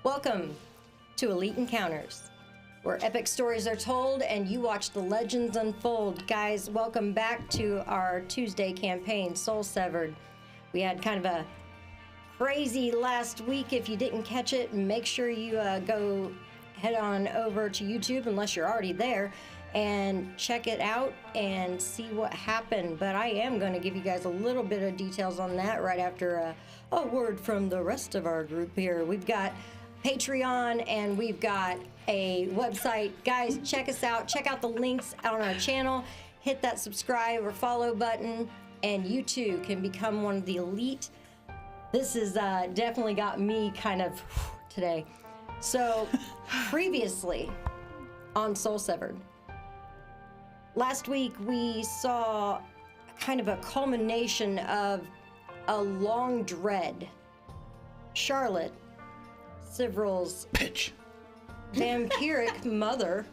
Welcome to Elite Encounters, where epic stories are told and you watch the legends unfold. Guys, welcome back to our Tuesday campaign, Soul Severed. We had kind of a crazy last week. If you didn't catch it, make sure you go head on over to YouTube, unless you're already there, and check it out and see what happened. But I am going to give you guys a little bit of details on that right after a word from the rest of our group here. We've got Patreon and we've got a website. Guys, check us out. Check out the links on our channel. Hit that subscribe or follow button, and you too can become one of the elite. This has definitely got me kind of today. So, previously on Soul Severed, last week we saw kind of a culmination of a long dread. Charlotte, Sivril's vampiric mother,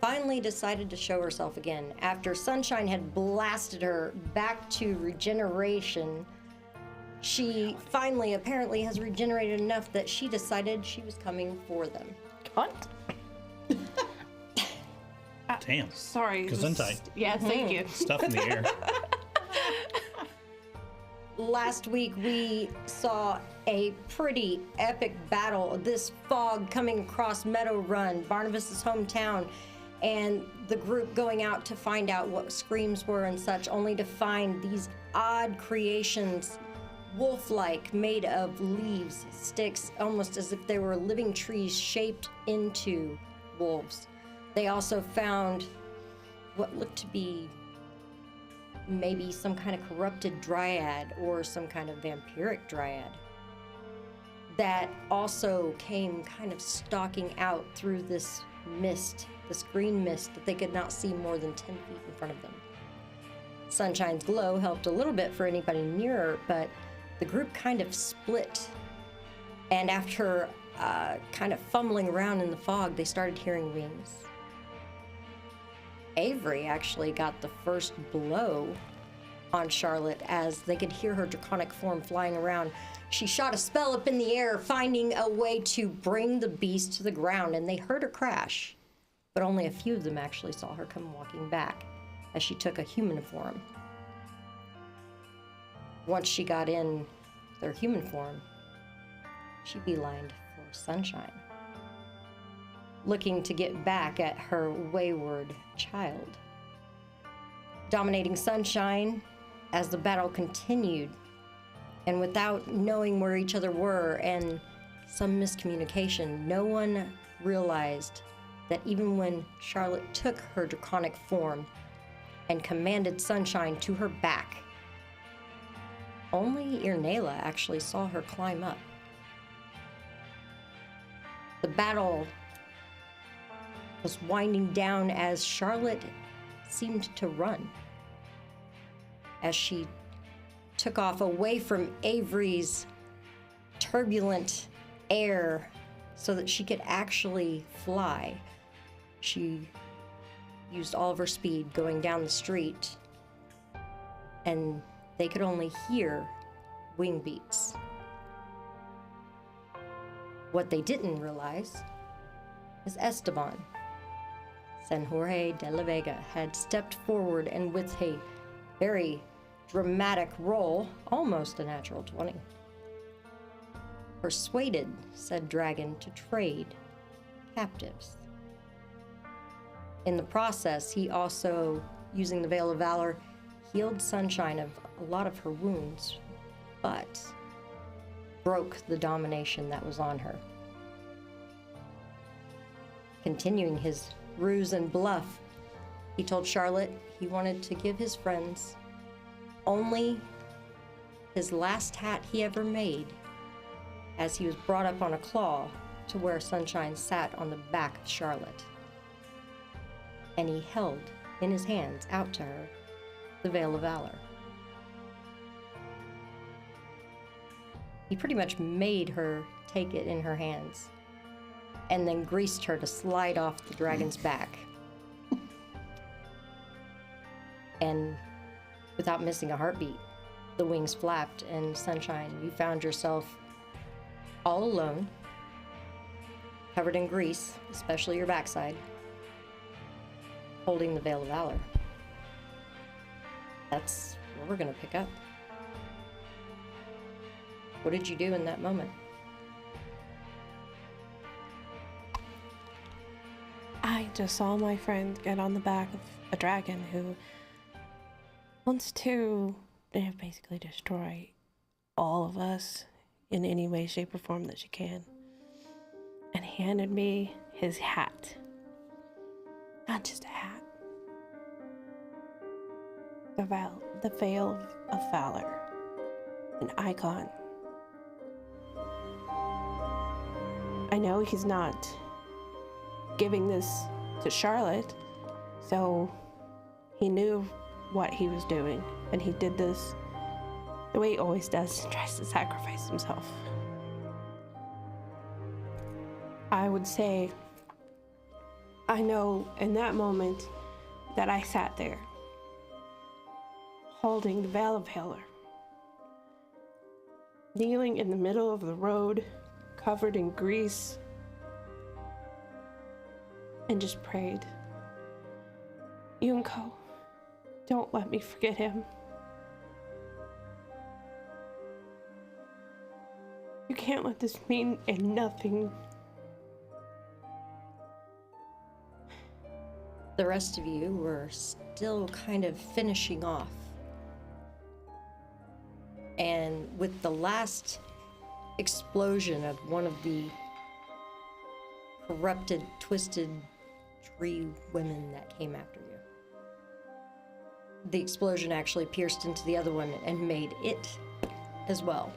finally decided to show herself again after Sunshine had blasted her back to regeneration. She finally apparently has regenerated enough that she decided she was coming for them. What? Damn. Sorry. Gesundheit. Yeah, thank you. Stuff in the air. Last week we saw a pretty epic battle. This fog coming across Meadow Run, Barnabas's hometown, and the group going out to find out what screams were and such, only to find these odd creations, wolf-like, made of leaves, sticks, almost as if they were living trees shaped into wolves. They also found what looked to be maybe some kind of corrupted dryad or some kind of vampiric dryad that also came kind of stalking out through this mist, this green mist that they could not see more than 10 feet in front of them. Sunshine's glow helped a little bit for anybody nearer, but the group kind of split. And after kind of fumbling around in the fog, they started hearing wings. Avery actually got the first blow on Charlotte as they could hear her draconic form flying around. She shot a spell up in the air, finding a way to bring the beast to the ground, and they heard her crash. But only a few of them actually saw her come walking back as she took a human form. Once she got in their human form, she beelined for Sunshine, looking to get back at her wayward child. Dominating Sunshine as the battle continued, and without knowing where each other were and some miscommunication, no one realized that even when Charlotte took her draconic form and commanded Sunshine to her back, only Irnela actually saw her climb up. The battle was winding down as Charlotte seemed to run, as she took off away from Avery's turbulent air so that she could actually fly. She used all of her speed going down the street, and they could only hear wing beats. What they didn't realize is Esteban, San Jorge de la Vega, had stepped forward and with a very dramatic roll, almost a natural 20, persuaded said dragon to trade captives. In the process, he also, using the Veil of Valor, healed Sunshine of a lot of her wounds, but broke the domination that was on her. Continuing his ruse and bluff, he told Charlotte he wanted to give his friends only his last hat he ever made, as he was brought up on a claw to where Sunshine sat on the back of Charlotte. And he held in his hands out to her the Veil of Valor. He pretty much made her take it in her hands and then greased her to slide off the dragon's back. And without missing a heartbeat, the wings flapped, and Sunshine, you found yourself all alone, covered in grease, especially your backside, holding the Veil of Valor. That's where we're going to pick up. What did you do in that moment? I just saw my friend get on the back of a dragon who wants to basically destroy all of us in any way, shape, or form that she can. And he handed me his hat. Not just a hat. The Veil of Valor. An icon. I know he's not giving this to Charlotte, so he knew what he was doing, and he did this the way he always does, tries to sacrifice himself. I would say, I know in that moment that I sat there, holding the Veil of Valor, kneeling in the middle of the road, covered in grease, and just prayed, Yunko, don't let me forget him. You can't let this mean nothing. The rest of you were still kind of finishing off. And with the last explosion of one of the corrupted, twisted tree women that came after you, the explosion actually pierced into the other one and made it as well.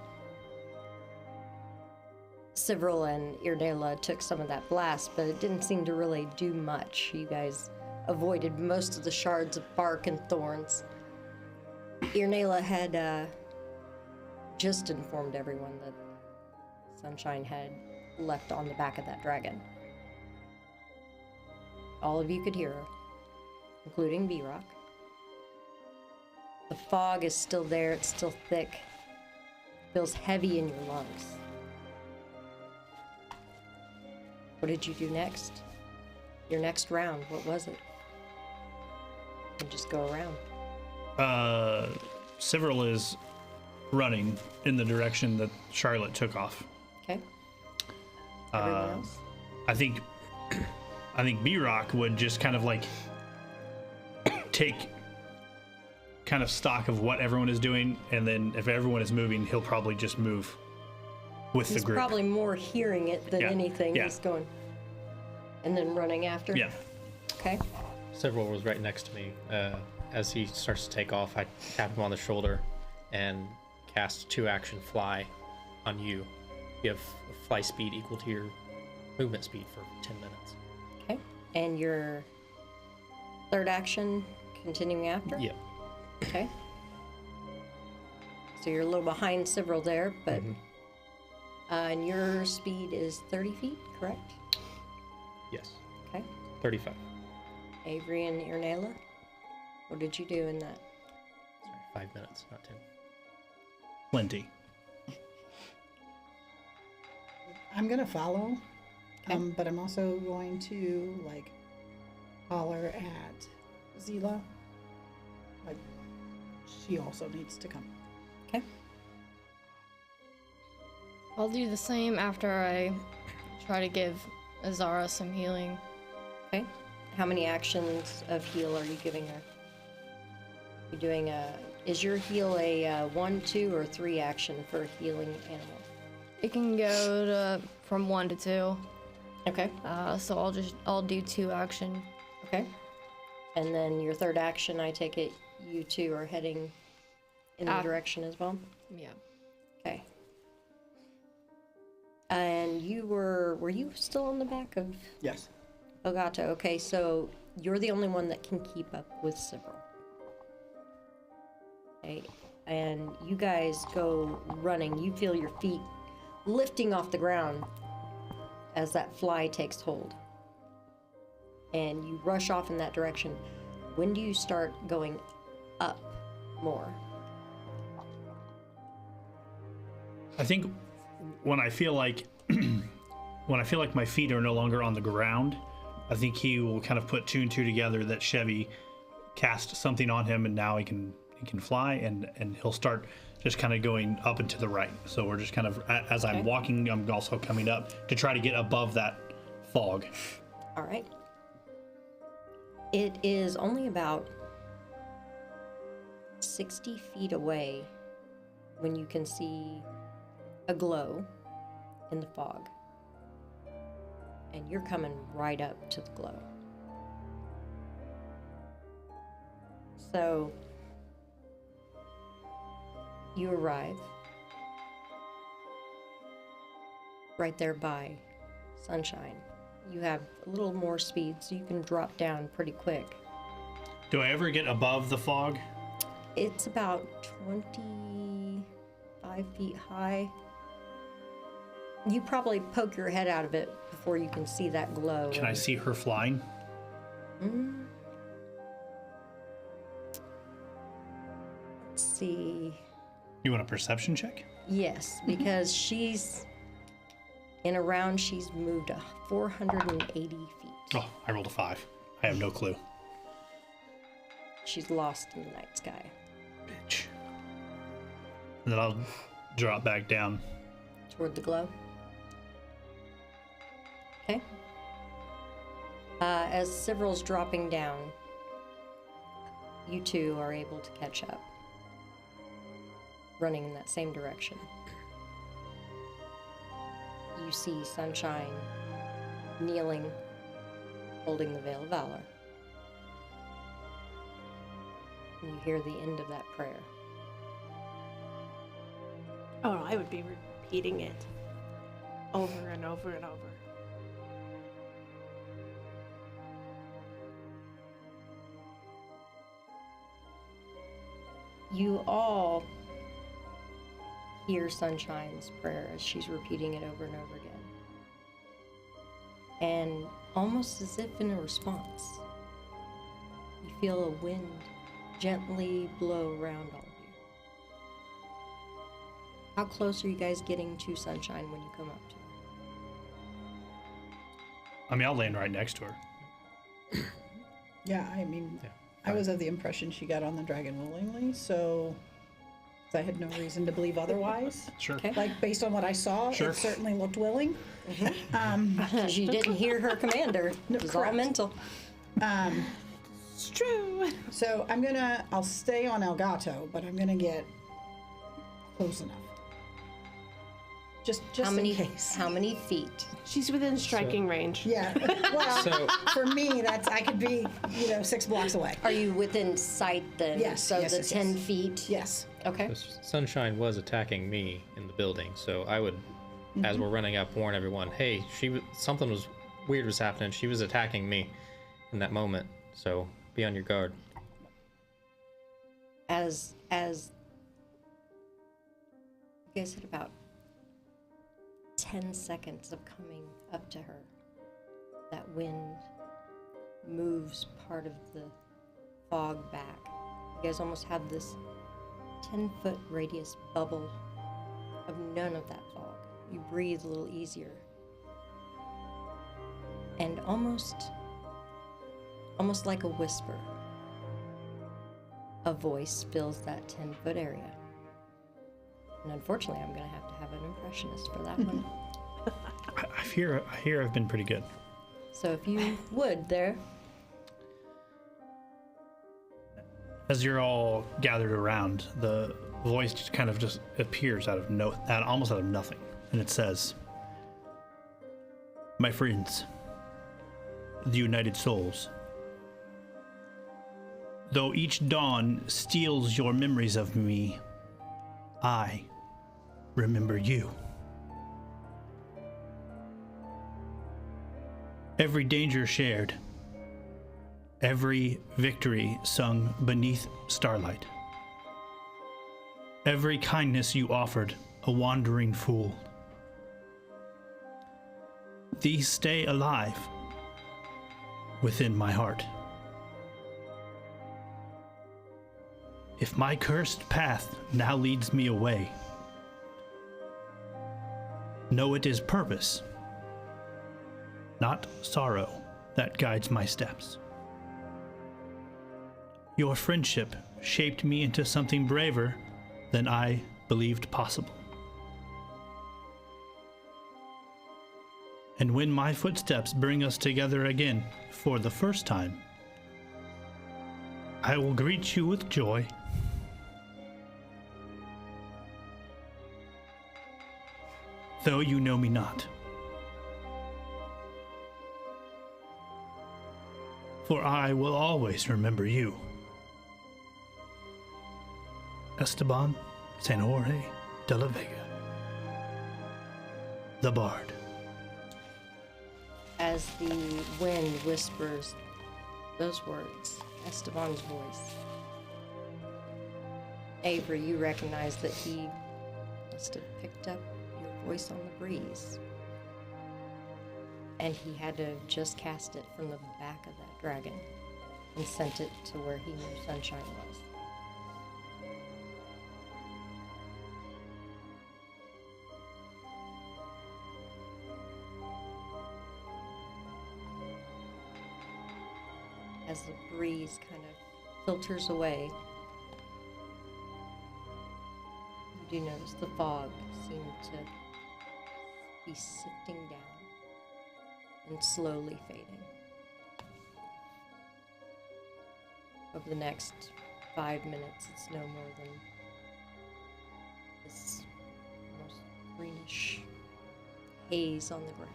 Several and Irnela took some of that blast, but it didn't seem to really do much. You guys avoided most of the shards of bark and thorns. Irnela had just informed everyone that Sunshine had left on the back of that dragon. All of you could hear her, including B-Rock. The fog is still there, it's still thick. Feels heavy in your lungs. What did you do next? Your next round, what was it? And just go around. Several is running in the direction that Charlotte took off. Okay. Everyone else? I think B-Rock would just kind of like take kind of stock of what everyone is doing, and then if everyone is moving, he'll probably just move with the group. He's probably more hearing it than anything. Yeah. He's going and then running after. Yeah. Okay. Several was right next to me. As he starts to take off, I tap him on the shoulder and cast 2-action fly on you. You have a fly speed equal to your movement speed for 10 minutes. Okay. And your third action continuing after? Yeah. Okay. So you're a little behind several there, but and your speed is 30 feet, correct? Yes. Okay. 35. Avery and Irnela, what did you do in that? Sorry, 5 minutes, not 10. Plenty. I'm gonna follow, but I'm also going to like holler at Zila. Like she also needs to come. Okay. I'll do the same after I try to give Azara some healing. Okay. How many actions of heal are you giving her? You doing is your heal a 1, 2, or 3 action for a healing animal? It can go to from 1 to 2. Okay. So I'll do 2 action. Okay. And then your third action, I take it you two are heading in the direction as well? Yeah. Okay. And you were you still on the back of Yes. Ogata? Okay, so you're the only one that can keep up with several. Okay. And you guys go running. You feel your feet lifting off the ground as that fly takes hold. And you rush off in that direction. When do you start going up more? I think when I feel like my feet are no longer on the ground, I think he will kind of put two and two together that Chevy cast something on him, and now he can fly, and he'll start just kind of going up and to the right. So we're just kind of, as I'm walking, I'm also coming up to try to get above that fog. All right. It is only about 60 feet away when you can see a glow in the fog. And you're coming right up to the glow. So you arrive right there by Sunshine. You have a little more speed, so you can drop down pretty quick. Do I ever get above the fog? It's about 25 feet high. You probably poke your head out of it before you can see that glow. Can I see her flying? Let's see. You want a perception check? Yes, because she's in a round, she's moved 480 feet. Oh, I rolled a 5. I have no clue. She's lost in the night sky. Bitch. And then I'll drop back down. Toward the glow. Okay. As Sivral's dropping down, you two are able to catch up, running in that same direction. You see Sunshine kneeling, holding the Veil of Valor. And you hear the end of that prayer. Oh, I would be repeating it over and over and over. You all hear Sunshine's prayer as she's repeating it over and over again. And almost as if in a response, you feel a wind gently blow around all of you. How close are you guys getting to Sunshine when you come up to her? I mean, I'll land right next to her. Yeah, I mean, Yeah. I was of the impression she got on the dragon willingly, so I had no reason to believe otherwise. Sure. Okay. Like, based on what I saw, Sure. it certainly looked willing. Because you didn't hear her commander. It was all correct. mental. It's true. So I'll stay on Elgato, but I'm gonna get close enough. Just How many? in case. How many feet? She's within striking range. Yeah. Well, So- for me, I could be, 6 blocks away. Are you within sight then? Yes, So yes, the yes, 10 yes. feet. Yes. Okay. Sunshine was attacking me in the building, so I would, as we're running up, warn everyone, hey, something was weird was happening. She was attacking me in that moment, so be on your guard. As you guys had about 10 seconds of coming up to her, that wind moves part of the fog back. You guys almost have this 10-foot radius bubble of none of that fog. You breathe a little easier. And almost like a whisper, a voice fills that 10-foot area. And unfortunately, I'm going to have an impressionist for that one. I hear I've been pretty good. So if you would, there. As you're all gathered around, the voice just kind of just appears almost out of nothing, and it says, "My friends, the United Souls, though each dawn steals your memories of me, I remember you. Every danger shared, every victory sung beneath starlight, every kindness you offered a wandering fool. These stay alive within my heart. If my cursed path now leads me away, know it is purpose, not sorrow, that guides my steps. Your friendship shaped me into something braver than I believed possible. And when my footsteps bring us together again for the first time, I will greet you with joy. Though you know me not. For I will always remember you. Esteban San Jorge de la Vega, the Bard. As the wind whispers those words, Esteban's voice, Avery, you recognize that he must have picked up your voice on the breeze. And he had to have just cast it from the back of that dragon and sent it to where he knew Sunshine was. As the breeze kind of filters away, you do notice the fog seem to be sifting down and slowly fading. Over the next 5 minutes, it's no more than this almost greenish haze on the ground.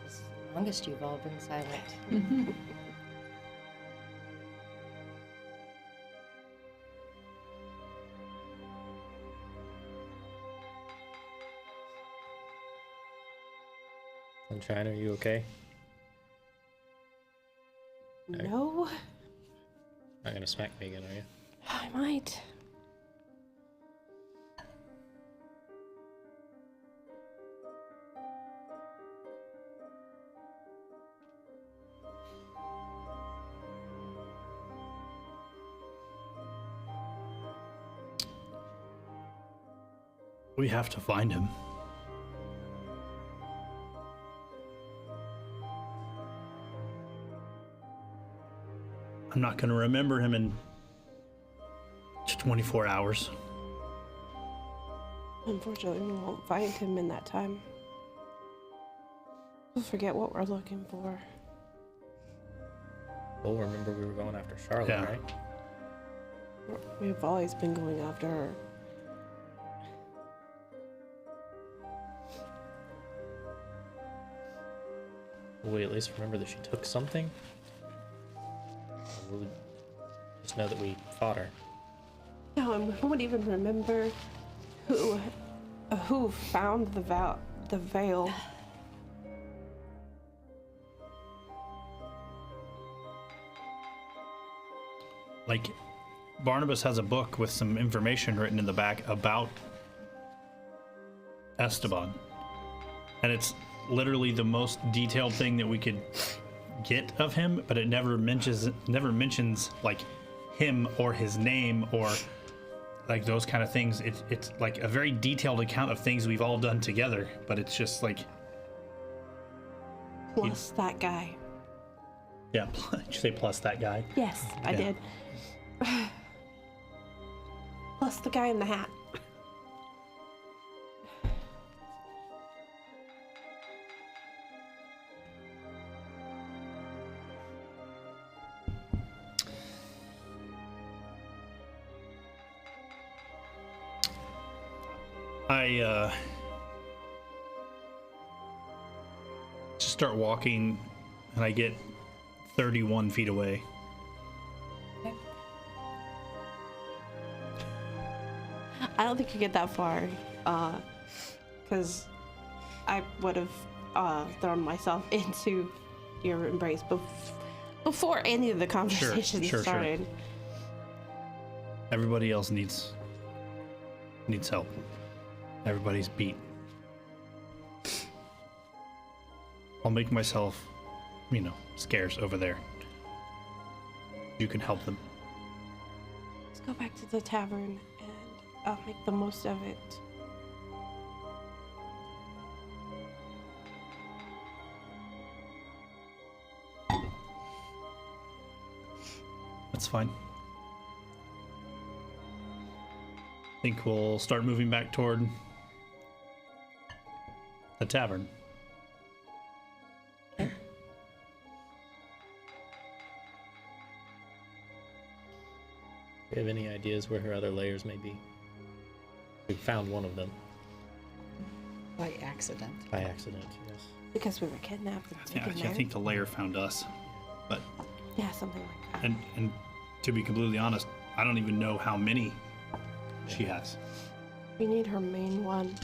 This is the longest you've all been silent. Sunshine, are you okay? No, Not gonna smack me again, are you? I might. We have to find him. I'm not going to remember him in 24 hours. Unfortunately, we won't find him in that time. We'll forget what we're looking for. Well, remember we were going after Charlotte, Yeah. right? We've always been going after her. Will we at least remember that she took something? Or will we just know that we fought her? No, and we won't even remember who found the veil. Like, Barnabas has a book with some information written in the back about Esteban. And it's literally the most detailed thing that we could get of him, but it never mentions like him or his name or like those kind of things. It's like a very detailed account of things we've all done together, but it's just like, Plus that guy. yeah. Did you say plus that guy? Yes, I Yeah. did. Plus the guy in the hat. I just start walking and I get 31 feet away. I don't think you get that far, because I would have thrown myself into your embrace before any of the conversations sure. started. Everybody else needs help. Everybody's beat. I'll make myself, scarce over there. You can help them. Let's go back to the tavern and I'll make the most of it. That's fine. I think we'll start moving back toward the tavern. Do you have any ideas where her other layers may be? We found one of them By accident. by accident, yes. Because we were kidnapped and Yeah, taken there. I think the lair found us. But Yeah, something like that. and to be completely honest, I don't even know how many she has. We need her main one.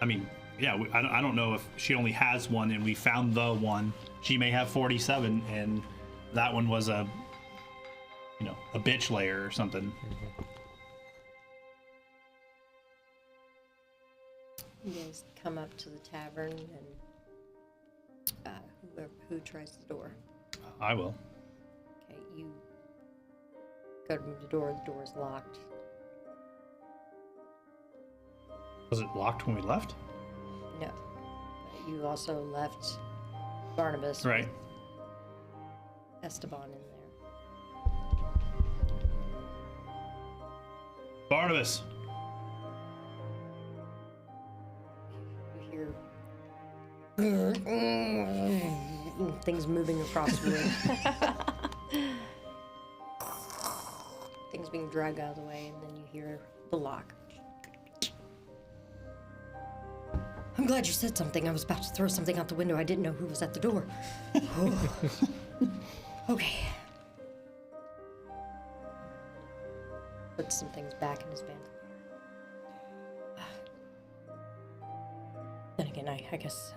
I mean, yeah, I don't know if she only has one and we found the one. She may have 47 and that one was a bitch layer or something. You guys come up to the tavern and who tries the door? I will. Okay, you go to move the door is locked. Was it locked when we left? No. You also left Barnabas Right. with Esteban in there. Barnabas. You hear things moving across the room. Things being dragged out of the way, and then you hear the lock. I'm glad you said something. I was about to throw something out the window. I didn't know who was at the door. Okay. Put some things back in his bandolier. Then again, I guess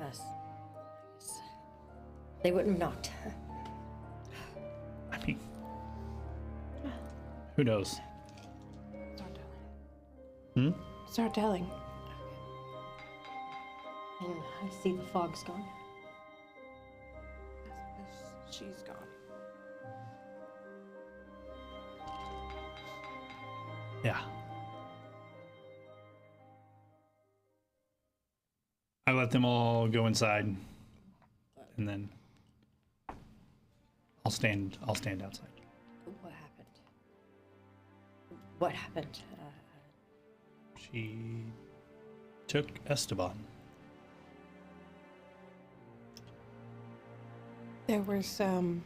they wouldn't have knocked. I mean, who knows? Start telling. Start telling. And I see the fog's gone. She's gone. Yeah. I let them all go inside, and then I'll stand outside. What happened? What happened? She took Esteban. There were some.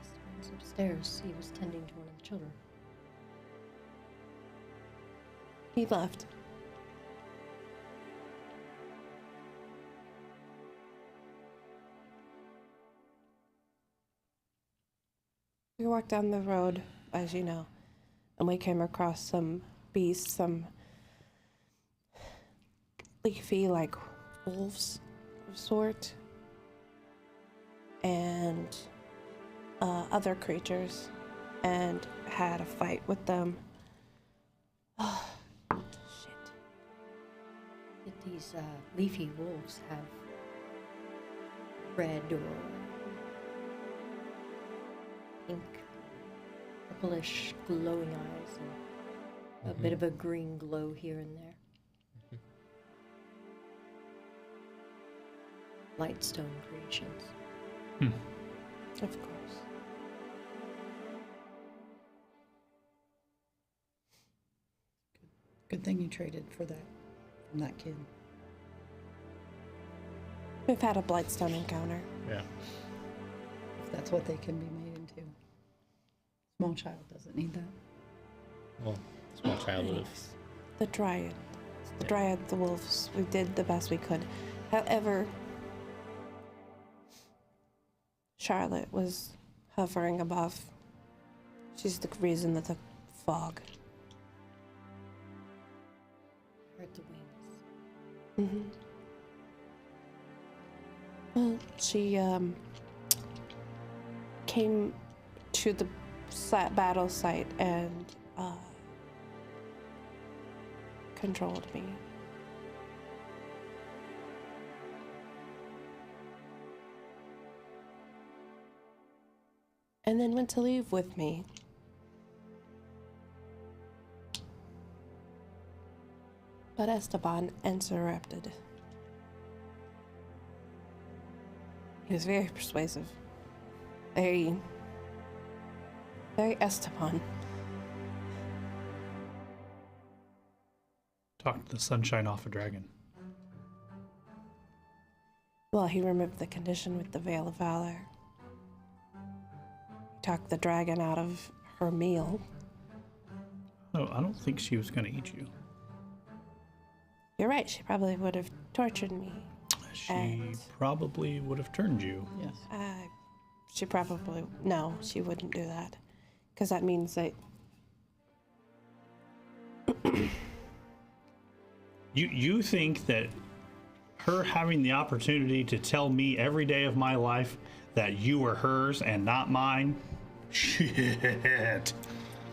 Esteban's upstairs. He was tending to one of the children. He left. We walked down the road, as you know, and we came across some beasts, some leafy, like wolves of sort, and other creatures, and had a fight with them. Oh, shit. Did these leafy wolves have red or pink, purplish, glowing eyes, and a bit of a green glow here and there? Lightstone creations. Of course. Good thing you traded for that from that kid. We've had a Blightstone encounter. Yeah. If that's what they can be made into. Small child doesn't need that. Well, small child would have. The Dryad. The Dryad, the wolves. We did the best we could. However, Charlotte was hovering above. She's the reason that the fog. Heard the wings. Well, she came to the battle site and controlled me. and then went to leave with me. But Esteban interrupted. He was very persuasive. Very Esteban. Talk the sunshine off a dragon. Well, he removed the condition with the Veil of Valor. He talked the dragon out of her meal. No, I don't think she was going to eat you. You're right, she probably would have tortured me. She probably would have turned you. Yes. She probably... No, she wouldn't do that. Because that means that... You think that her having the opportunity to tell me every day of my life that you were hers and not mine? Shit. That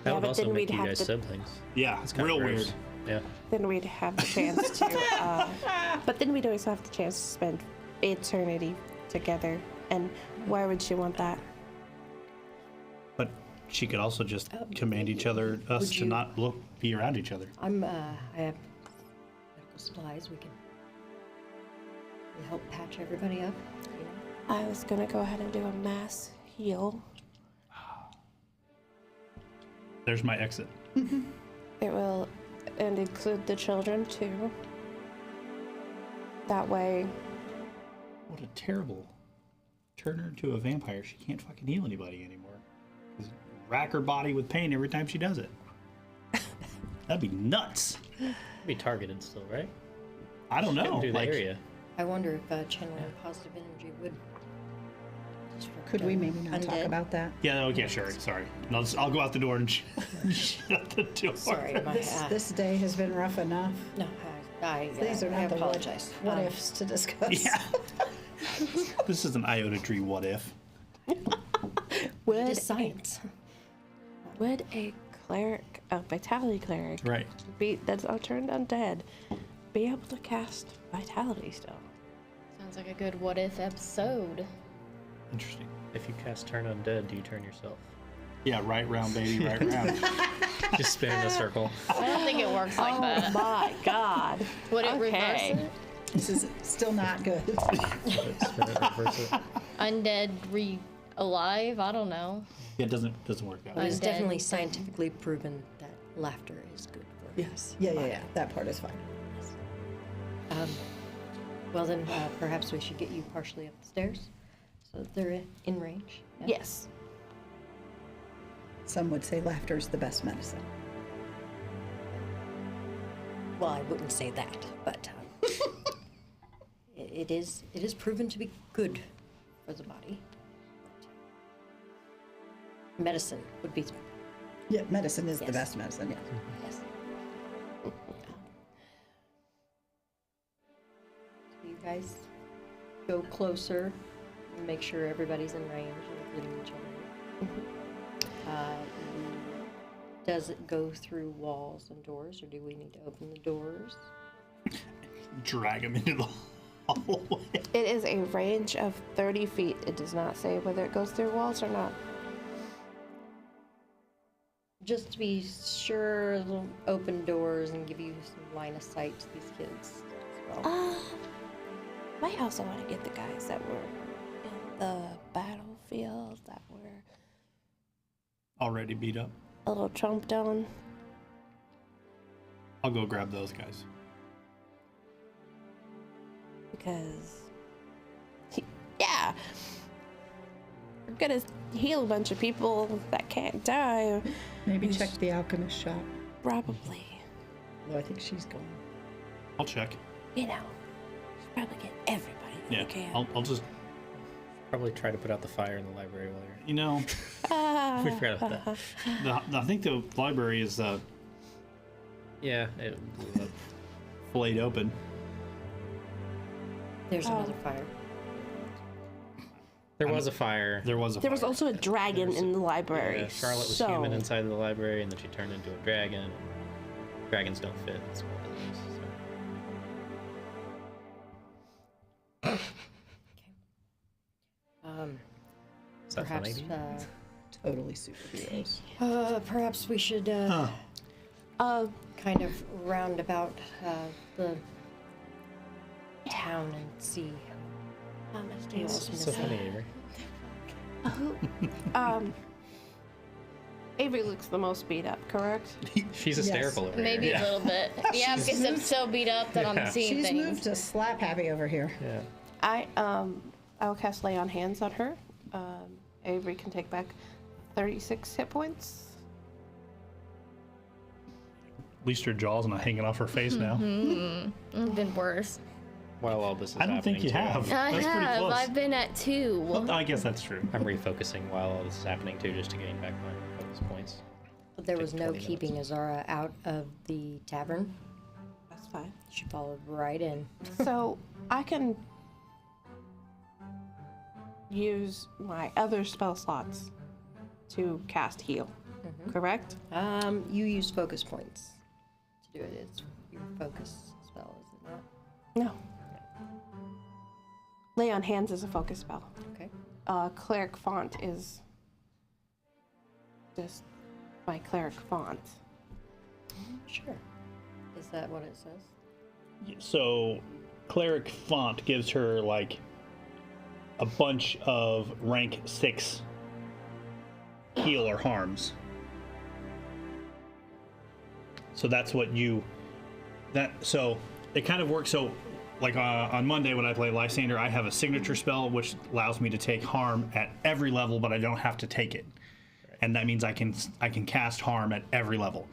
Yeah, would but also then make we'd you have guys to- siblings. Yeah, It's kinda real gross. weird. Yeah. Then we'd have the chance to... but then we'd always have the chance to spend eternity together. And why would she want that? But she could also just command us would to you- not be around each other. I have medical supplies. We can help patch everybody up. You know? I was gonna go ahead and do a mass heal. There's my exit. It will... and include the children, too. That way... What a terrible... Turn her into a vampire. She can't fucking heal anybody anymore. Just rack her body with pain every time she does it. That'd be nuts. Be targeted still, right? I don't know. Couldn't do the area. I wonder if channeling positive energy would. Could we maybe not talk Undead? about that? Yeah, okay, sure. Sorry. I'll go out the door and shut the door. Sorry, my This day has been rough enough. no, These are I not the apologize. what ifs to discuss. Yeah. This is an iota tree what if. Would It is science. Would a cleric, a vitality cleric, Right. that's turned undead, be able to cast vitality still? Sounds like a good what if episode. Interesting. If you cast Turn Undead, do you turn yourself? Yeah, right round, baby, right round. Just spin in a circle. I don't think it works like Oh that. my god. Would it Okay. reverse it? This is still not good. Spin it, reverse it. Undead alive? I don't know. It doesn't work that way. It's Undead. definitely scientifically proven that laughter is good for Yes. Yeah. That part is fine. Well, then perhaps we should get you partially up the stairs so that they're in range. Yeah? Yes. Some would say laughter is the best medicine. Well, I wouldn't say that, but it is proven to be good for the body. Medicine would be Yeah, medicine is the Yes. best medicine. Yeah. yes. You guys go closer and make sure everybody's in range, including each other. Does it go through walls and doors, or do we need to open the doors? Drag him into the hallway. It is a range of 30 feet. It does not say whether it goes through walls or not. Just to be sure, they'll open doors and give you some line of sight to these kids as well. Might also want to get the guys that were in the battlefield that were Already beat up. a little trumped on. I'll go grab those guys. Because, yeah, we're gonna heal a bunch of people that can't die. Maybe check the alchemist shop. Probably, Although I think she's gone. I'll check. you know, should probably get everybody that Yeah, we can. I'll just, Probably try to put out the fire in the library while you're. you know, We forgot about that. I think the library is Yeah, it blew up. flayed open. There's another fire. There was a fire. There was a There was fire. also a dragon in the library. Yeah, Charlotte was so, human inside the library, and then she turned into a dragon. Dragons don't fit. That's what it is. So. Is that Perhaps funny? totally superheroes. Perhaps we should kind of round about the town and see how much they It's so funny, Avery. Avery looks the most beat up, correct? She's hysterical over Maybe here. a little bit. Yeah, because I'm so beat up that I'm seeing She's things. moved to slap happy over here. Yeah. I will cast Lay on Hands on her. Avery can take back 36 hit points. At least her jaw's not hanging off her face now. It's been worse. While all this is I don't think you happening, too, have. I That's pretty have. close. I've been at 2. Well, I guess that's true. I'm refocusing while all this is happening too, just to gain back my focus points. But there was Take no 20 keeping Azara out of the tavern. That's fine. She followed right in. So I can use my other spell slots to cast heal, correct? You use focus points to do it. It's your focus spell, is it not? No. Lay on Hands is a focus spell. Okay. Cleric Font is just my cleric font. Sure. Is that what it says? So, cleric font gives her like a bunch of rank 6 heal or harms. So that's what you so it kind of works. So like on Monday when I play Lysander, I have a signature spell which allows me to take harm at every level, but I don't have to take it. And that means I can cast harm at every level.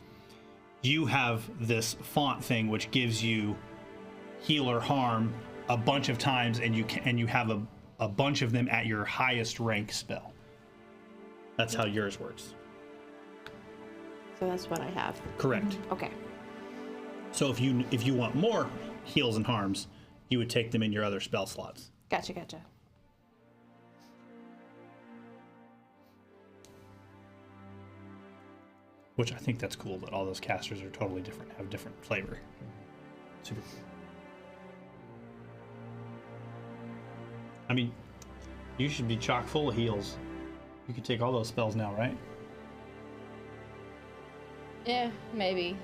You have this font thing which gives you heal or harm a bunch of times, and you have a bunch of them at your highest rank spell. That's how yours works. So that's what I have. Correct. Okay. So if you want more heals and harms, you would take them in your other spell slots. Gotcha. Which I think that's cool that all those casters are totally different, have different flavor. Super cool. I mean, you should be chock full of heals. You could take all those spells now, right? Yeah, maybe.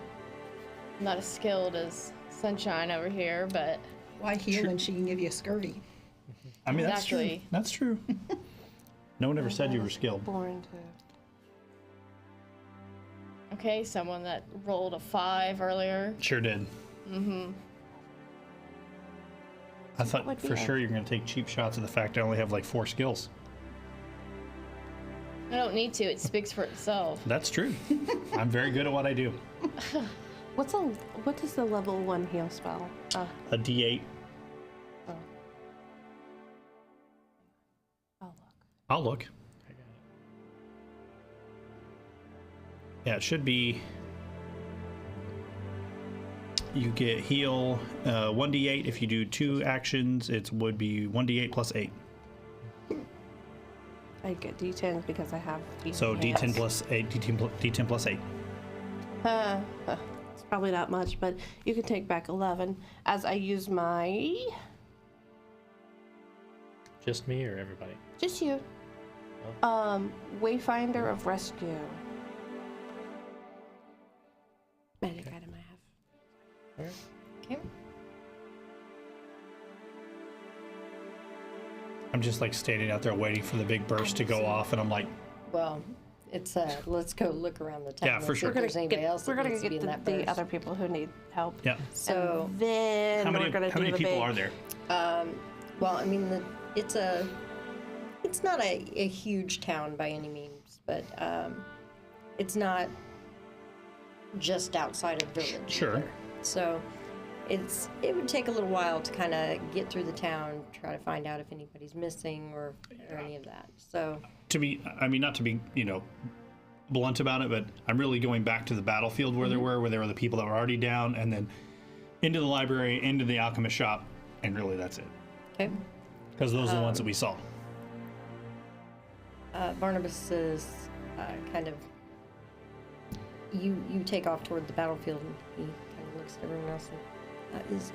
I'm not as skilled as Sunshine over here, but Why heal when she can give you a scurvy? I mean, Exactly. that's true. No one ever said you were skilled. Born to. okay, someone that rolled a 5 earlier. Sure did. I thought would be for it. sure you're going to take cheap shots at the fact I only have like 4 skills. I don't need to. It speaks for itself. That's true. I'm very good at what I do. What is the level 1 heal spell? A D8. Oh. I'll look. I'll look. Yeah, it should be. You get heal 1d8 if you do 2 actions. It would be 1d8 plus 8. I get D10 because I have D10. So d10 plus 8. D10 plus 8. It's probably not much, but you can take back 11 as I use my. Just me or everybody? Just you. Wayfinder of Rescue. Magic item I have. All right. Okay. I'm just like standing out there waiting for the big burst to go off, and I'm like, Well, it's let's go look around the town. Yeah, and for see sure. if there's anybody else We're that gonna needs to be get in that the burst. other people who need help. yeah. So, And then How many we're gonna how do many the people big, are there? well, I mean, it's not a huge town by any means, but it's not just outside of village. Sure. either. So it would take a little while to kind of get through the town, try to find out if anybody's missing or any of that. So To be, I mean, not to be, blunt about it, but I'm really going back to the battlefield where there were the people that were already down, and then into the library, into the alchemist shop, and really that's it. okay. Because those are the ones that we saw. Barnabas is kind of you take off toward the battlefield, and he kind of looks at everyone else. And,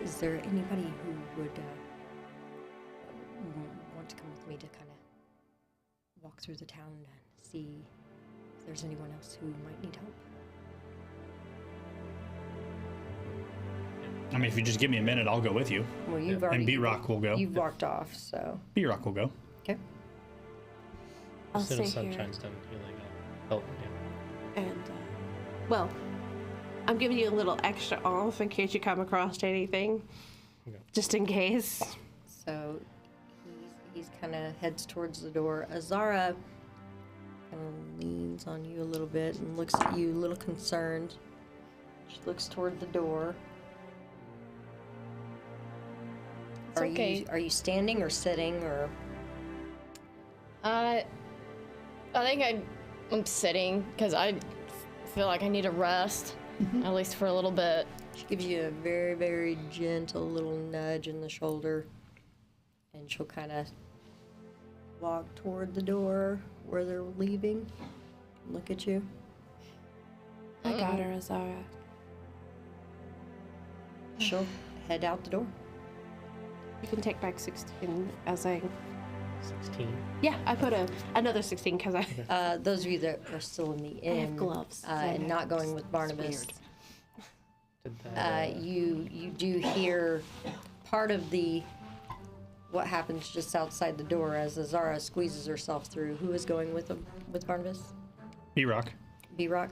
is there anybody who would want to come with me to kind of walk through the town and see if there's anyone else who might need help. I mean, if you just give me a minute, I'll go with you. Well, you've already. And B-Rock will go. You've walked off, so. B-Rock will go. Okay. I'll As soon stay as here. Sunshine's done healing, I'll help. Yeah. And, well, I'm giving you a little extra off in case you come across anything. Okay. Just in case. So he's kind of heads towards the door. Azara kind of leans on you a little bit and looks at you a little concerned. She looks toward the door. It's okay. Are you standing or sitting or? I think I'm sitting because I feel like I need a rest, at least for a little bit. She gives you a very, very gentle little nudge in the shoulder, and she'll kind of walk toward the door where they're leaving. Look at you. I got her, Azara. She'll head out the door. You can take back 16 as I... 16. Yeah, I put another 16 because I... Those of you that are still in the inn, have gloves, so and not going with Barnabas, weird. Did that, you do hear part of what happens just outside the door as Azara squeezes herself through. Who is going with Barnabas? B-Rock. B-Rock.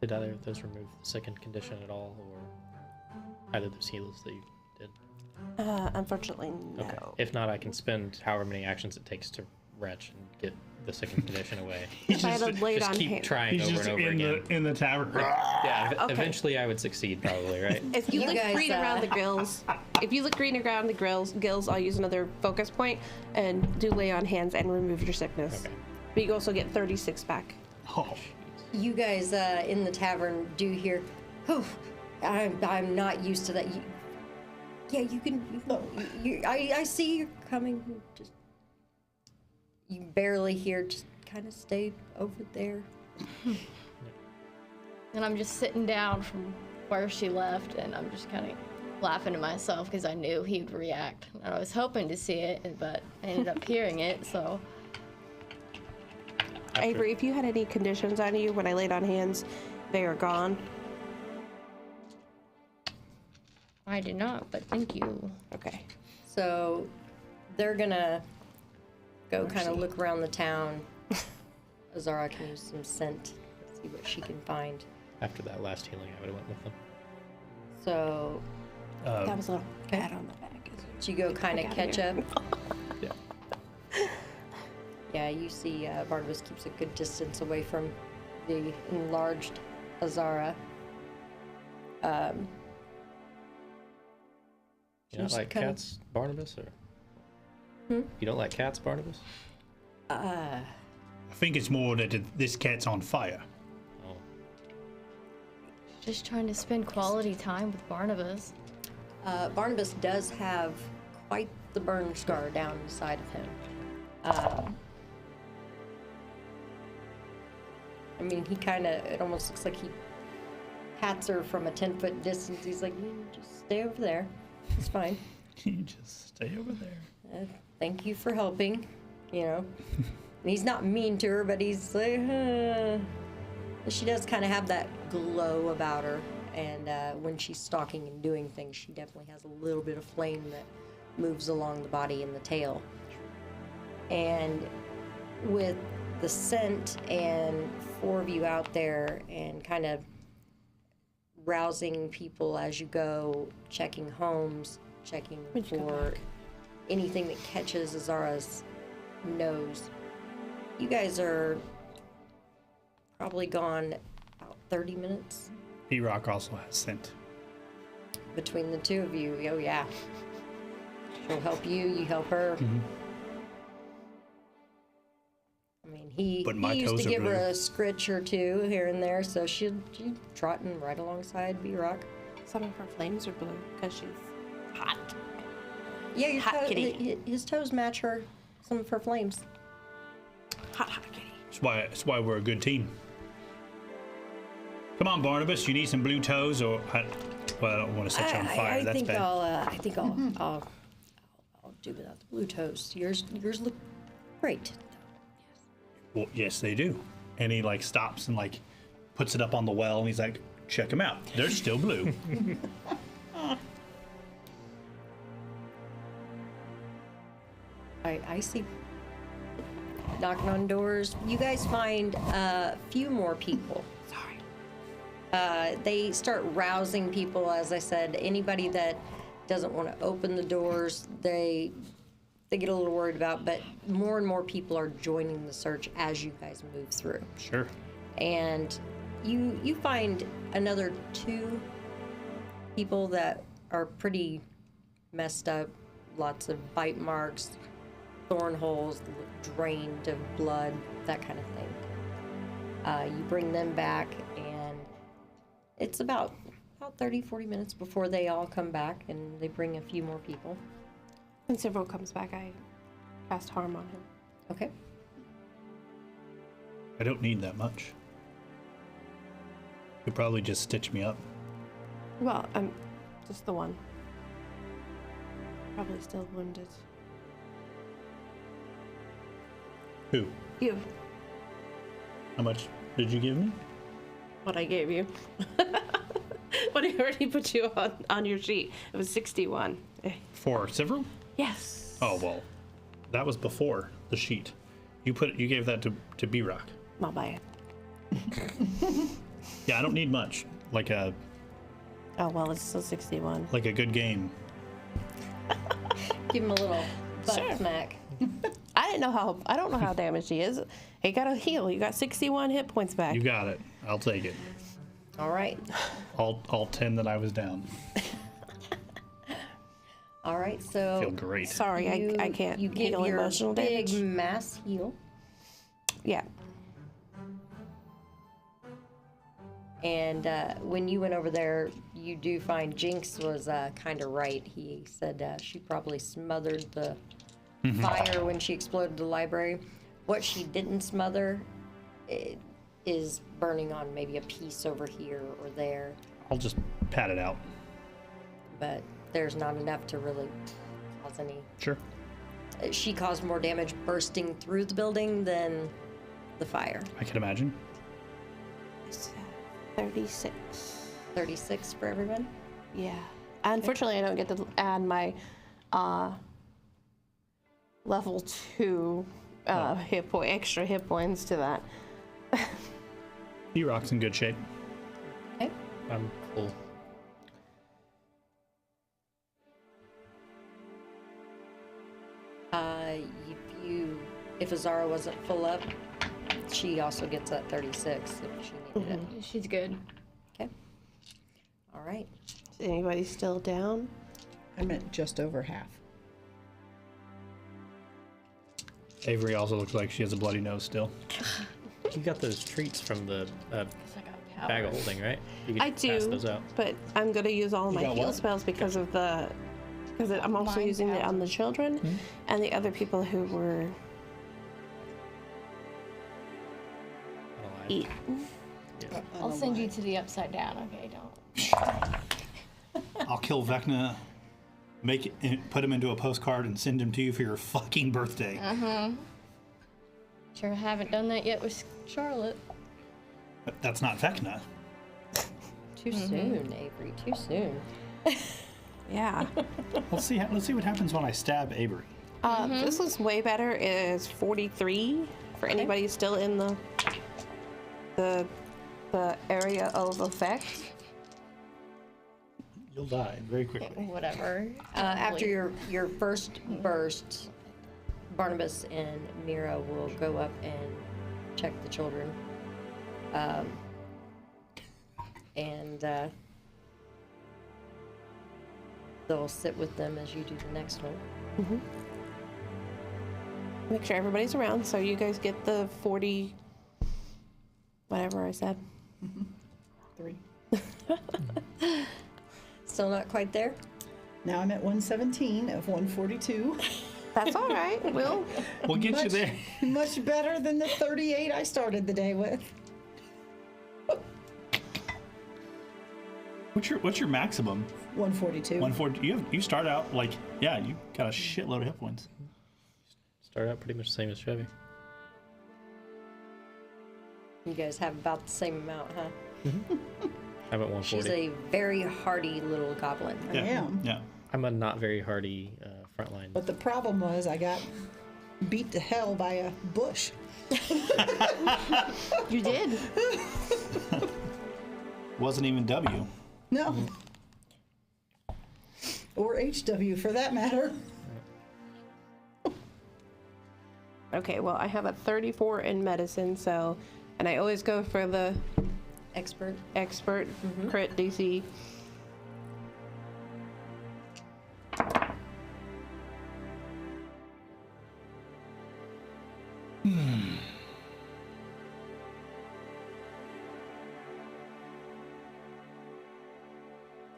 did either of those remove the second condition at all, or either of those heals that you did? Unfortunately, no. Okay. If not, I can spend however many actions it takes to retch and get the second condition away. If I had laid Just on keep hand. trying He's over just and over again. in the tavern. Yeah, Okay. eventually I would succeed, probably, right? If you You look guys, green around the gills, if you look green around the gills, I'll use another focus point and do lay on hands and remove your sickness. Okay. But you also get 36 back. Oh, You guys in the tavern do hear, oh, I'm not used to that. Yeah, you can. I see you're coming. Just you barely hear. Just kind of stay over there. And I'm just sitting down from where she left, and I'm just kind of laughing to myself because I knew he would react. And I was hoping to see it, but I ended up hearing it, so. Avery, if you had any conditions on you when I laid on hands, they are gone. I did not, but thank you. Okay. So they're gonna go kind of look around the town. Azara can use some scent, see what she can find. After that last healing, I would have went with them. So That was a little pat on the back. you go kind of outta catch here. up. Yeah. Yeah, you see Barnabas keeps a good distance away from the enlarged Azara. You don't Just like kinda- cats, Barnabas, or? Hmm? You don't like cats, Barnabas? I think it's more that this cat's on fire. Oh. Just trying to spend quality time with Barnabas. Barnabas does have quite the burn scar down the side of him. I mean, he kind of, it almost looks like he pats her from a 10-foot distance. He's like, just stay over there. It's fine. You just stay over there. Thank you for helping, you know. And he's not mean to her, but he's like, She does kind of have that glow about her. And when she's stalking and doing things, she definitely has a little bit of flame that moves along the body and the tail. And with the scent and 4 of you out there and kind of rousing people as you go, checking homes, checking When'd you go for back? anything that catches Azara's nose. You guys are probably gone about 30 minutes B-Rock also has scent. between the two of you. Oh yeah. She'll help you, you help her. Mm-hmm. I mean, he But my used toes to are give her blue. a scritch or two here and there, so she's trotting right alongside B-Rock. Some of her flames are blue because she's hot. Yeah, your Hot kitty. his toes match her, some of her flames. Hot, hot kitty. That's why we're a good team. Come on, Barnabas. You need some blue toes, or well, I don't want to set you on fire. I That's think bad. I'll do without the blue toes. Yours look great. Well, yes, they do. And he like stops and like puts it up on the well, and he's like, check them out. They're still blue. I see. Knocking on doors. You guys find a few more people. Sorry. They start rousing people, as I said. Anybody that doesn't want to open the doors, they get a little worried about, but more and more people are joining the search as you guys move through. Sure. And you find another 2 people that are pretty messed up, lots of bite marks, thorn holes, drained of blood, that kind of thing. You bring them back, and it's about 30-40 minutes before they all come back, and they bring a few more people. When Several comes back, I cast harm on him. Okay. I don't need that much. You'll probably just stitch me up. Well, I'm just the one. Probably still wounded. Who? You. How much did you give me? What I gave you. What I already put you on your sheet. It was 61. For several? Yes. Oh, well, that was before the sheet. You gave that to B-Rock. I'll buy it. Yeah, I don't need much. Like a Oh, well, it's still 61. a good game. Give him a little butt Sure. smack. I don't know how damaged he is. He got a heal. You got 61 hit points back. You got it. I'll take it. All right. All 10 that I was down. All right, so Feel great. Sorry, I can't you give heal your emotional big damage. mass heal. Yeah. And when you went over there, you do find Jinx was kind of right. He said she probably smothered the fire when she exploded the library. What she didn't smother is burning on maybe a piece over here or there, I'll just pat it out. but there's not enough to really cause any. Sure. She caused more damage bursting through the building than the fire. I can imagine. It's 36. 36 for everyone. Yeah. Unfortunately, I don't get to add my level 2 extra hit points to that. B-Rock's in good shape. Okay. I'm full. If Azara wasn't full up, she also gets that 36 if she needed it. She's good. Okay. All right. Is anybody still down? I'm at just over half. Avery also looks like she has a bloody nose still. You got those treats from the It's like a power. bag of holding, right? You can I pass do, those out. but I'm going to use all of my got heal what? spells because I'm also Mind using it on the powers. children and the other people who were Alive. eaten. Yeah. I'll send you to the upside down. Okay, don't. I'll kill Vecna, put him into a postcard, and send him to you for your fucking birthday. Sure, haven't done that yet with Charlotte. But that's not Vecna. Too soon, Avery. Too soon. Yeah. Let's see what happens when I stab Avery. This is way better. Is 43 for anybody still in the area of effect. You'll die very quickly. Whatever. After your first burst, Barnabas and Mira will go up and check the children. And they'll sit with them as you do the next one. Make sure everybody's around, so you guys get the 40, whatever I said. 3. Still not quite there? Now I'm at 117 of 142. That's all right. We'll We'll get you there. Much better than the 38 I started the day with. What's your maximum? 142. 140. You start out like you got a shitload of hit points. Start out pretty much the same as Chevy. You guys have about the same amount, huh? I'm at 140. She's a very hardy little goblin. I am. Yeah. I'm a not very hardy frontline. But the problem was I got beat to hell by a bush. You did. Wasn't even W. No. Or HW for that matter. Okay, well, I have a 34 in medicine, so, and I always go for the Expert. expert crit DC. Hmm.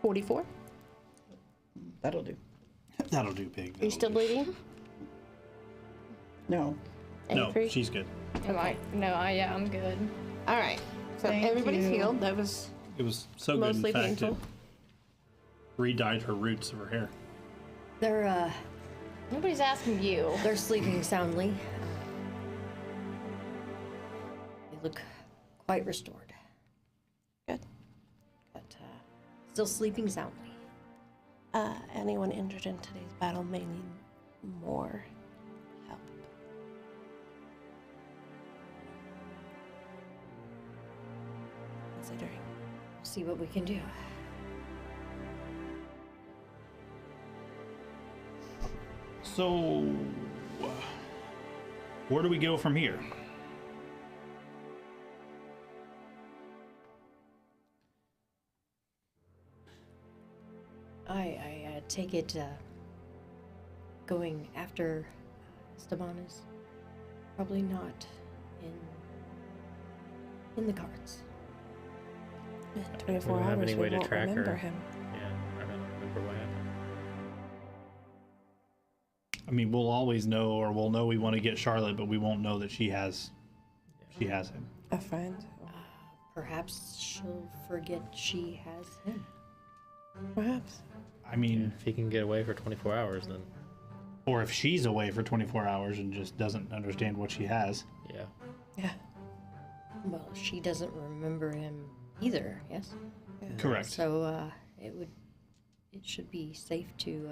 44. That'll do. That'll do, pig. Are you still bleeding? No. No, 83? she's good. Am I? No, yeah, I'm good. All right. So Thank everybody's you. healed. That was It was so good, mostly in fact, painful. it re-dyed her roots of her hair. Nobody's asking you. They're sleeping soundly. They look quite restored, Good. but still sleeping soundly. Anyone injured in today's battle may need more help. Considering. We'll see what we can do. So, where do we go from here? I take it going after Esteban is probably not in the cards. In We 24 don't have hours, any we way to won't track remember her. him. Yeah, I don't remember what happened. I mean, we'll always know, or we'll know we want to get Charlotte, but we won't know that she has him. A friend. Perhaps she'll forget she has him. Perhaps. I mean, If he can get away for 24 hours, then or if she's away for 24 hours and just doesn't understand what she has. yeah. Yeah. Well, she doesn't remember him either. Yes. Correct. So it should be safe to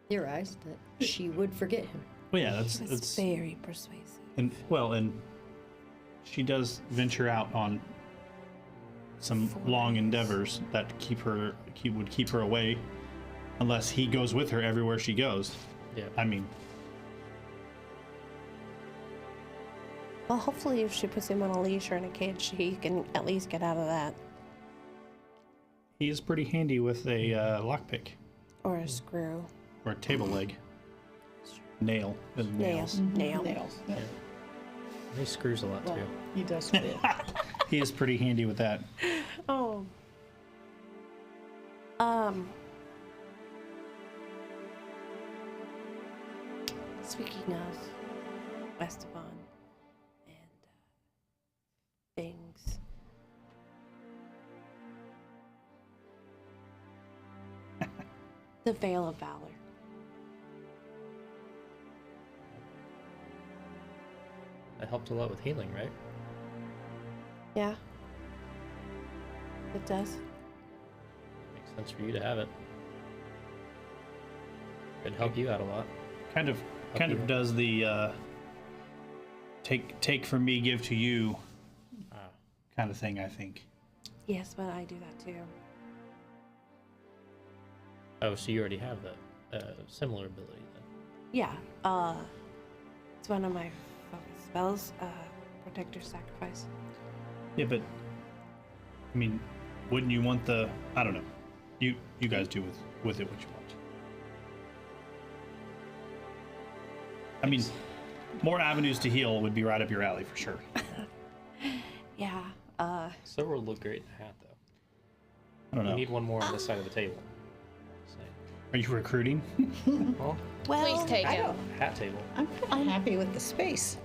theorize that she would forget him. Well, yeah, It's that's very persuasive. and she does venture out on some long endeavors that would keep her away, unless he goes with her everywhere she goes. Yeah. I mean, Well, hopefully if she puts him on a leash or in a cage, he can at least get out of that. he is pretty handy with a lockpick Or a screw. or a table leg. Nail. Nails. Nail. Nails. Yep. He screws a lot Well, too. he does fit. He is pretty handy with that. Oh. Speaking of Esteban and things, the Veil of Valor. That helped a lot with healing, right? Yeah. It does. Makes sense for you to have it. It'd help you out a lot. Kind of does the take from me, give to you kind of thing, I think. Yes, but I do that too. Oh, so you already have that similar ability then. Yeah. It's one of my focus spells. Protector Sacrifice. Yeah, but I mean, wouldn't you want the? I don't know. You guys do with it what you want. I mean, more avenues to heal would be right up your alley for sure. Yeah. Silver would look great in a hat, though. I don't You know. need one more on this side of the table. Just saying. Are you recruiting? Well, Well, Please take I him. don't. hat table. I'm pretty happy with the space.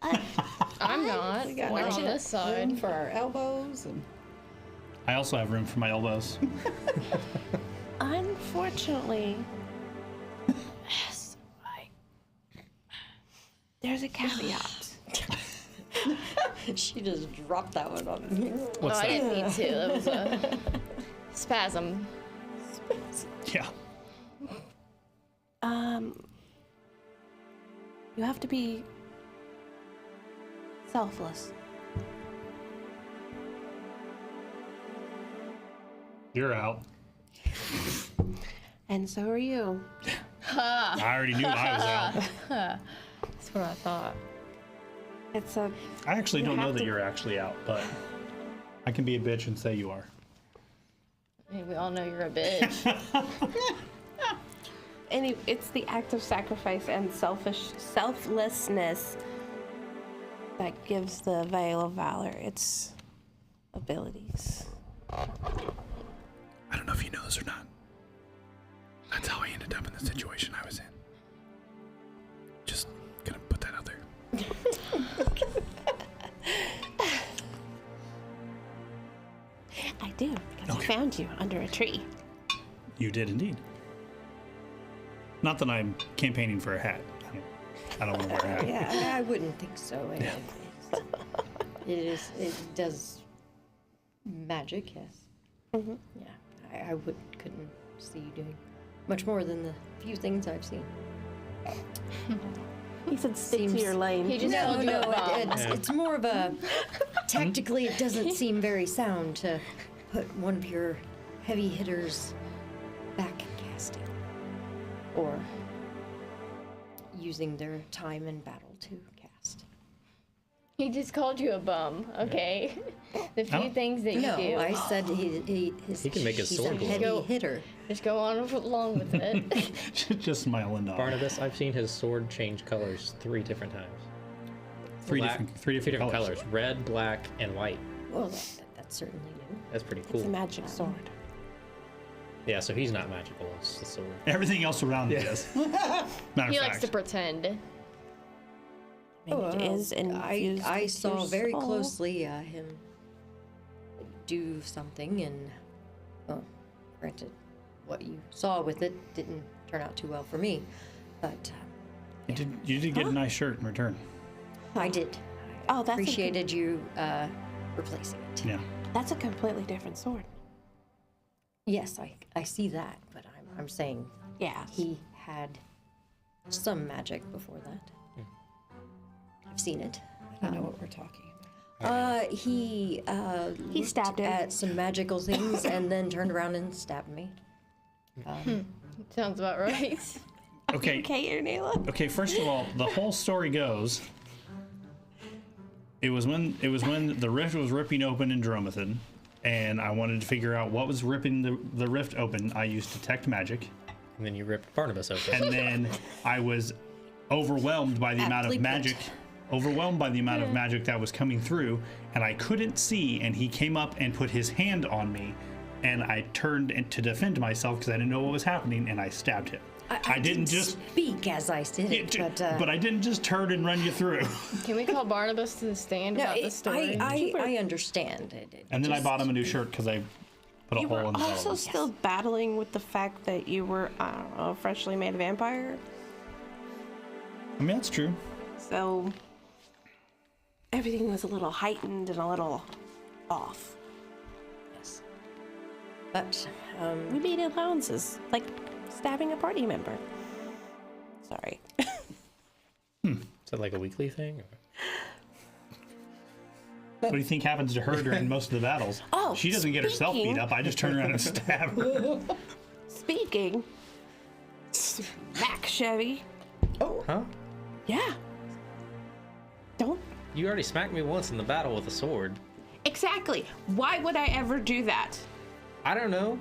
I'm not. We got We're lots on of this side. room for our elbows and I also have room for my elbows. unfortunately, yes, there's a caveat. She just dropped that one on me. No, I didn't mean to. That was a spasm. Yeah. You have to be selfless. You're out. And so are you. I already knew I was out. That's what I thought. It's a I actually don't know have that to- you're actually out, but I can be a bitch and say you are. Hey, we all know you're a bitch. it's the act of sacrifice and selflessness that gives the veil of valor its abilities. I don't know if you know this or not. That's how I ended up in the situation I was in. Just gonna put that out there. I do, because I found you under a tree. You did indeed. Not that I'm campaigning for a hat. I don't want to wear a hat. Yeah, I wouldn't think so. It does magic, yes. Mm-hmm. Yeah, I couldn't see you doing much more than the few things I've seen. He said stick to Seems- your lane. He just told you a bomb. It's more of a. Tactically, it doesn't seem very sound to put one of your heavy hitters back casting, or using their time in battle to cast. He just called you a bum, okay? The few Oh. things that you No, do. I said He can make his he's sword a glow. heavy Go. hitter. Just go on along with it. Just smile and nod. Barnabas, I've seen his sword change colors 3 different times. Three Black- different colors. colors: red, black, and white. Well, that's certainly new. That's pretty It's cool. a magic sword. Yeah, so he's not magical. It's the sword. Everything else around it is. Matter He of likes fact. to pretend. I mean, it is infused I with saw your very soul. closely him do something, and well, granted, what you saw with it didn't turn out too well for me, but You did get a nice shirt in return. I did. Oh, that's Appreciated you replacing it. Yeah. That's a completely different sword. Yes, I see that, but I'm saying Yeah. he had some magic before that. I've seen it. I know what we're talking about. He looked stabbed him. at some magical things and then turned around and stabbed me. Sounds about right. Okay. Okay, Ernela. Okay, first of all, the whole story goes. It was when the rift was ripping open in Dromathan, and I wanted to figure out what was ripping the rift open. I used detect magic, And then you ripped Barnabas open. and then I was overwhelmed by the amount Aptly of put. magic. Overwhelmed by the amount of magic that was coming through, and I couldn't see. And he came up and put his hand on me, and I turned to defend myself because I didn't know what was happening, and I stabbed him. I didn't just speak as I said it, but I didn't just turn and run you through. Can we call Barnabas to the stand no, about this story? I understand. And then I bought him a new shirt because I put a You hole were in the also bottom. still battling with the fact that you were, I don't know, a freshly made vampire. I mean, that's true. So everything was a little heightened and a little off. Yes. But We made allowances, like stabbing a party member. Sorry. Is that like a weekly thing? What do you think happens to her during most of the battles? Oh, She doesn't get herself beat speaking- up. I just turn around and stab her. Speaking, smack Chevy. Huh? Yeah. Don't. You already smacked me once in the battle with a sword. Exactly. Why would I ever do that? I don't know.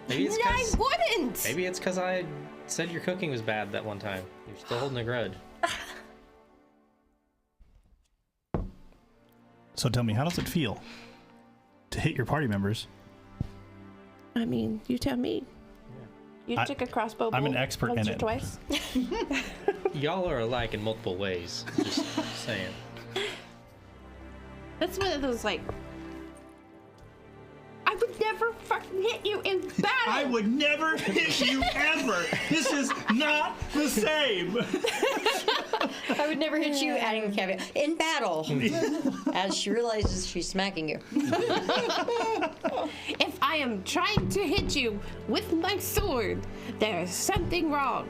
Maybe it's I because wouldn't. maybe it's because I said your cooking was bad that one time. You're still holding a grudge. So tell me, how does it feel to hit your party members? I mean, you tell me. You took a crossbow I'm an bolt expert once in or it. twice. Y'all are alike in multiple ways. Just saying. That's one of those like. I would never fucking hit hit you in battle. I would never hit you ever. This is not the same. I would never hit you, adding the caveat, in battle, as she realizes she's smacking you. If I am trying to hit you with my sword, there is something wrong.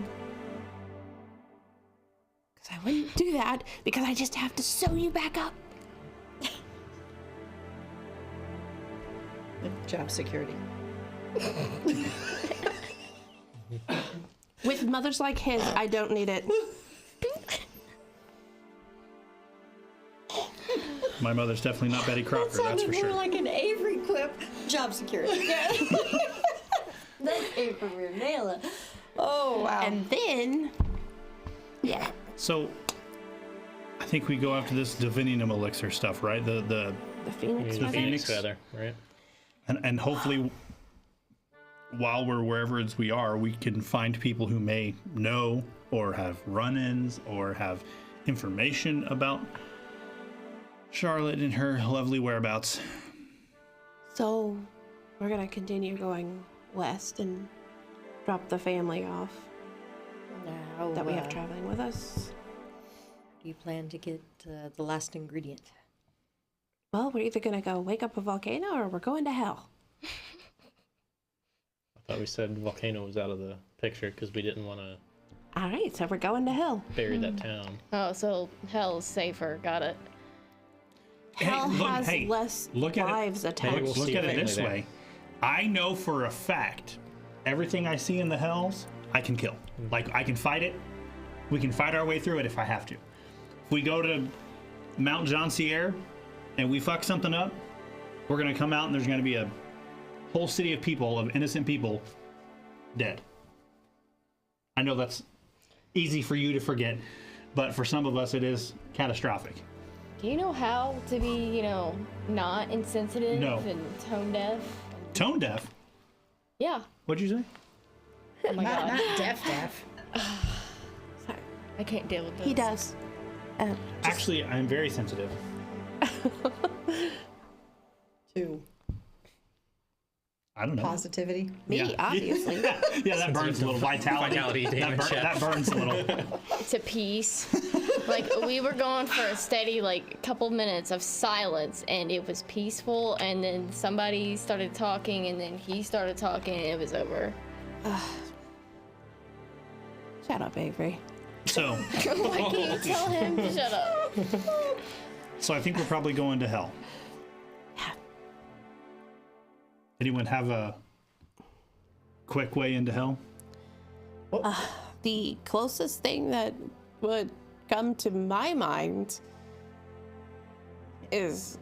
Because I wouldn't do that, because I just have to sew you back up. Job security. With mothers like his, I don't need it. My mother's definitely not Betty Crocker, that's for Sounded sure. more like an Avery quip. Job security. That came from your Nayla. Oh, wow. And then, yeah. So, I think we go after this Divinium elixir stuff, right? The The Phoenix. The feather? Phoenix feather, right? and hopefully, while we're wherever we are, we can find people who may know or have run-ins or have information about Charlotte and her lovely whereabouts. So, we're gonna continue going west and drop the family off Now, that we have traveling with us. do you plan to get the last ingredient? Well, we're either gonna go wake up a volcano or we're going to hell. I thought we said volcano was out of the picture because we didn't want to All right, so we're going to hell. bury that town. Oh, so hell's safer. Got it. Hell has less look at it. lives Maybe attached. we'll Look see at it family this there. way. I know for a fact everything I see in the hells, I can kill. Like, I can fight it. We can fight our way through it if I have to. If we go to Mount Jean Sierre and we fuck something up, we're going to come out and there's going to be a whole city of people, of innocent people, dead. I know that's easy for you to forget, but for some of us it is catastrophic. Do you know how to be, not insensitive No. and tone deaf? Tone deaf? Yeah. What'd you say? Oh my Not god. deaf. I can't deal with this. He does. Actually, I'm very sensitive. To I don't know. positivity. Me, Yeah. obviously. Yeah, that burns a little. Vitality. damage, yeah. That burns a little. To peace. Like, we were going for a steady, couple minutes of silence, and it was peaceful, and then somebody started talking, and then he started talking, and it was over. Shut up, Avery. So, Why can't you tell him to shut up? so I think we're probably going to hell. Anyone have a quick way into hell? The closest thing that would come to my mind is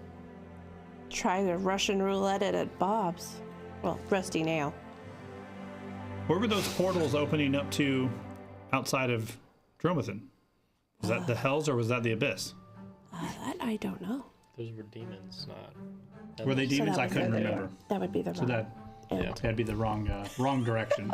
try to Russian roulette it at Bob's. Well, Rusty Nail. Where were those portals opening up to outside of Dromathan? Was that the hells or was that the abyss? That I don't know. Those were demons, not. Were they demons? that I was couldn't the- remember. That would be the So wrong. that Yeah. that'd be the wrong direction.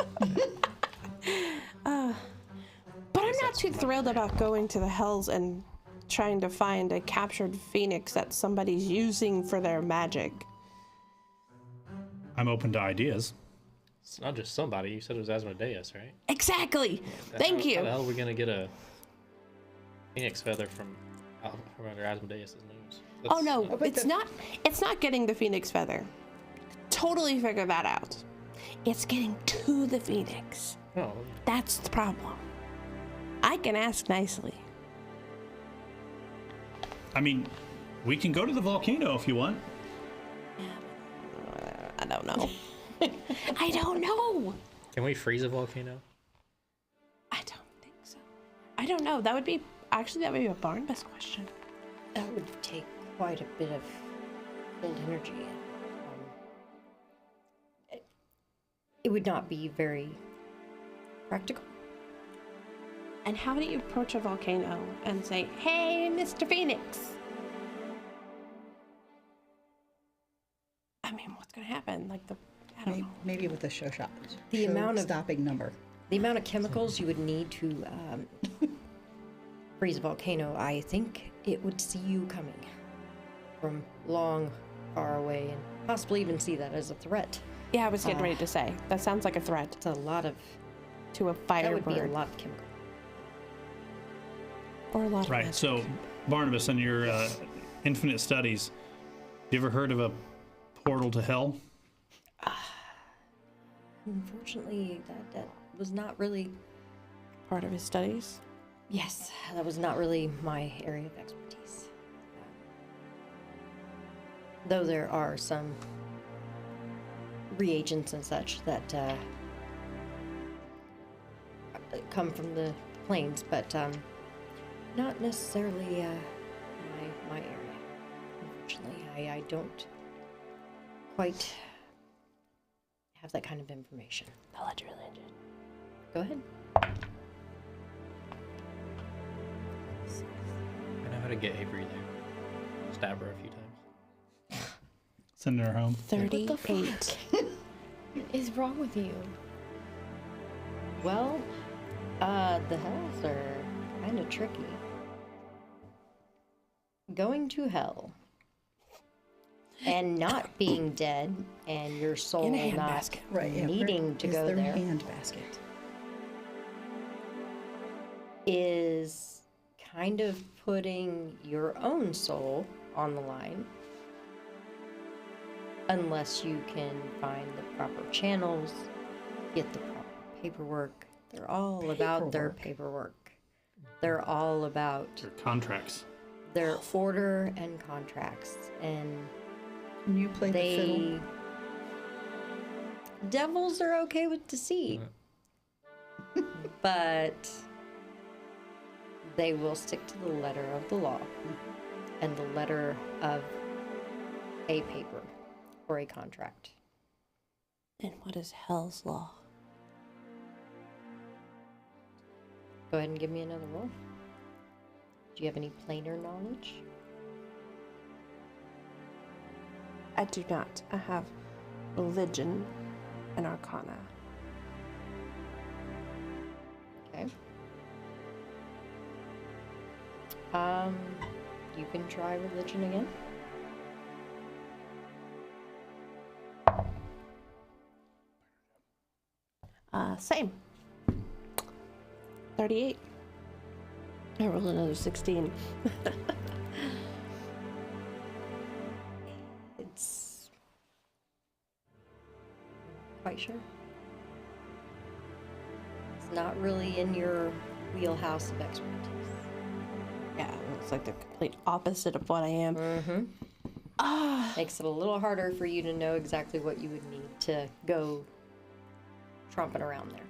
But I'm not too thrilled about going to the hells and trying to find a captured phoenix that somebody's using for their magic. I'm open to ideas. It's not just somebody. You said it was Asmodeus, right? Exactly. Thank How the you. hell are we gonna get a phoenix feather from under Asmodeus' nose? Oh no, but it's not. It's not getting the phoenix feather. Totally figure that out. It's getting to the phoenix. Oh, That's the problem. I can ask nicely. I mean, we can go to the volcano if you want. I don't know. I don't know. can we freeze a volcano? I don't think so. I don't know. That would be a Barnabas question. That would take quite a bit of cold energy. It would not be very practical. And how do you approach a volcano and say, "Hey, Mr. Phoenix"? I mean, what's gonna happen? I don't know. Maybe with a show shot. The amount of- stopping number. The amount of chemicals you would need to freeze a volcano, I think it would see you coming from long, far away, and possibly even see that as a threat. Yeah, I was getting ready to say. That sounds like a threat It's a lot of, to a that would be a firebird lot of chemical. or a lot of Right. magic. So, Barnabas, in your infinite studies, you ever heard of a portal to hell? Unfortunately, that was not really, Part of his studies. yes, that was not really my area of expertise. Though there are some reagents and such that come from the plains, but not necessarily my area. Unfortunately, I don't quite have that kind of information. Knowledge religion. Go ahead. I know how to get Avery there. Stab her a few times. Send her home. 38. What is wrong with you? Well, the hells are kind of tricky. Going to hell and not being dead and your soul In a not handbasket. Right. Yeah, needing to is go their there hand basket. is kind of putting your own soul on the line unless you can find the proper channels, get the proper paperwork. They're all about their paperwork. They're all about Their contracts. their order and contracts, and Can you play the fiddle? they devils are okay with deceit, but they will stick to the letter of the law and the letter of a paper or a contract. And what is hell's law? Go ahead and give me another roll. Do you have any planar knowledge? I do not. I have religion and arcana. Okay. You can try religion again. Same. 38. I rolled another 16. It's quite sure. It's not really in your wheelhouse of expertise. Yeah, it looks like the complete opposite of what I am. Mm-hmm. Makes it a little harder for you to know exactly what you would need to go tromping around there.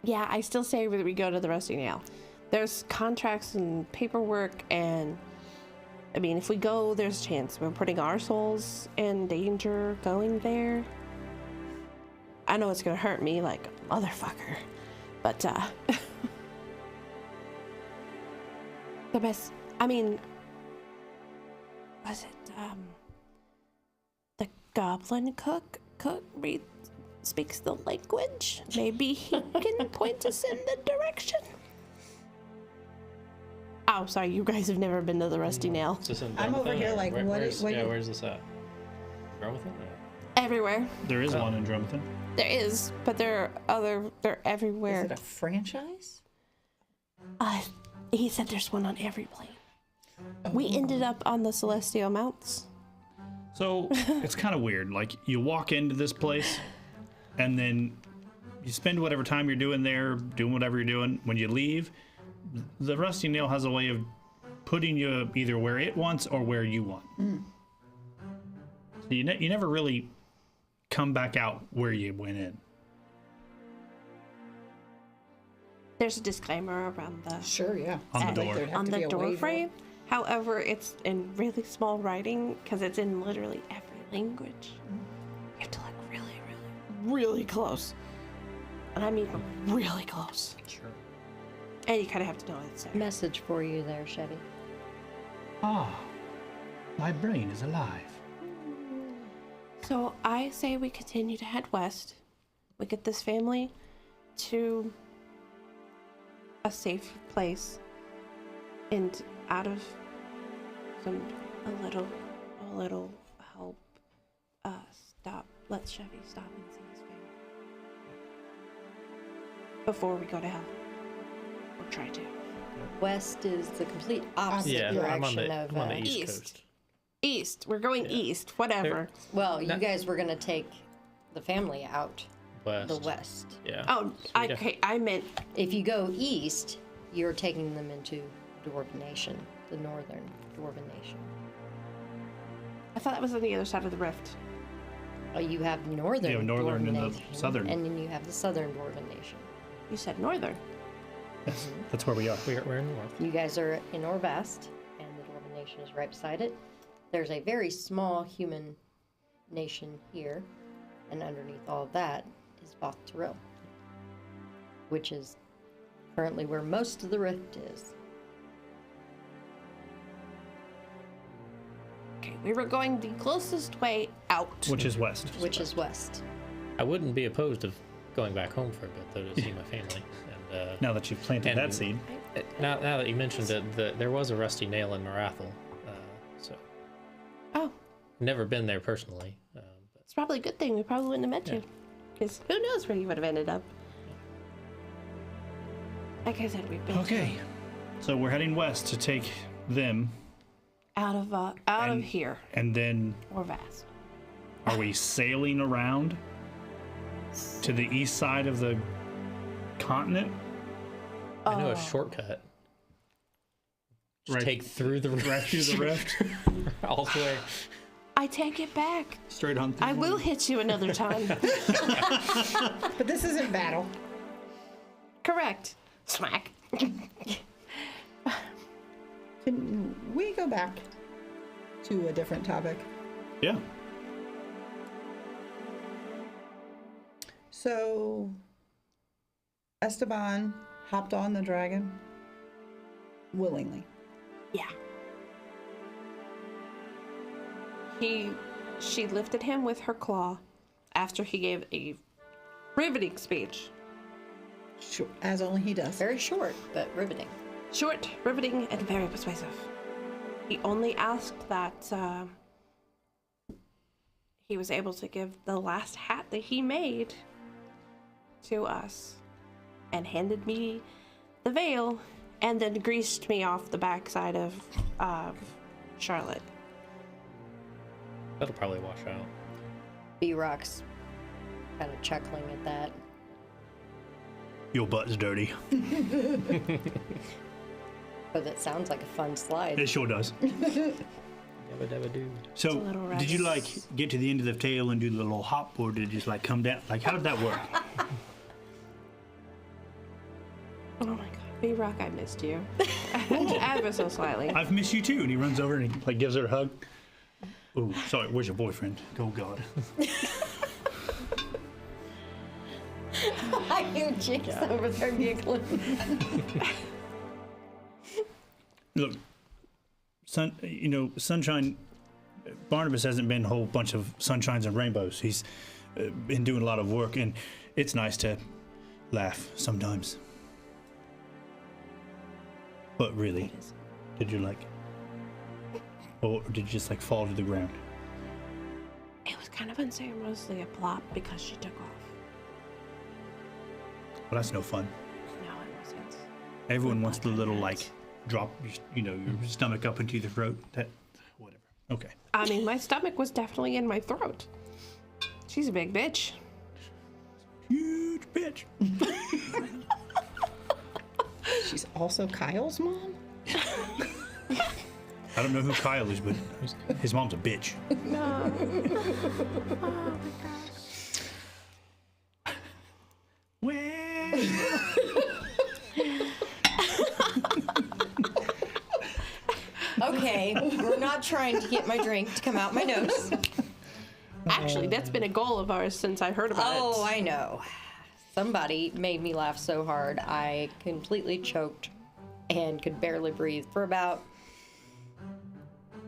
Yeah, I still say that we go to the Rusty Nail. There's contracts and paperwork, and I mean, if we go, there's a chance we're putting our souls in danger going there. I know it's gonna hurt me like a motherfucker, but the best. I mean, was it the goblin cook speaks the language? Maybe he can point us in the direction. Oh, sorry, you guys have never been to the Rusty Nail. Is this in I'm over Drumathan, here or like, what where's, is- what yeah, you- where's this at? Drumathan? Everywhere. There is one in Drumathan. There is, but they're Is everywhere. it a franchise? He said there's one on every plane. We ended up on the Celestial Mounts. So it's kind of weird. Like, you walk into this place, and then you spend whatever time you're doing there, doing whatever you're doing. When you leave, the Rusty Nail has a way of putting you either where it wants or where you want. So you never really come back out where you went in. There's a disclaimer around the Sure, yeah. On the Sounds like door. there'd have on to be the a door waiver. frame. However, it's in really small writing because it's in literally every language. You have to look really, really, really close. And I mean really close. Sure. And you kind of have to know it's there. Message for you there, Chevy. Ah, my brain is alive. So I say we continue to head west. We get this family to a safe place and out of a little help. Let Chevy stop and see his before we go to hell. Or try to. West is the complete opposite Yeah, direction I'm on the east East. coast. East. We're going east. Whatever. Well, you guys were gonna take the family out West. the west. Yeah. Oh, we I meant If you go east, you're taking them into Dwarven Nation, the northern Dwarven Nation. I thought that was on the other side of the rift. You have northern, You have northern Dwarven and the Nation, southern. and then you have the southern Dwarven Nation. You said northern. Yes, that's where we are. We're in north. You guys are in Orvast, and the Dwarven Nation is right beside it. There's a very small human nation here, and underneath all of that is Both Tyrell, which is currently where most of the rift is. Okay, we were going the closest way out. Which is west. Which is west. I wouldn't be opposed to going back home for a bit, though, to see my family. And Now that you've planted And- that seed. now that you mentioned it, there was a rusty nail in Marathel, so Oh, never been there personally. But it's probably a good thing. We probably wouldn't have met you. Because who knows where you would have ended up. Like I said, we've been Okay. So we're heading west to take them, out of And- here. and then Or vast. are we sailing around to the east side of the continent? I know a shortcut. Just Right- take through the rift. Right through the rift, all the way. I take it back. straight on through. I will hit you another time. But this isn't battle. Correct. Smack. Can we go back to a different topic? Yeah. So, Esteban hopped on the dragon willingly. Yeah. She lifted him with her claw after he gave a riveting speech. Sure, as only he does. Very short, but riveting. Short, riveting, and very persuasive. He only asked that he was able to give the last hat that he made to us and handed me the veil and then greased me off the backside of Charlotte. That'll probably wash out. B-Rock's kind of chuckling at that. Your butt's dirty. But it sounds like a fun slide. It sure does. Dabba dabba doo. So, a little did you rest. get to the end of the tail and do the little hop, or did it just come down? How did that work? Oh my god. B-Rock, I missed you. Ever so slightly. I've missed you too. And he runs over and he gives her a hug. Oh, sorry. Where's your boyfriend? Oh God. I hear Jinx over there giggling. Look, Sunshine. Barnabas hasn't been a whole bunch of sunshines and rainbows. He's been doing a lot of work, and it's nice to laugh sometimes. But really, did you or did you just fall to the ground? It was kind of unceremoniously a plop because she took off. Well, that's no fun. No, it wasn't. Everyone wants the little drop, your stomach up into the throat. That, whatever. Okay. I mean, my stomach was definitely in my throat. She's a big bitch. Huge bitch. She's also Kyle's mom? I don't know who Kyle is, but his mom's a bitch. No. Oh my gosh. Okay, we're not trying to get my drink to come out my nose. Actually, that's been a goal of ours since I heard about Oh, it. I know. Somebody made me laugh so hard I completely choked and could barely breathe for about,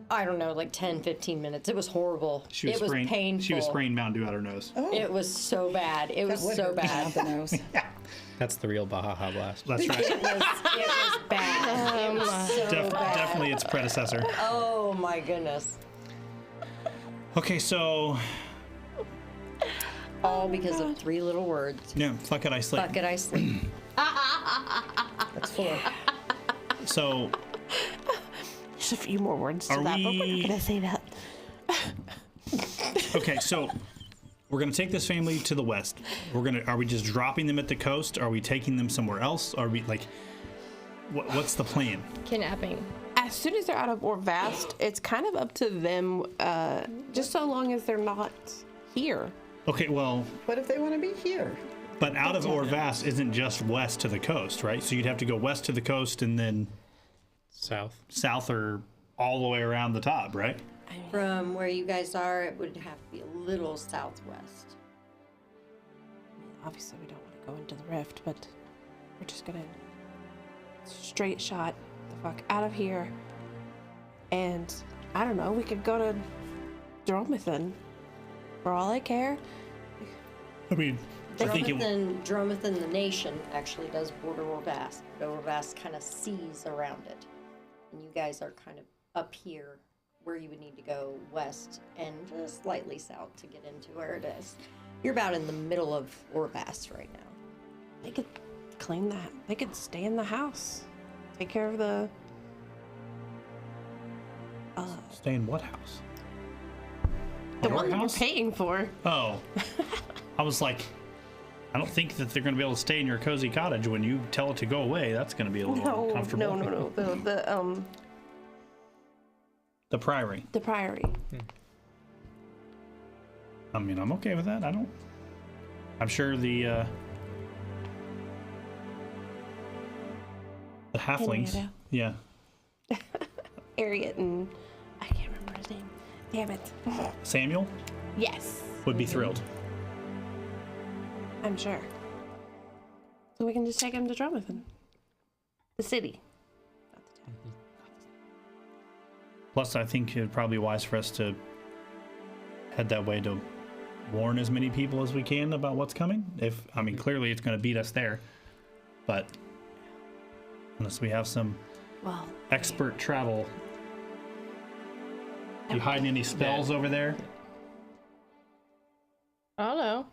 I don't know, 10, 15 minutes. It was horrible. It was painful. She was spraying Mountain Dew out her nose. It was so bad. It was would so hurt bad. the nose. That's the real Baja Blast. That's right. It was bad. It was so bad. Definitely its predecessor. Oh my goodness. Okay, so All because of 3 little words. Yeah, fuck it, I sleep. Fuck it, I sleep. That's 4. So, There's a few more words to Are that, but we're we- not gonna say that. okay, so we're gonna take this family to the west. Are we just dropping them at the coast? Are we taking them somewhere else? Are we like, what's the plan? Kidnapping. As soon as they're out of Orvast, it's kind of up to them, just so long as they're not here. Okay, well, What if they want to be here? but out of Orvast isn't just west to the coast, right? So you'd have to go west to the coast and then South. south or all the way around the top, right? From where you guys are, it would have to be a little southwest. Obviously, we don't want to go into the rift, but we're just gonna straight shot the fuck out of here. And I don't know, we could go to Dromathan. For all I care. I mean, I think it, Dromathan, the nation, actually does border Orvast, but Orvast kind of sees around it. And you guys are kind of up here where you would need to go west and just slightly south to get into where it is. You're about in the middle of Orvast right now. They could claim that. They could stay in the house. Take care of the. stay in what house? The Our one you're house? paying for. Oh, I was like, I don't think that they're going to be able to stay in your cozy cottage when you tell it to go away. That's going to be a little No, uncomfortable. no. The priory. The priory. I mean, I'm okay with that. I'm sure the halflings. Henrietta. Yeah. Ariat and I can't remember his name. Damn it. Samuel Yes, would be thrilled. I'm sure. So we can just take him to Dromathan. The city. Not the town. Plus, I think it'd probably be wise for us to head that way to warn as many people as we can about what's coming. Clearly it's going to beat us there, but unless we have some Well, expert travel. You hiding any spells over there? I don't know.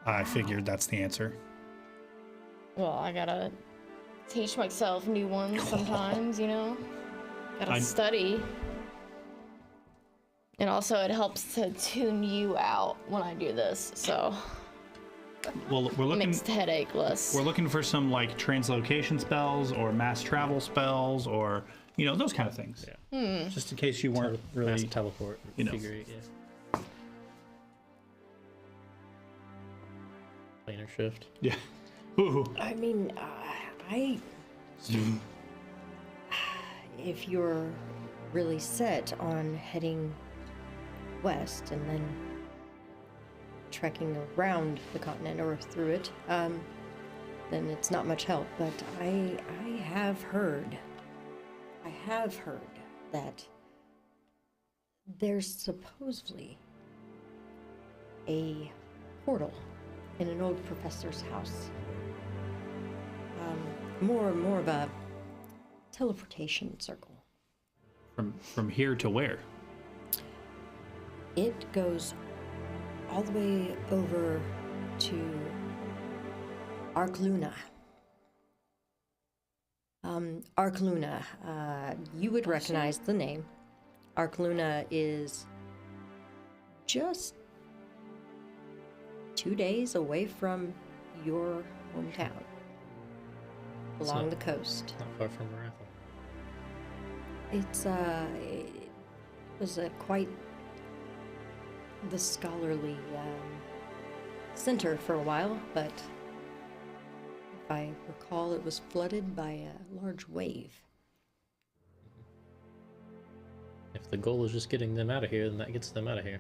I figured that's the answer. Well, I gotta teach myself new ones sometimes, you know? Gotta study. And also, it helps to tune you out when I do this, so Well, it makes the headache less. we're looking for some like translocation spells or mass travel spells or those kind of things. Yeah. Just in case you weren't really. Mass teleport. Figure it, yeah. Planar shift. Yeah. Ooh. I mean, if you're really set on heading west and then trekking around the continent or through it, then it's not much help. But I have heard that there's supposedly a portal in an old professor's house. More of a teleportation circle. From here to where? It goes all the way over to Arkluna. Arkluna, you would recognize the name. Arkluna is just 2 days away from your hometown, along the coast. Not far from Marathon. It was quite the scholarly center for a while, but if I recall, it was flooded by a large wave. If the goal is just getting them out of here, then that gets them out of here.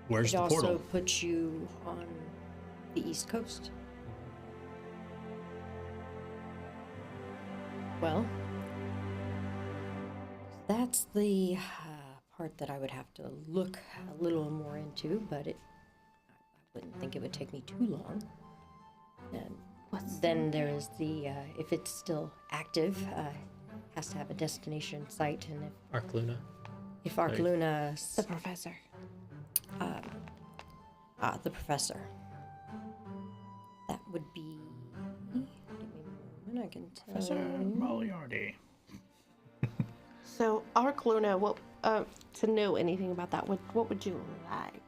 Where's It the also portal? puts you on the East Coast. Well, that's the part that I would have to look a little more into, but I wouldn't think it would take me too long. And then there is the, if it's still active, has to have a destination site, and if Arkluna. If Arc Luna, The professor. the professor, that would be. Give me a moment, I can tell. Professor Moriarty. So, Arc Luna, what, to know anything about that, what would you like?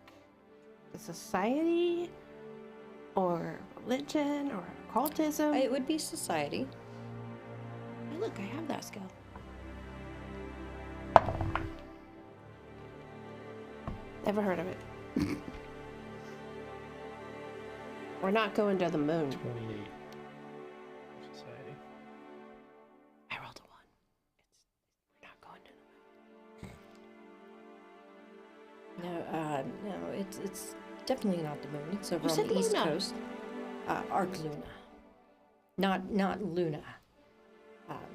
A society? Or religion? Or occultism? It would be society. Hey, look, I have that skill. Never heard of it. We're not going to the moon. 28. Society. I rolled a 1. We're not going to the moon. No, it's definitely not the moon. It's over You on said the East Luna. Coast. Arc Luna. Not Luna.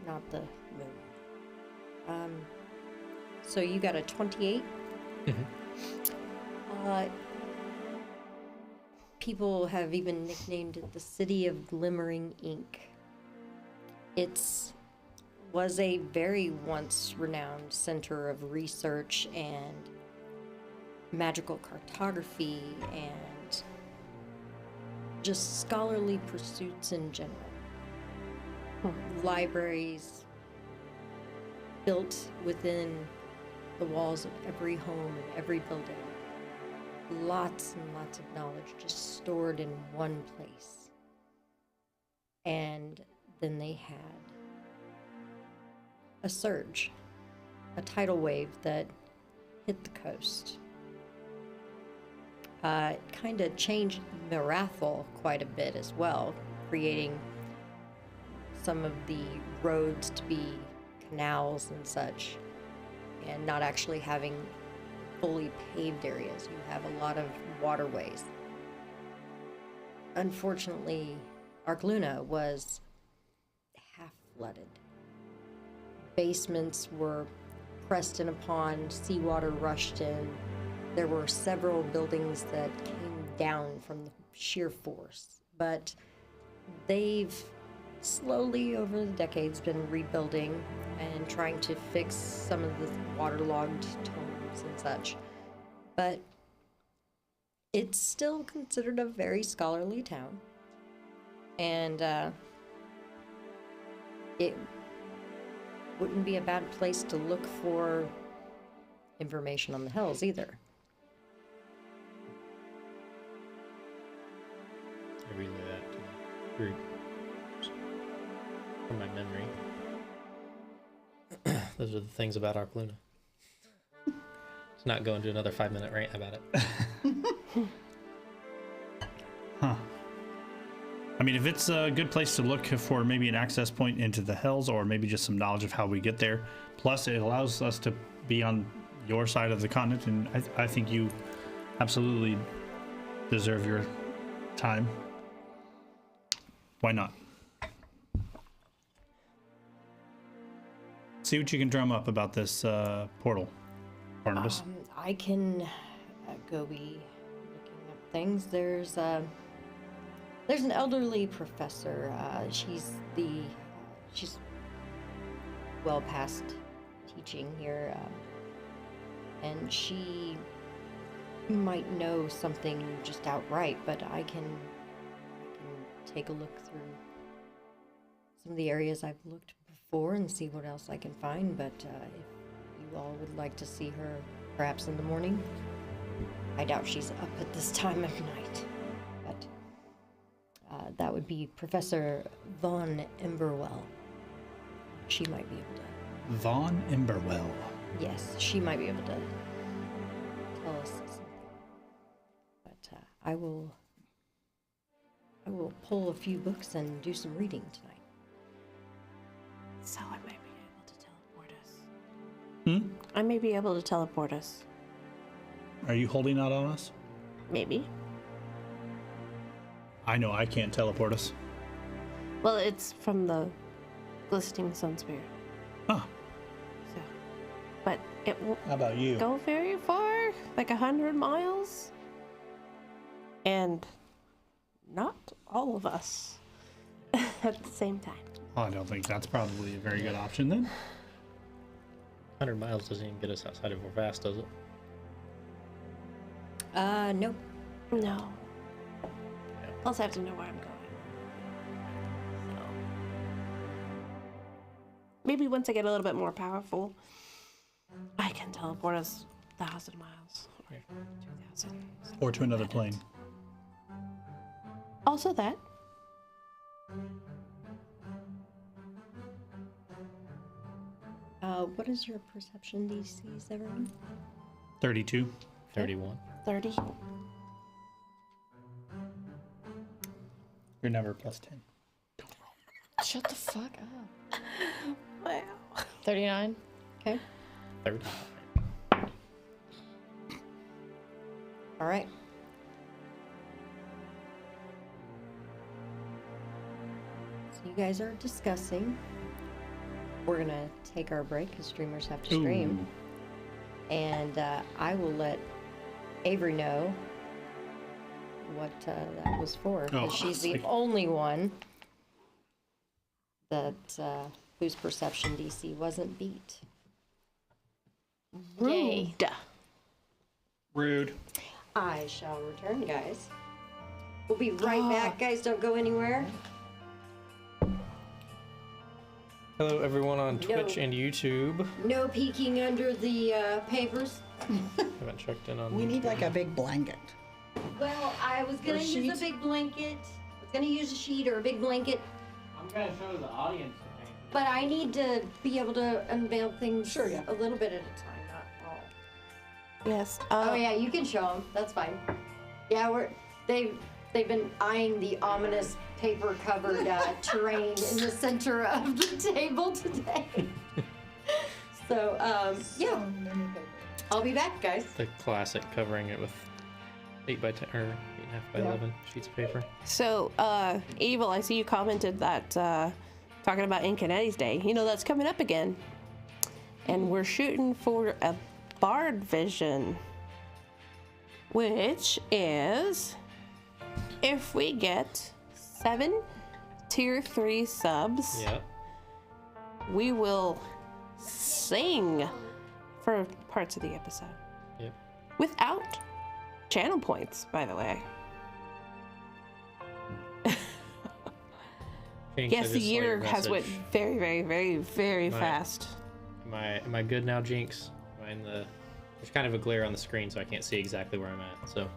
Not the moon. So you got a 28? People have even nicknamed it the City of Glimmering Ink. Was a very once renowned center of research and magical cartography and just scholarly pursuits in general. Libraries built within the walls of every home and every building. Lots and lots of knowledge just stored in one place. And then they had a surge, a tidal wave that hit the coast. It kind of changed Marathol quite a bit as well, creating some of the roads to be canals and such, and not actually having fully paved areas. You have a lot of waterways. Unfortunately, Arc Luna was half flooded. Basements were pressed in upon, seawater rushed in. There were several buildings that came down from the sheer force, but they've slowly over the decades been rebuilding and trying to fix some of the waterlogged tombs and such. But it's still considered a very scholarly town. And it wouldn't be a bad place to look for information on the Hells either. I relay that to the group from my memory. Those are the things about Arc Luna. Let's not go into another 5-minute rant about it. Huh. I mean, if it's a good place to look for maybe an access point into the Hells, or maybe just some knowledge of how we get there, plus it allows us to be on your side of the continent, and I think you absolutely deserve your time. Why not? See what you can drum up about this portal, Barnabas. I can go be looking up things. There's an elderly professor. She's well past teaching here, and she might know something just outright. But I can take a look through some of the areas I've looked before and see what else I can find. But if you all would like to see her, perhaps in the morning. I doubt she's up at this time of night. But that would be Professor Von Emberwell. She might be able to. Von Emberwell. Yes, she might be able to tell us something. But I will pull a few books and do some reading tonight. So I might be able to teleport us. I may be able to teleport us. Are you holding out on us? Maybe. I know I can't teleport us. Well, it's from the glistening sun spear. Huh. So, but it won't How about you? go very far, like 100 miles. And not all of us at the same time. Well, I don't think that's probably a very good option then. 100 miles doesn't even get us outside of Orvast, does it? Nope. No. Plus, I have to know where I'm going. So. Maybe once I get a little bit more powerful, I can teleport us 1,000 miles. Or 2,000. Or to another plane. Also that. What is your perception DCs, everyone? 32. 31. 30. Your number plus 10. Shut the fuck up. Wow. 39. Okay. 30. All right. So you guys are discussing. We're gonna take our break because streamers have to stream, and I will let Avery know what that was for, because she's the only one that whose perception DC wasn't beat. Yay. Rude. I shall return, guys. We'll be right back, guys. Don't go anywhere. Hello, everyone on Twitch No. and YouTube. No peeking under the papers. Haven't checked in on. We need like a big blanket. Well, I was gonna Or use sheet? a big blanket. I was gonna use a sheet or a big blanket, I'm gonna show the audience the thing. but I need to be able to unveil things Sure, yeah. a little bit at a time, not all. Yes. Oh yeah, you can show them. That's fine. Yeah, they've been eyeing the ominous paper-covered terrain in the center of the table today. So yeah, So many papers. I'll be back, guys. The classic covering it with 8 by 10 or 8.5 by 11 sheets of paper. So, Evil, I see you commented that talking about Ink and Eddie's Day. You know, that's coming up again. And we're shooting for a Bard Vision, which is if we get 7 tier 3 subs, Yep. we will sing for parts of the episode. Yep. Without channel points, by the way. Jinx, I Yes, the just saw your year has went message. very, very, very, very Right. fast. Am I good now, Jinx? Am I in the? There's kind of a glare on the screen, so I can't see exactly where I'm at. So,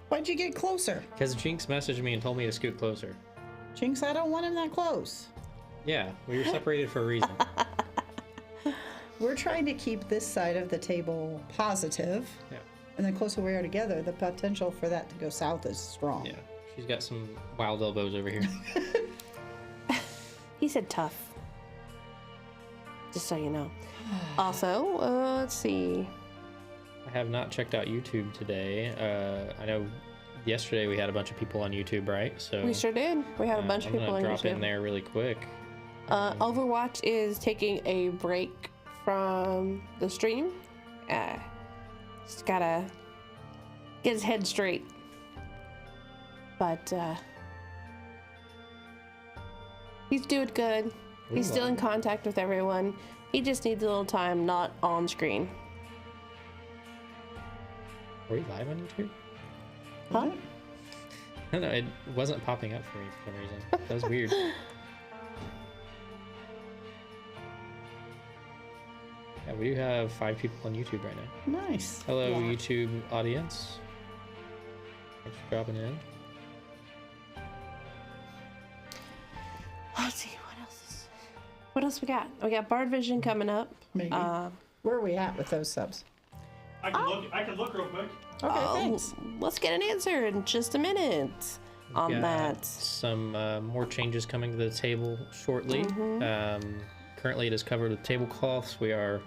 Why'd you get closer? because Jinx messaged me and told me to scoot closer. Jinx, I don't want him that close. Yeah, we were separated for a reason. We're trying to keep this side of the table positive, Yeah. and the closer we are together, the potential for that to go south is strong. Yeah. She's got some wild elbows over here. He said tough. Just so you know. Also, let's see. I have not checked out YouTube today. I know yesterday we had a bunch of people on YouTube, right? So We sure did. We had a bunch of I'm people gonna on drop in YouTube. there really quick. Overwatch is taking a break from the stream. Just gotta get his head straight. But he's doing good. He's still in contact with everyone. He just needs a little time not on screen. Were we live on YouTube? Huh? I don't know. It wasn't popping up for me for some reason. That was weird. Yeah, we do have 5 people on YouTube right now. Nice. Hello, Yeah. YouTube audience. Thanks for dropping in. Let's see what else we got. We got Bard Vision coming up. Maybe. Where are we at with those subs? I can look real quick. Okay, Oh, thanks. let's get an answer in just a minute on Got that. Some more changes coming to the table shortly. Mm-hmm. Currently, it is covered with tablecloths. We are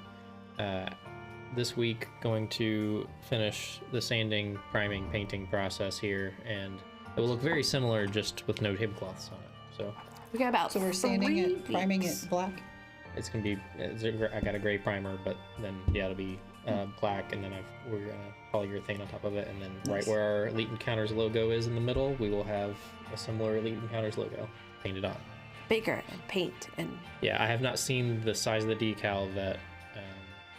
this week going to finish the sanding, priming, painting process here, and it will look very similar, just with no tablecloths on it. So We got about So we're sanding it, 3 priming weeks. it black. it's gonna be. I got a gray primer, but then it'll be black, and then we're gonna polyurethane on top of it, and then right Nice. where our Elite Encounters logo is in the middle, we will have a similar Elite Encounters logo painted on. Bigger and paint and Yeah, I have not seen the size of the decal that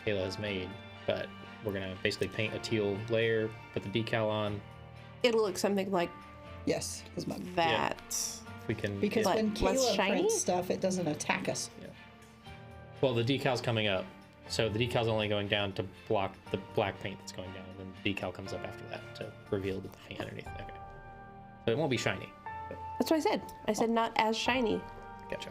Kayla has made, but we're gonna basically paint a teal layer, put the decal on. It'll look something like Yes, is my that. If we can, because Like, when less Kayla shiny? prints stuff, it doesn't attack us. well, the decal's coming up, so the decal's only going down to block the black paint that's going down, and then the decal comes up after that to reveal the paint underneath. Okay, so it won't be shiny. But That's what I said. I said not as shiny. gotcha.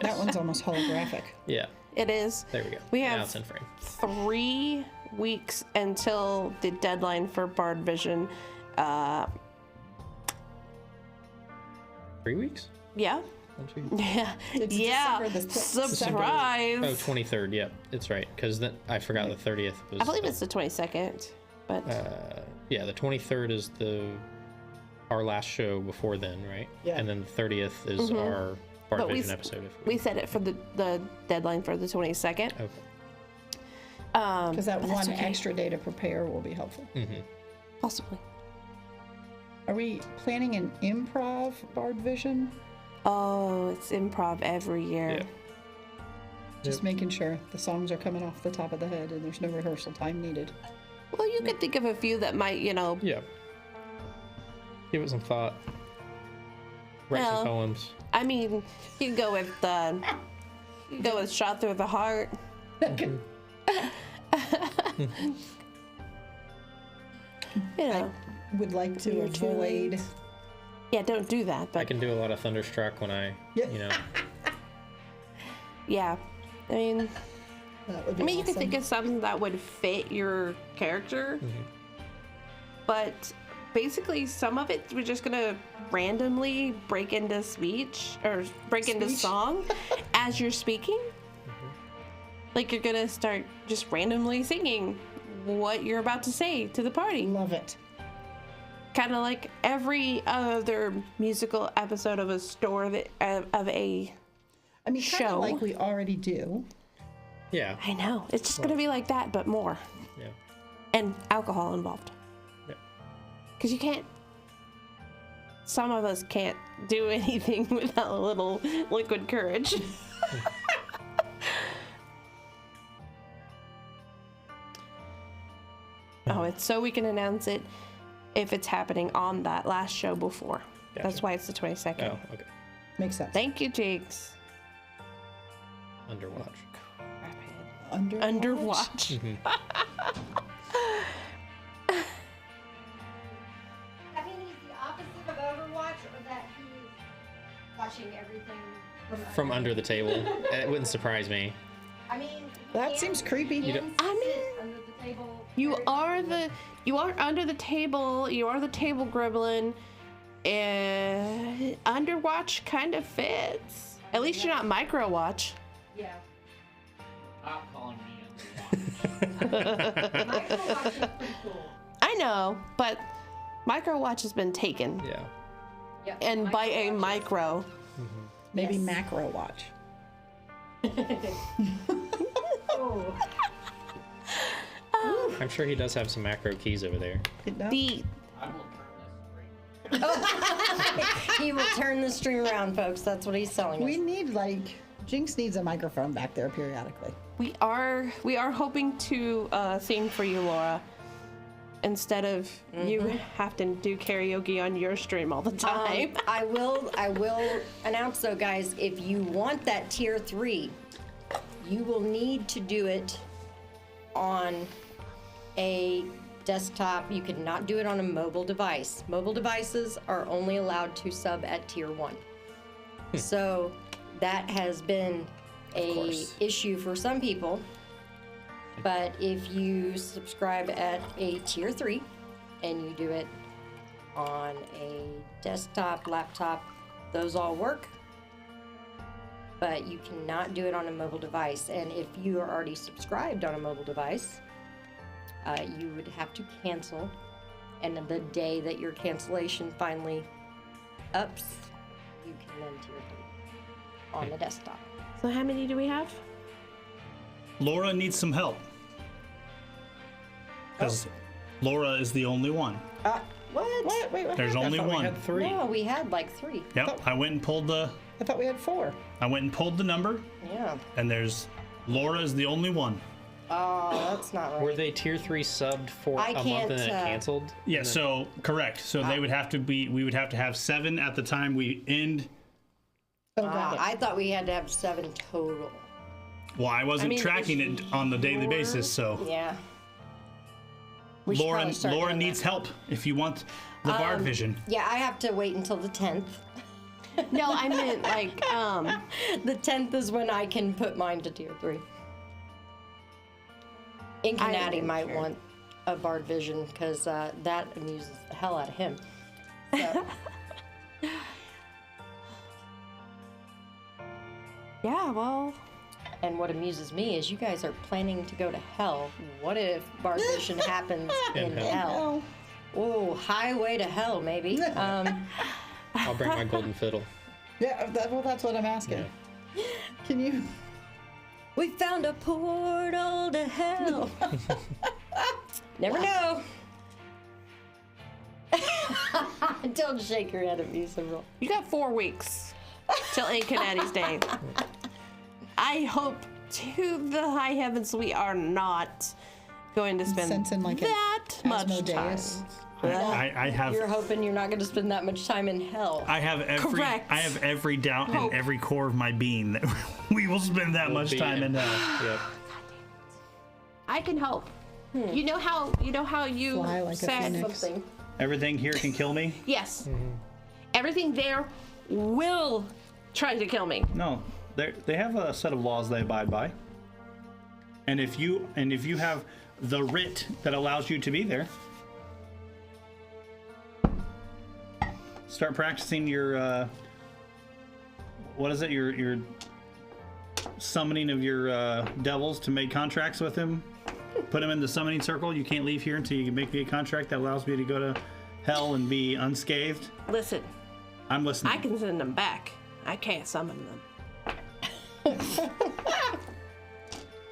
That one's almost holographic. Yeah, It is. there we go. We Now have it's in frame. 3 weeks until the deadline for Bard Vision. 3 weeks? Yeah. 1, 2. Yeah. It's Yeah. December the Surprise. Oh, 23rd. Yep, it's right. Because I forgot the 30th was. I believe it's the 22nd, but Yeah, the 23rd is our last show before then, right? Yeah. And then the 30th is our Bard But we Vision s- episode. If we set it for the deadline for the 22nd. Okay. Because that But that's one okay. extra day to prepare will be helpful. Possibly. Are we planning an improv Bard Vision? Oh, it's improv every year. Yeah. Just making sure the songs are coming off the top of the head and there's no rehearsal time needed. Well, you could think of a few that might, Yeah. Give it some thought. Write Well, some poems. I mean, you can go with Shot Through the Heart. Would like to Your avoid. tunes. Yeah, don't do that. I But can do a lot of Thunderstruck when I, Yeah. yeah, I mean, That would be you could awesome. think of something that would fit your character. But basically, some of it we're just gonna randomly break into speech or break into Speech? song as you're speaking. Like you're gonna start just randomly singing what you're about to say to the party. Love it. Kind of like every other musical episode of a store that of a. I mean, kind Show. of like we already do. Yeah. I know it's just gonna be like that, but more, Yeah. and alcohol involved. Yeah. Because you can't. Some of us can't do anything without a little liquid courage. Oh, it's so we can announce it if it's happening on that last show before. That's Gotcha. why it's the 22nd. Oh, okay. Makes sense. Thank you, Jakes. Underwatch. Underwatch. I mean, he's the opposite of Overwatch, or that he's watching everything From under the table. It wouldn't surprise me. I mean, That seems creepy. You don't- I mean, under the table. You are under the table. You are the table gremlin. Underwatch kind of fits. At least you're not microwatch. Yeah. Stop calling me Microwatch is pretty cool. I know, but microwatch has been taken, Yeah. Yep. and by a Microwatch is- micro. Maybe Yes. macro watch. Oh. I'm sure he does have some macro keys over there. The I will turn this screen. He will turn the string around, folks. That's what he's telling We us. need Jinx needs a microphone back there periodically. we are hoping to sing for you, Laura, instead of you have to do karaoke on your stream all the time. I will announce though, guys, if you want that tier 3, you will need to do it on a desktop. You cannot do it on a mobile device. Mobile devices are only allowed to sub at tier 1. So that has been a course. issue for some people. But if you subscribe at a tier 3 and you do it on a desktop, laptop, those all work. But you cannot do it on a mobile device. And if you are already subscribed on a mobile device, you would have to cancel. And then the day that your cancellation finally ups, you can then tier 3 on the desktop. So how many do we have? Laura needs some help. Because Laura is the only one. What? Wait, There's only I thought we one. had 3. No, we had like 3. Yep. I went and pulled the I thought we had 4. number, Yeah. and there's Laura is the only one. Oh, that's not right. Were they tier 3 subbed for I a month can't, and then it uh, canceled? Yeah, so correct. So they would have to be. We would have to have 7 at the time we end. Oh, got it. I thought we had to have 7 total. Well, I wasn't mean, tracking it on the daily basis, so Yeah. We should Lauren probably start Lauren doing needs that. help if you want the bard vision. Yeah, I have to wait until the 10th. No, I meant like The 10th is when I can put mine to tier 3. Incanati wasn't might sure. want a bard vision because that amuses the hell out of him. So, yeah, well, and what amuses me is you guys are planning to go to hell. What if bard vision happens in hell? Oh, highway to hell, maybe. I'll bring my golden fiddle. Yeah, well, that's what I'm asking. Can you? We found a portal to hell. Never know. Don't shake your head at me, Cyril. you got 4 weeks till Incanati's Day. I hope to the high heavens we are not going to spend Sensing like that much time. Asmodeus. I have You're hoping you're not going to spend that much time in hell. I have Correct. every doubt Hope. in every core of my being that we will spend that much be time in in- hell. Yep. I can hope. You know how you Fly like a said phoenix. Something. Everything here can kill me. yes. Everything there will try to kill me. No, they have a set of laws they abide by. And if you have the writ that allows you to be there, start practicing your what is it? Your summoning of your devils to make contracts with him. Put him in the summoning circle. You can't leave here until you can make me a contract that allows me to go to hell and be unscathed. Listen, I'm listening. I can send them back. I can't summon them.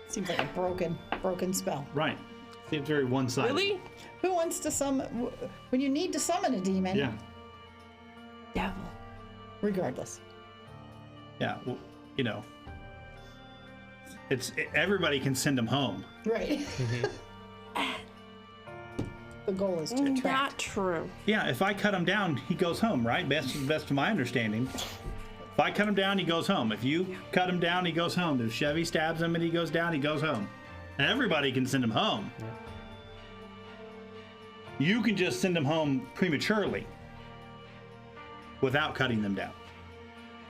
Seems like a broken spell. Right. Seems very one-sided. Really? Who wants to summon when you need to summon a demon? Yeah. Devil. Regardless. Yeah. Well, you know, everybody can send him home. Right. The goal is to attract. Not true. Yeah. If I cut him down, he goes home. Right. Best of my understanding. If I cut him down, he goes home. If you cut him down, he goes home. If Chevy stabs him and he goes down, he goes home. Everybody can send him home. You can just send them home prematurely without cutting them down.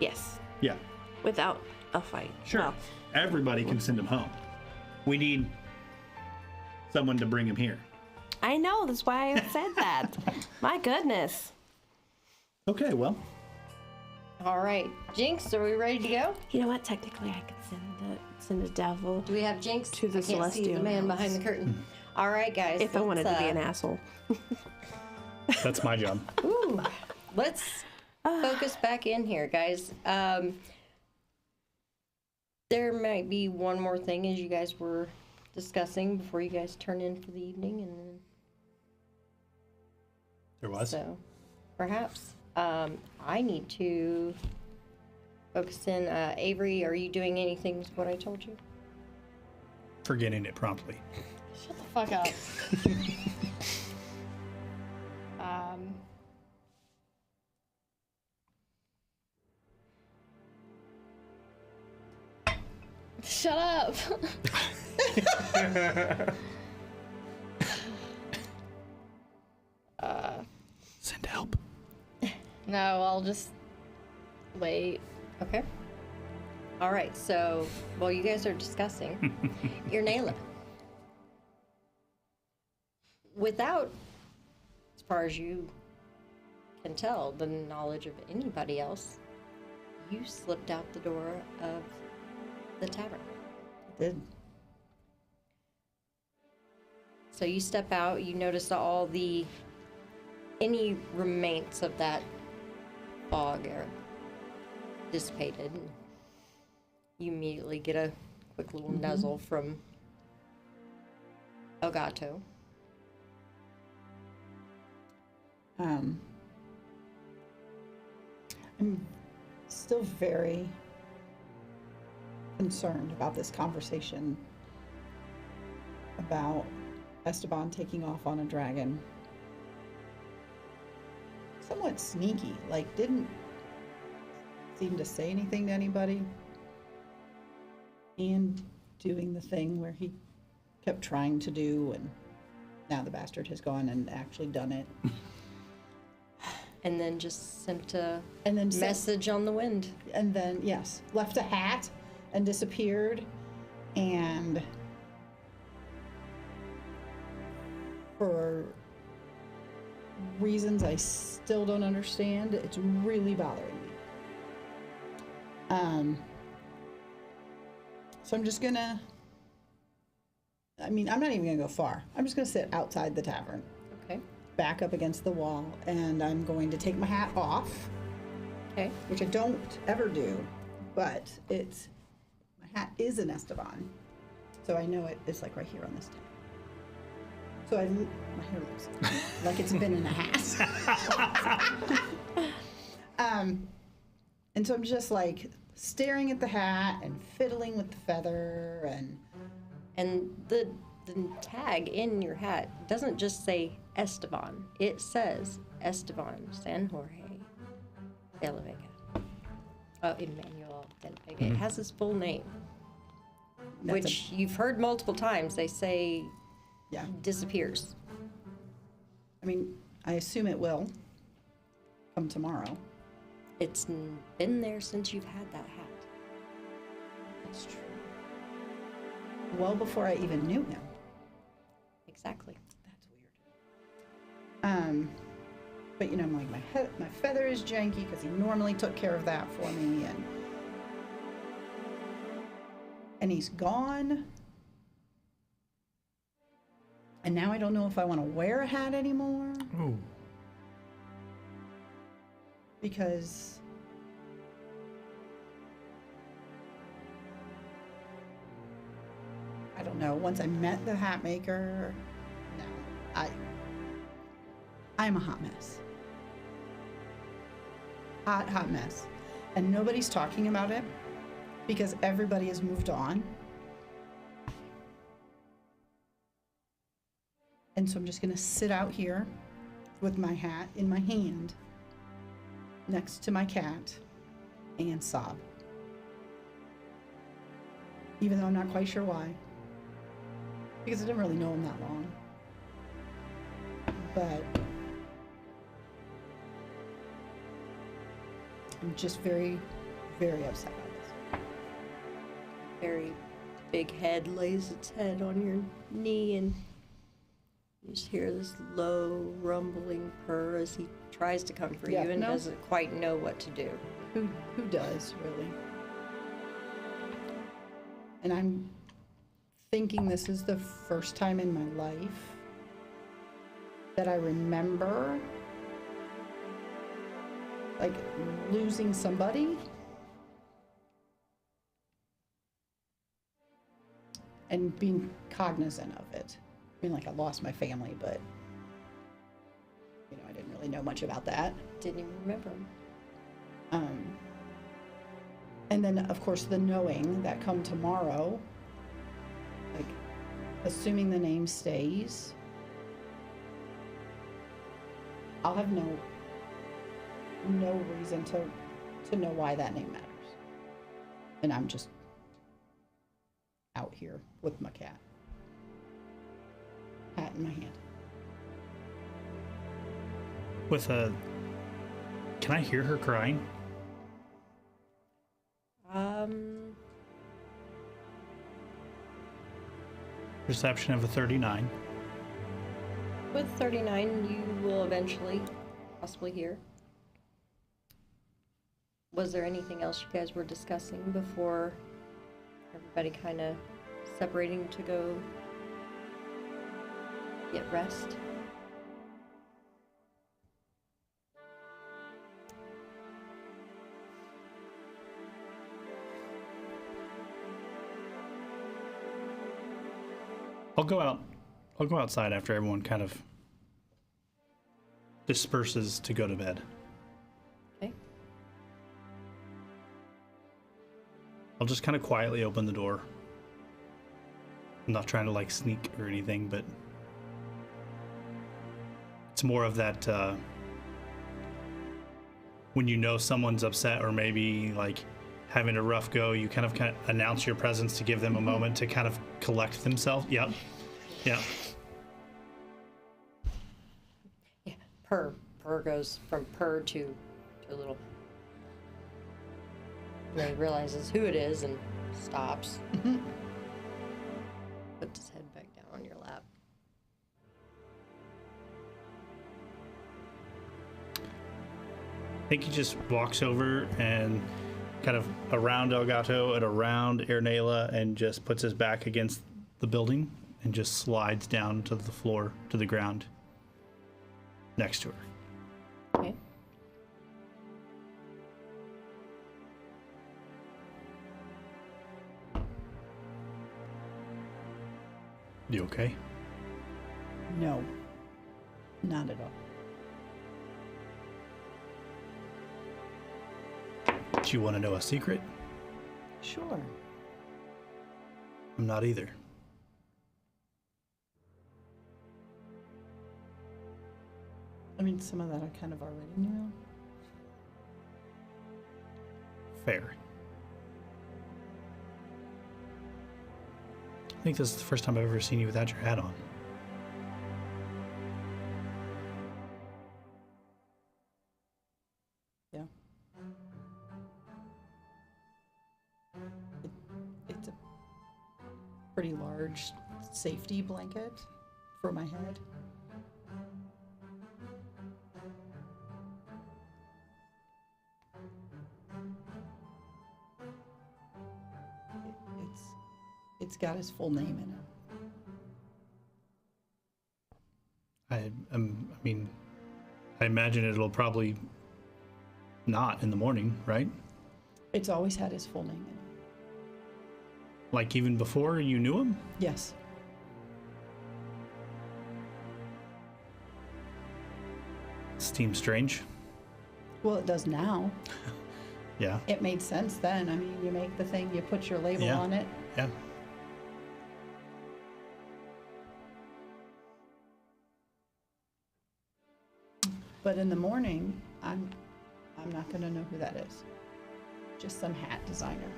Yes. Yeah. Without a fight. Sure. Well, Everybody can send him home. We need someone to bring him here. I know. That's why I said that. My goodness. Okay, well. All right. Jinx, are we ready to go? You know what? Technically, I could send the devil Do we have Jinx? To the I can't see the celestial man realms. behind the curtain. All right, guys. if I wanted to be an asshole. That's my job. Ooh, let's focus back in here, guys. There might be one more thing as you guys were discussing before you guys turn in for the evening, and then There was. so perhaps I need to focus in. Avery, are you doing anything with what I told you? Forgetting it promptly. Shut the fuck up. Shut up. Send help. No, I'll just wait. Okay. All right. So while you guys are discussing, Irnayla, without, as far as you can tell, the knowledge of anybody else, you slipped out the door of the tavern. Did. So you step out, you notice any remains of that fog are dissipated. You immediately get a quick little nuzzle from Elgato. I'm still very concerned about this conversation about Esteban taking off on a dragon. Somewhat sneaky, like didn't seem to say anything to anybody. And doing the thing where he kept trying to do, and now the bastard has gone and actually done it. And then just sent a And then message on the wind. and then yes, left a hat and disappeared. And for reasons I still don't understand, it's really bothering me. So I'm just gonna, I'm not even gonna go far. I'm just gonna sit outside the tavern, Okay. back up against the wall, and I'm going to take my hat off, Okay. which I don't ever do, but my hat is an Esteban, so I know it's like right here on this table. So my hair looks like it's been in a hat. And so I'm just like staring at the hat and fiddling with the feather, And the tag in your hat doesn't just say Esteban. It says Esteban San Jorge de la Vega. Emmanuel de la Vega. It has his full name, That's which you've heard multiple times. They say yeah. disappears. I assume it will come tomorrow. It's been there since you've had that hat. That's true. Well before I even knew him. Exactly. That's weird. But I'm like, my feather is janky because he normally took care of that for me, and he's gone. And now I don't know if I want to wear a hat anymore. Ooh. Because I don't know. Once I met the hat maker, no, I'm a hot mess. Hot mess. And nobody's talking about it because everybody has moved on. And so I'm just gonna sit out here with my hat in my hand next to my cat and sob. Even though I'm not quite sure why. Because I didn't really know him that long. But I'm just very, very upset by this. Very big head lays its head on your knee, and you just hear this low rumbling purr as he tries to comfort Yeah, you and no. doesn't quite know what to do. Who does, really? And I'm thinking this is the first time in my life that I remember like losing somebody and being cognizant of it. Like I lost my family, but I didn't really know much about that. Didn't even remember him. And then, of course, the knowing that come tomorrow, like, assuming the name stays, I'll have no reason to know why that name matters. And I'm just out here with my cat. Hat in my hand. Can I hear her crying? Perception of a 39. With 39, you will eventually possibly hear. Was there anything else you guys were discussing before everybody kind of separating to go get rest? I'll go outside after everyone kind of disperses to go to bed. Okay. I'll just kind of quietly open the door. I'm not trying to like sneak or anything, but it's more of that when you know someone's upset or maybe like having a rough go, you kind of announce your presence to give them a moment to kind of collect themselves. Yep. Yeah. Yeah. Purr. Purr goes from purr to a little. Then he realizes who it is and stops. Puts his head back down on your lap. I think he just walks over and kind of around Elgato and around Ernela and just puts his back against the building and just slides down to the floor, to the ground next to her. Okay. You okay? No, not at all. Do you want to know a secret? Sure. I'm not either. I mean, some of that I kind of already knew. Fair. I think this is the first time I've ever seen you without your hat on. Yeah. It's a pretty large safety blanket for my head. It's got his full name in it. I mean, I imagine it'll probably not in the morning, right? It's always had his full name in it. Like even before you knew him? Yes. Seems strange. Well, it does now. Yeah. It made sense then. I mean, you make the thing, you put your label Yeah. on it. Yeah. But in the morning, I'm not going to know who that is. Just some hat designer.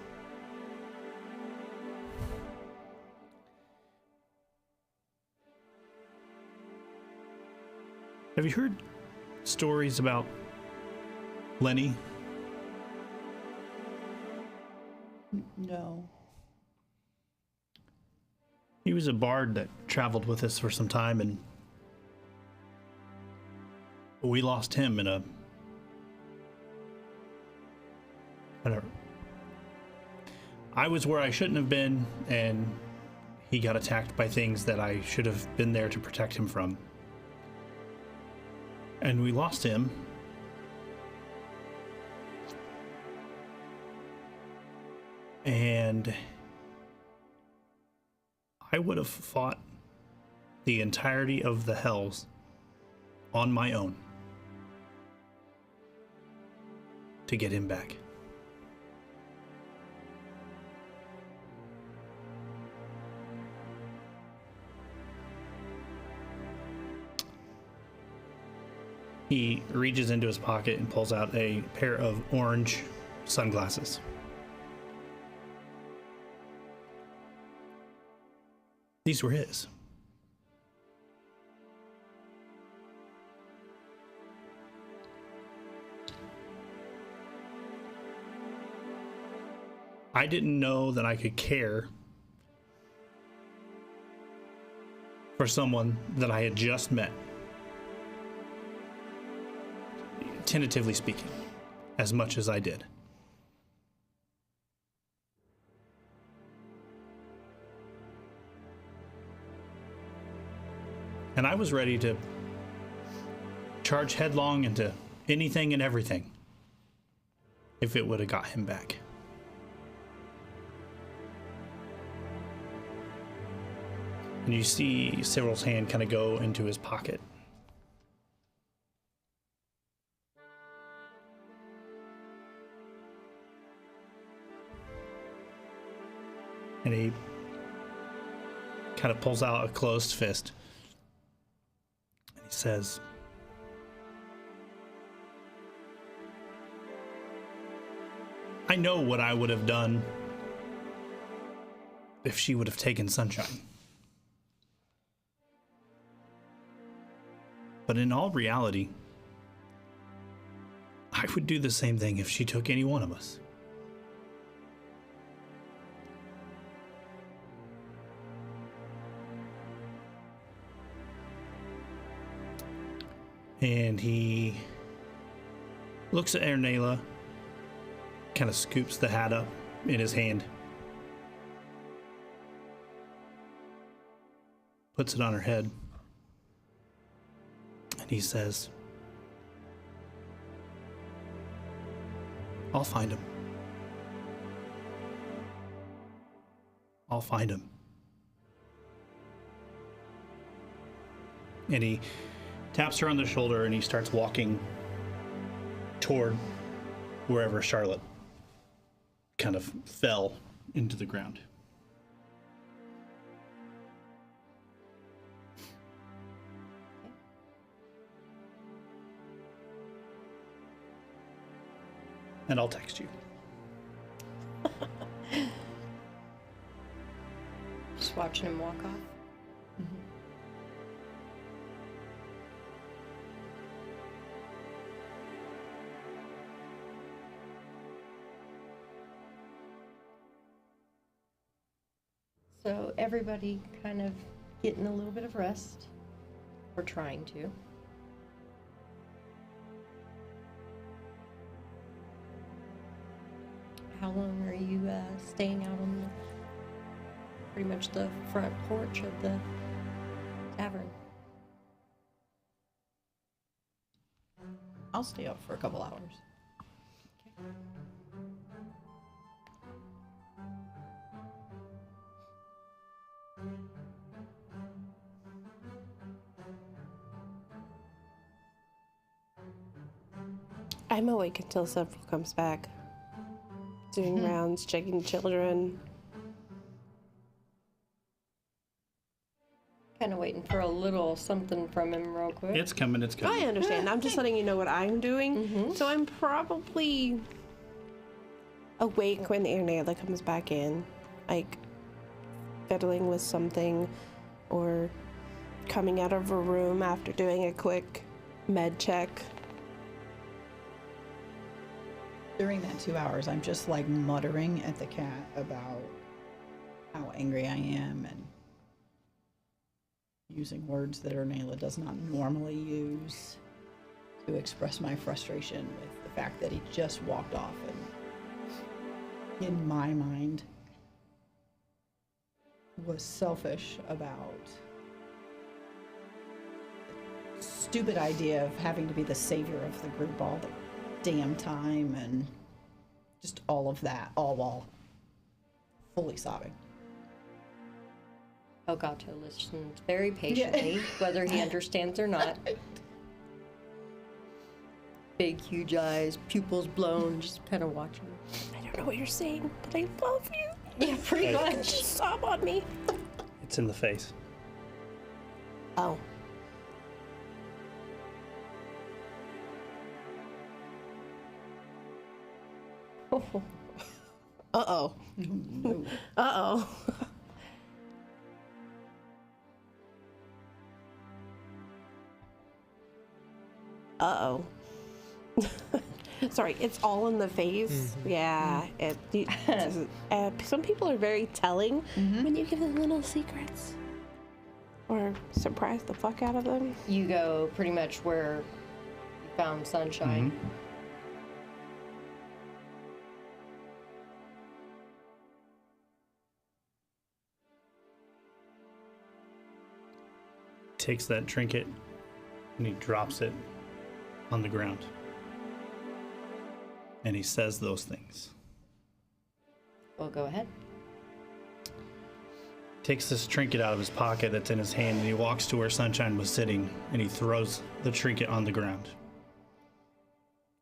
Have you heard stories about Lenny? No. He was a bard that traveled with us for some time, and we lost him in a... I was where I shouldn't have been, and he got attacked by things that I should have been there to protect him from. And we lost him. And I would have fought the entirety of the Hells on my own to get him back. He reaches into his pocket and pulls out a pair of orange sunglasses. These were his. I didn't know that I could care for someone that I had just met. Tentatively speaking, as much as I did. And I was ready to charge headlong into anything and everything if it would have got him back. And you see Cyril's hand kind of go into his pocket. And he kind of pulls out a closed fist. And he says, I know what I would have done if she would have taken Sunshine. But in all reality, I would do the same thing if she took any one of us. And he looks at Ernela, kind of scoops the hat up in his hand, puts it on her head, and he says, I'll find him. I'll find him. And he taps her on the shoulder and he starts walking toward wherever Charlotte kind of fell into the ground. And I'll text you. Just watching him walk off. So everybody kind of getting a little bit of rest, or trying to. How long are you staying out on the, pretty much the front porch of the tavern? I'll stay up for a couple hours. I'm awake until Several comes back. Doing rounds, checking children. Kind of waiting for a little something from him real quick. It's coming, it's coming. I understand. I'm just letting you know what I'm doing. So I'm probably awake when Ernela comes back in. Like, fiddling with something or coming out of a room after doing a quick med check. During that 2 hours, I'm just like muttering at the cat about how angry I am and using words that Ernela does not normally use to express my frustration with the fact that he just walked off and, in my mind, was selfish about the stupid idea of having to be the savior of the group all the damn time, and just all of that, all while fully sobbing. Elgato listens very patiently, whether he understands or not. Big, huge eyes, pupils blown, just kind of watching. I don't know what you're saying, but I love you. Yeah, pretty much. Just sob on me. It's in the face. Oh. Uh-oh. No. Uh-oh. Uh-oh. Sorry, it's all in the face. Yeah. Some people are very telling when you give them little secrets. Or surprise the fuck out of them. You go pretty much where you found Sunshine. Takes that trinket and he drops it on the ground. And he says those things. Well, go ahead. Takes this trinket out of his pocket that's in his hand and he walks to where Sunshine was sitting and he throws the trinket on the ground.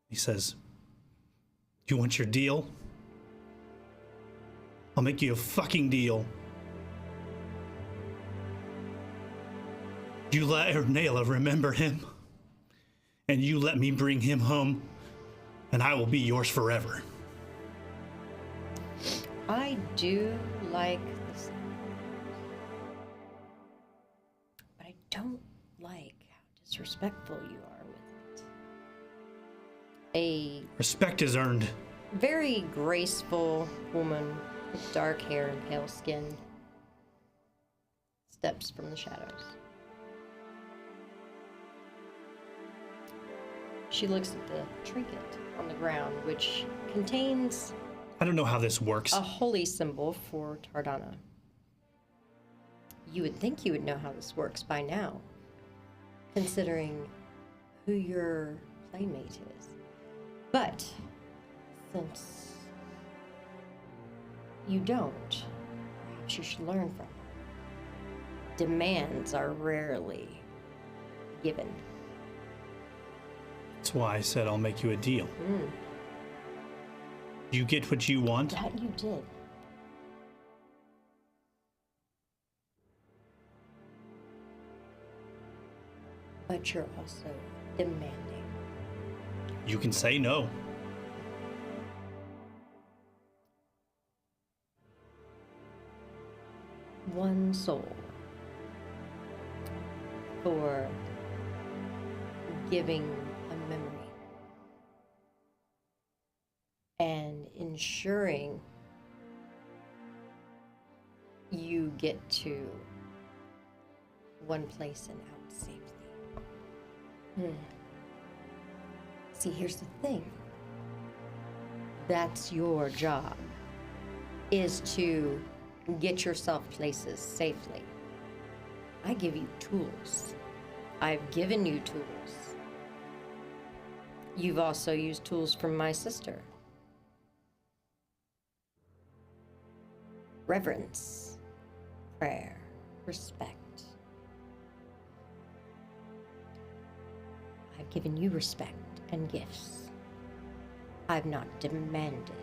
He says, "You want your deal? I'll make you a fucking deal. You let Ernela remember him, and you let me bring him home, and I will be yours forever. I do like the sound, but I don't like how disrespectful you are with it. A Respect is earned. very graceful woman with dark hair and pale skin steps from the shadows. She looks at the trinket on the ground, which contains I don't know how this works. a holy symbol for Tardana. You would think you would know how this works by now, considering who your playmate is. But since you don't, perhaps you should learn from her. Demands are rarely given. That's why I said I'll make you a deal. You get what you want. That you did. But you're also demanding. You can say no. One soul for giving a memory and ensuring you get to one place and out safely. See, here's the thing. That's your job, is to get yourself places safely. I give you tools. I've given you tools. You've also used tools from my sister. Reverence, prayer, respect. I've given you respect and gifts. I've not demanded.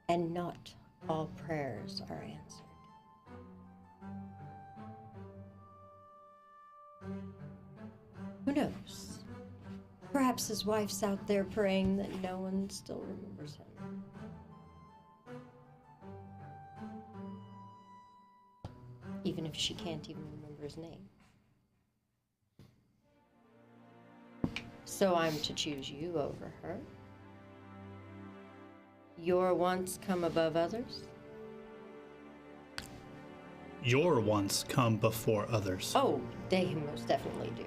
And not all prayers are answered. Who knows? Perhaps his wife's out there praying that no one still remembers him. Even if she can't even remember his name. So I'm to choose you over her. Your wants come above others? Your wants come before others. Oh, they most definitely do.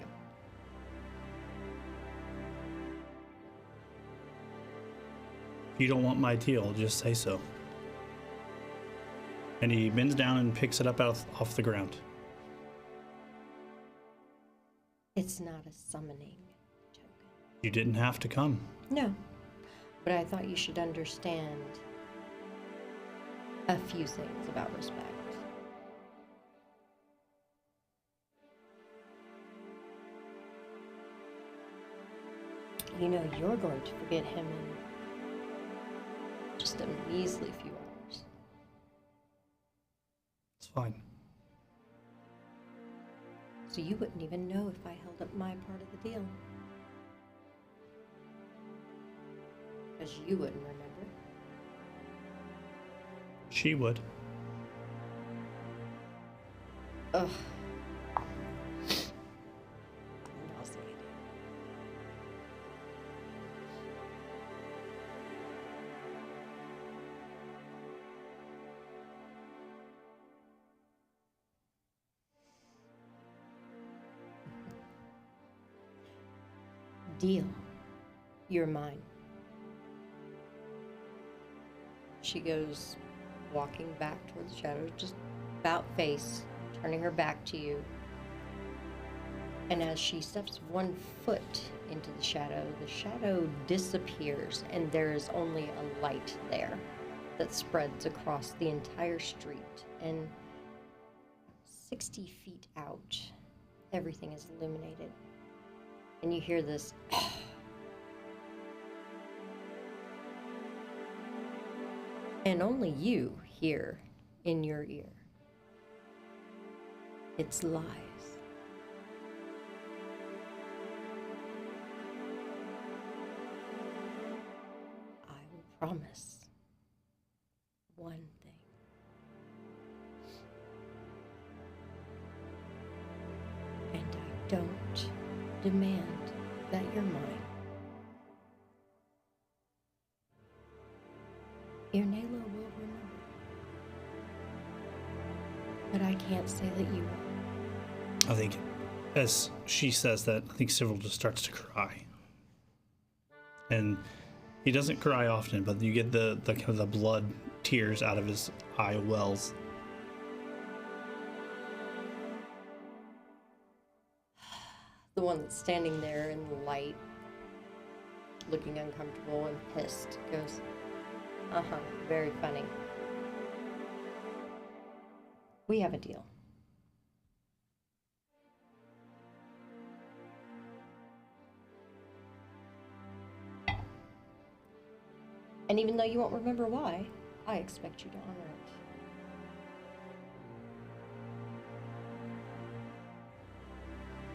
If you don't want my deal, just say so. And he bends down and picks it up off the ground. It's not a summoning token. You didn't have to come. No, but I thought you should understand a few things about respect. You know you're going to forget him in just a measly few hours. It's fine. So you wouldn't even know if I held up my part of the deal. Because you wouldn't remember. She would. Ugh. Nauseating. Deal. You're mine. She goes walking back toward the shadows, just about face, turning her back to you. And as she steps 1 foot into the shadow disappears, and there is only a light there that spreads across the entire street. And 60 feet out, everything is illuminated. And you hear this and only you hear in your ear. It's lies. I will promise one thing. And I don't demand that you're mine. Irnela will remember. But I can't say that you will. I think as she says that, I think Cyril just starts to cry. And he doesn't cry often, but you get the kind of the blood tears out of his eye wells. The one that's standing there in the light, looking uncomfortable and pissed, goes, uh-huh, very funny. We have a deal. And even though you won't remember why, I expect you to honor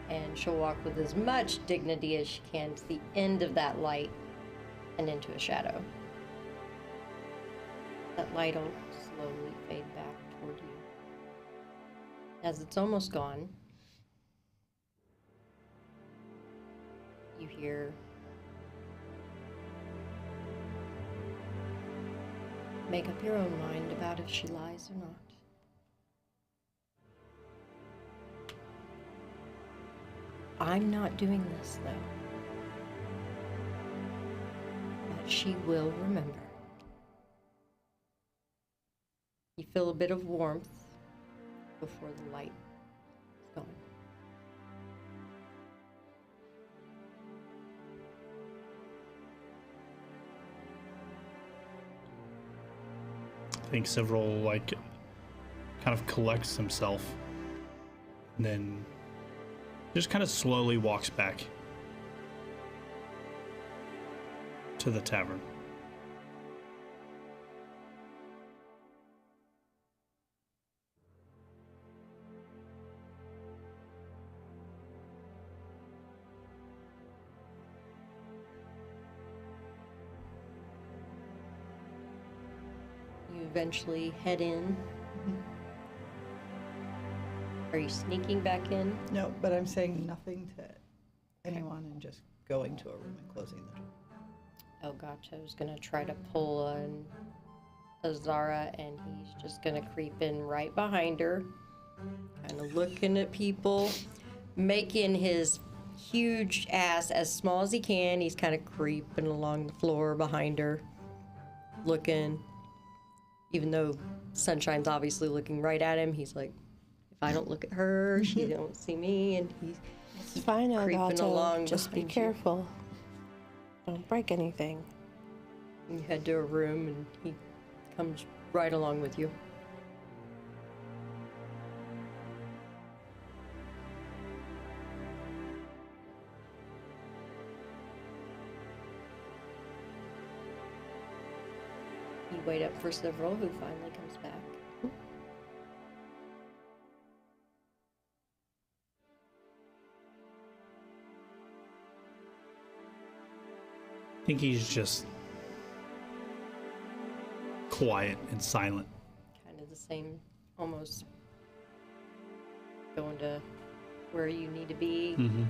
it. And she'll walk with as much dignity as she can to the end of that light and into a shadow. That light will slowly fade back toward you. As it's almost gone, you hear make up your own mind about if she lies or not. I'm not doing this, though. But she will remember. You feel a bit of warmth before the light is gone. I think Cyril, like, kind of collects himself and then just kind of slowly walks back to the tavern. You eventually head in. Are you sneaking back in? No, but I'm saying nothing to anyone and just going to a room and closing the door. Oh, gotcha. I was gonna try to pull on Azara, and he's just gonna creep in right behind her, kind of looking at people, making his huge ass as small as he can. He's kind of creeping along the floor behind her, looking. Even though Sunshine's obviously looking right at him, he's like, if I don't look at her, she don't see me, and he's It's fine, creeping along Elgato. Just be behind you. careful. Don't break anything. You head to a room, and he comes right along with you. You wait up for Several, who finally comes back. I think he's just quiet and silent. Kind of the same, almost going to where you need to be. Mm-hmm.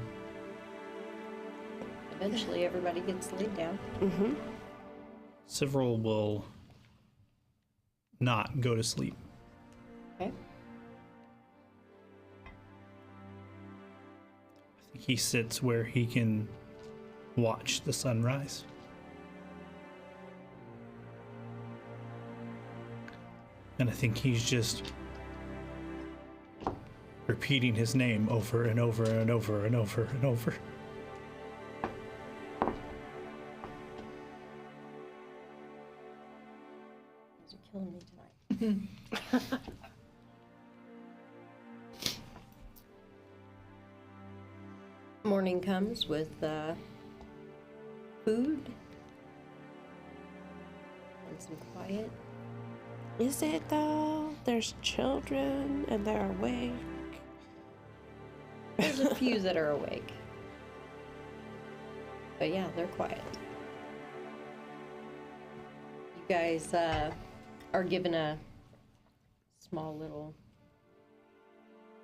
Eventually, everybody gets laid down. Mm-hmm. Cyril will not go to sleep. Okay. I think he sits where he can watch the sunrise. And I think he's just repeating his name over and over and over and over and over. These are killing me tonight. Morning comes with food and some quiet. Is it though? There's children and they're awake. There's a few that are awake. But yeah, they're quiet. You guys are given a small little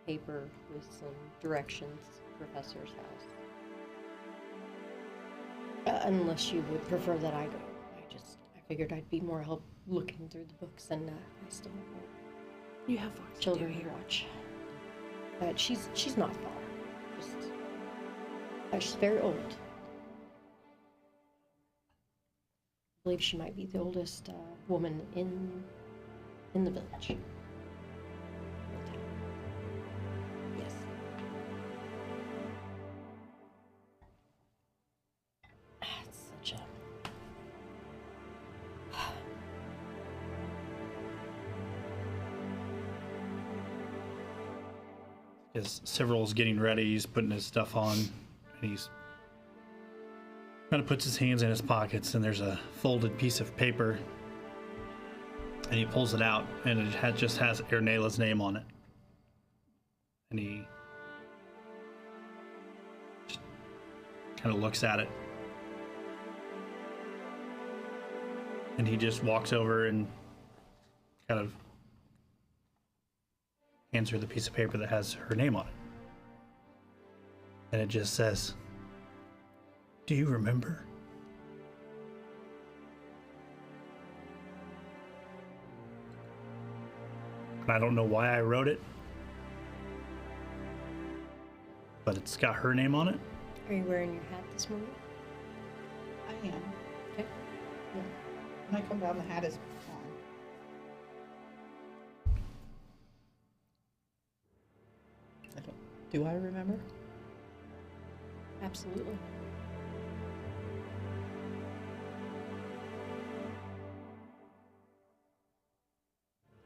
paper with some directions to the professor's house. Unless you would prefer that I go. I figured I'd be more help looking through the books, and I still have You have work to children do to here. watch. But she's not far. Just she's very old. I believe she might be the oldest woman in the village. Yes. It's such a As Several's getting ready, he's putting his stuff on, and he's kind of puts his hands in his pockets, and there's a folded piece of paper, and he pulls it out, and it just has Ernela's name on it. And he just kind of looks at it, and he just walks over and kind of hands her the piece of paper that has her name on it. And it just says, "Do you remember?" And I don't know why I wrote it, but it's got her name on it. Are you wearing your hat this morning? I am. Okay. Yeah. When I come down, the hat is on. Do I remember? Absolutely.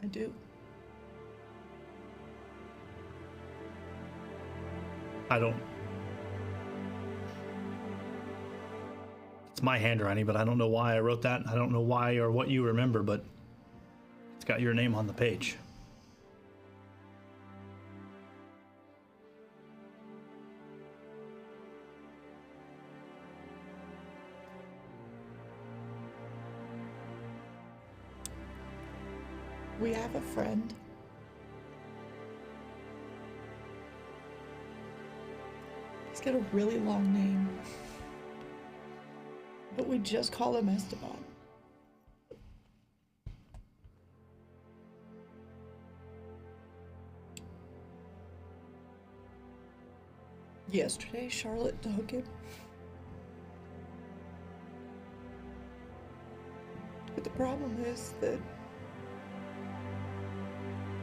I do. I don't. It's my handwriting, but I don't know why I wrote that. I don't know why or what you remember, but it's got your name on the page. We have a friend. He's got a really long name, but we just call him Esteban. Yesterday, Charlotte took him. But the problem is that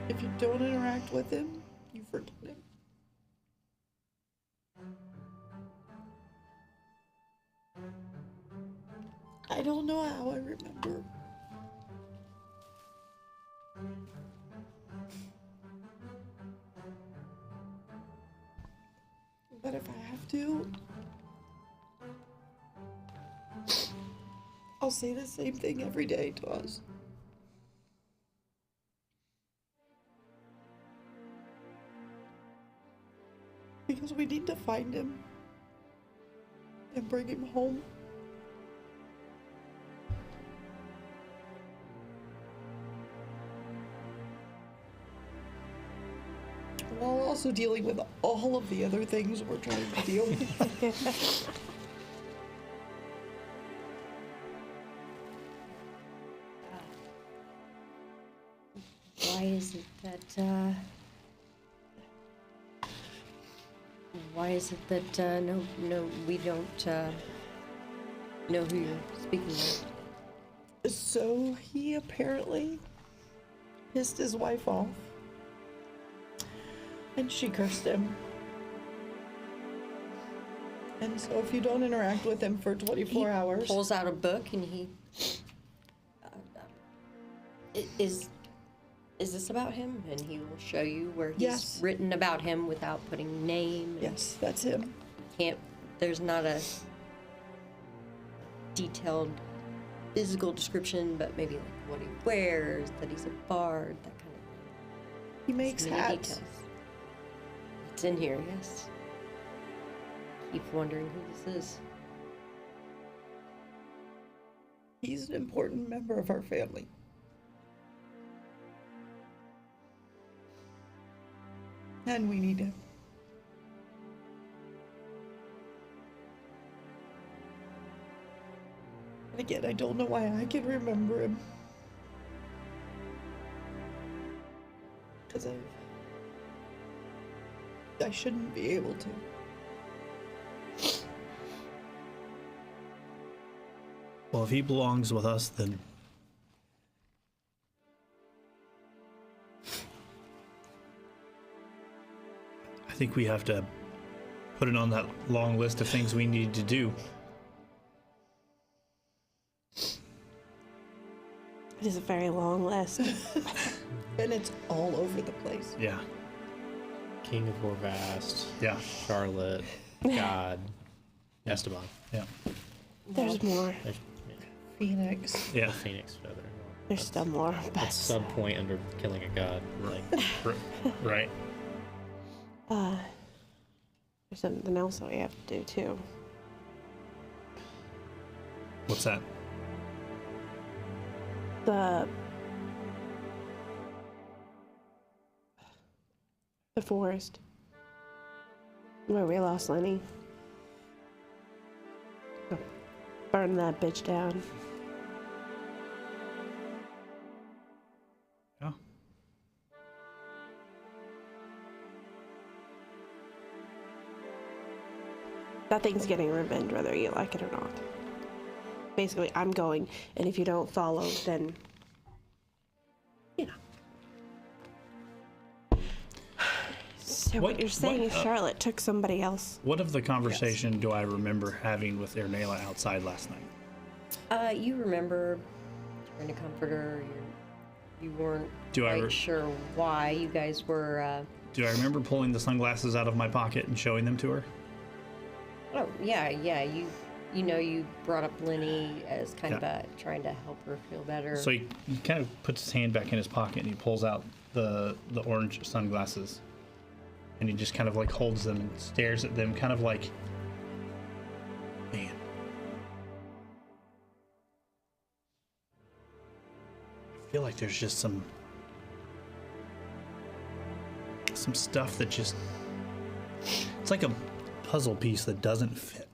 if you don't interact with him, you forget him. I don't know how I remember. But if I have to, I'll say the same thing every day to us. Because we need to find him and bring him home. While also dealing with all of the other things we're trying to deal with. Why is it that no, we don't know who you're speaking with? So he apparently pissed his wife off. And she cursed him. And so if you don't interact with him for 24 hours... Pulls out a book and he... Is this about him? And he will show you where he's Yes. written about him without putting name. And Yes, that's him. there's not a detailed physical description, but maybe like what he wears, that he's a bard, that kind of thing. He makes Many hats. details. It's in here, yes. Keep wondering who this is. He's an important member of our family. And we need him. And again, I don't know why I can remember him. Because I shouldn't be able to. Well, if he belongs with us, then I think we have to put it on that long list of things we need to do. It is a very long list. And it's all over the place. Yeah. King of Orvast, Yeah. Charlotte, God, Esteban. Yeah. There's more. There's Phoenix. Yeah. Phoenix feather. There's still more. That's sub point under killing a god. Like, Right. There's something else that we have to do too. What's that? The forest where we lost Lenny. Burn that bitch down. Yeah. That thing's getting revenge whether you like it or not. Basically, I'm going, and if you don't follow, then you know. So what you're saying is Charlotte took somebody else. What of the conversation do I remember having with Ernela outside last night? You remember trying to comfort her. You weren't Do I quite sure why you guys were. Do I remember pulling the sunglasses out of my pocket and showing them to her? Oh yeah. You know you brought up Lenny as kind of trying to help her feel better. So he kind of puts his hand back in his pocket and he pulls out the orange sunglasses. And he just kind of like holds them and stares at them, kind of like, man. I feel like there's just some stuff that just, it's like a puzzle piece that doesn't fit.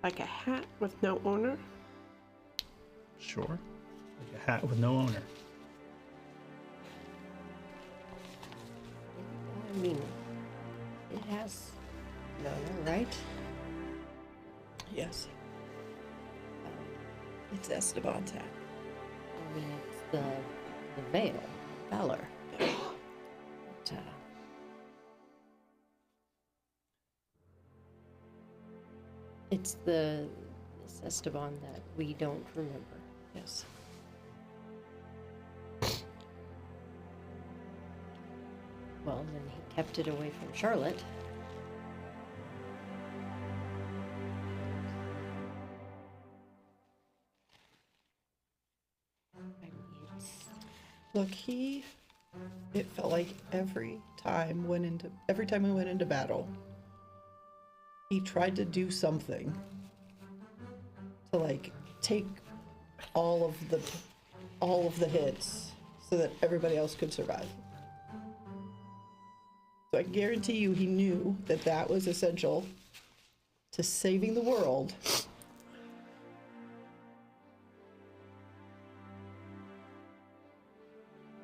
Like a hat with no owner? Sure. Like a hat with no owner. I mean, it has no, right? Yes. It's Esteban's hat. I mean, it's the veil, valor. But, it's this Esteban that we don't remember. Yes. Well, then he kept it away from Charlotte. I mean, Look, it felt like every time we went into battle, he tried to do something to like take all of the hits so that everybody else could survive. So I guarantee you he knew that that was essential to saving the world.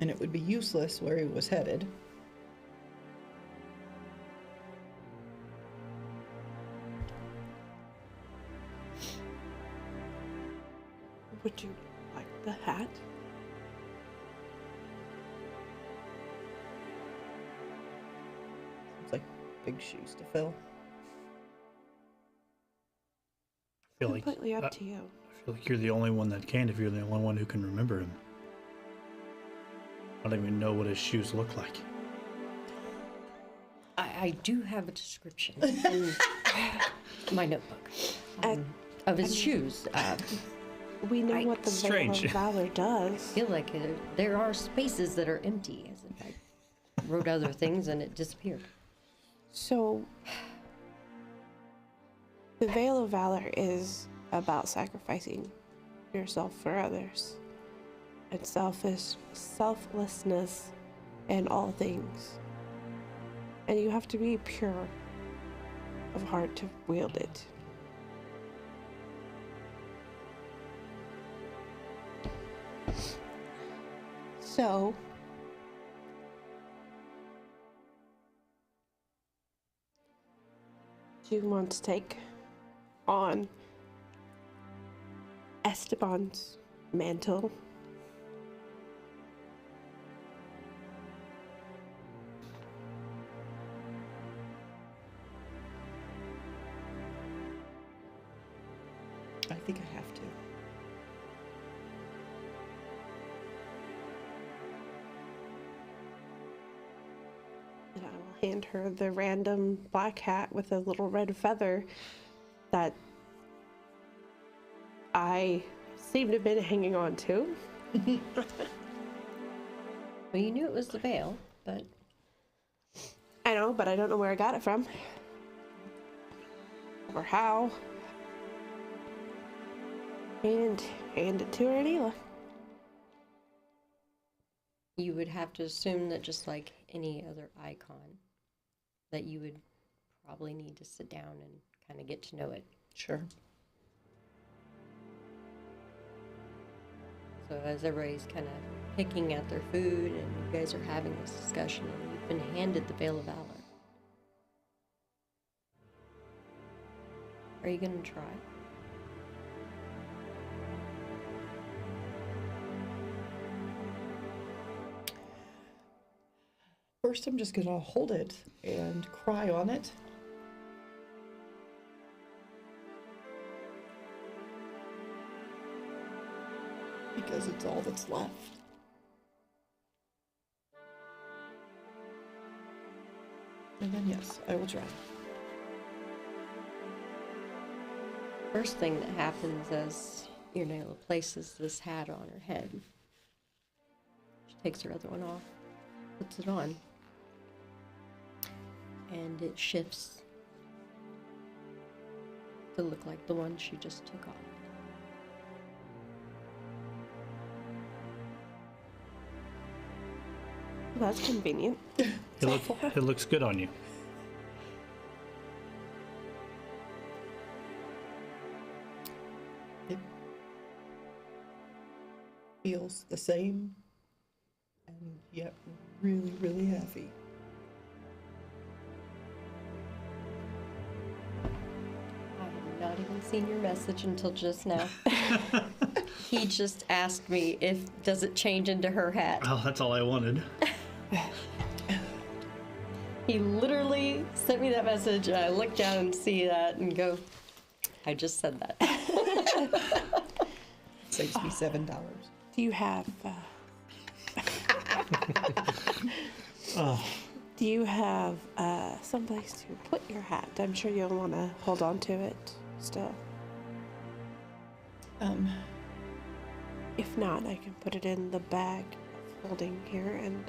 And it would be useless where he was headed. Would you like the hat? It's like big shoes to fill. I feel Completely like, up to you. I feel like you're the only one that can if you're the only one who can remember him. I don't even know what his shoes look like. I I do have a description in my notebook of his shoes. We know what the Veil Strange. of Valor I does. feel like there are spaces that are empty, as if I wrote other things and it disappeared. So, the Veil of Valor is about sacrificing yourself for others. It's selflessness in all things. And you have to be pure of heart to wield it. So, do you want to take on Esteban's mantle? I think I have to. And I will hand her the random black hat with a little red feather that I seem to have been hanging on to. Well, you knew it was the veil, but I know, but I don't know where I got it from. Or how. And hand it to her, Neela. you would have to assume that just like any other icon, that you would probably need to sit down and kind of get to know it. Sure. So as everybody's kind of picking at their food and you guys are having this discussion and you've been handed the Veil of Valor, are you going to try? First, I'm just gonna hold it and cry on it. Because it's all that's left. And then, yes, I will try. First thing that happens as Irnela places this hat on her head, she takes her other one off, puts it on, and it shifts to look like the one she just took off. Well, that's convenient. It looks good on you. It feels the same and yet really, really heavy. I had not even seen your message until just now. He just asked me if, does it change into her hat? Oh, that's all I wanted. He literally sent me that message and I look down and see that and go, I just said that. Saves me $7. Do you have, do you have, someplace to put your hat? I'm sure you'll want to hold on to it still. If not, I can put it in the bag of holding here and,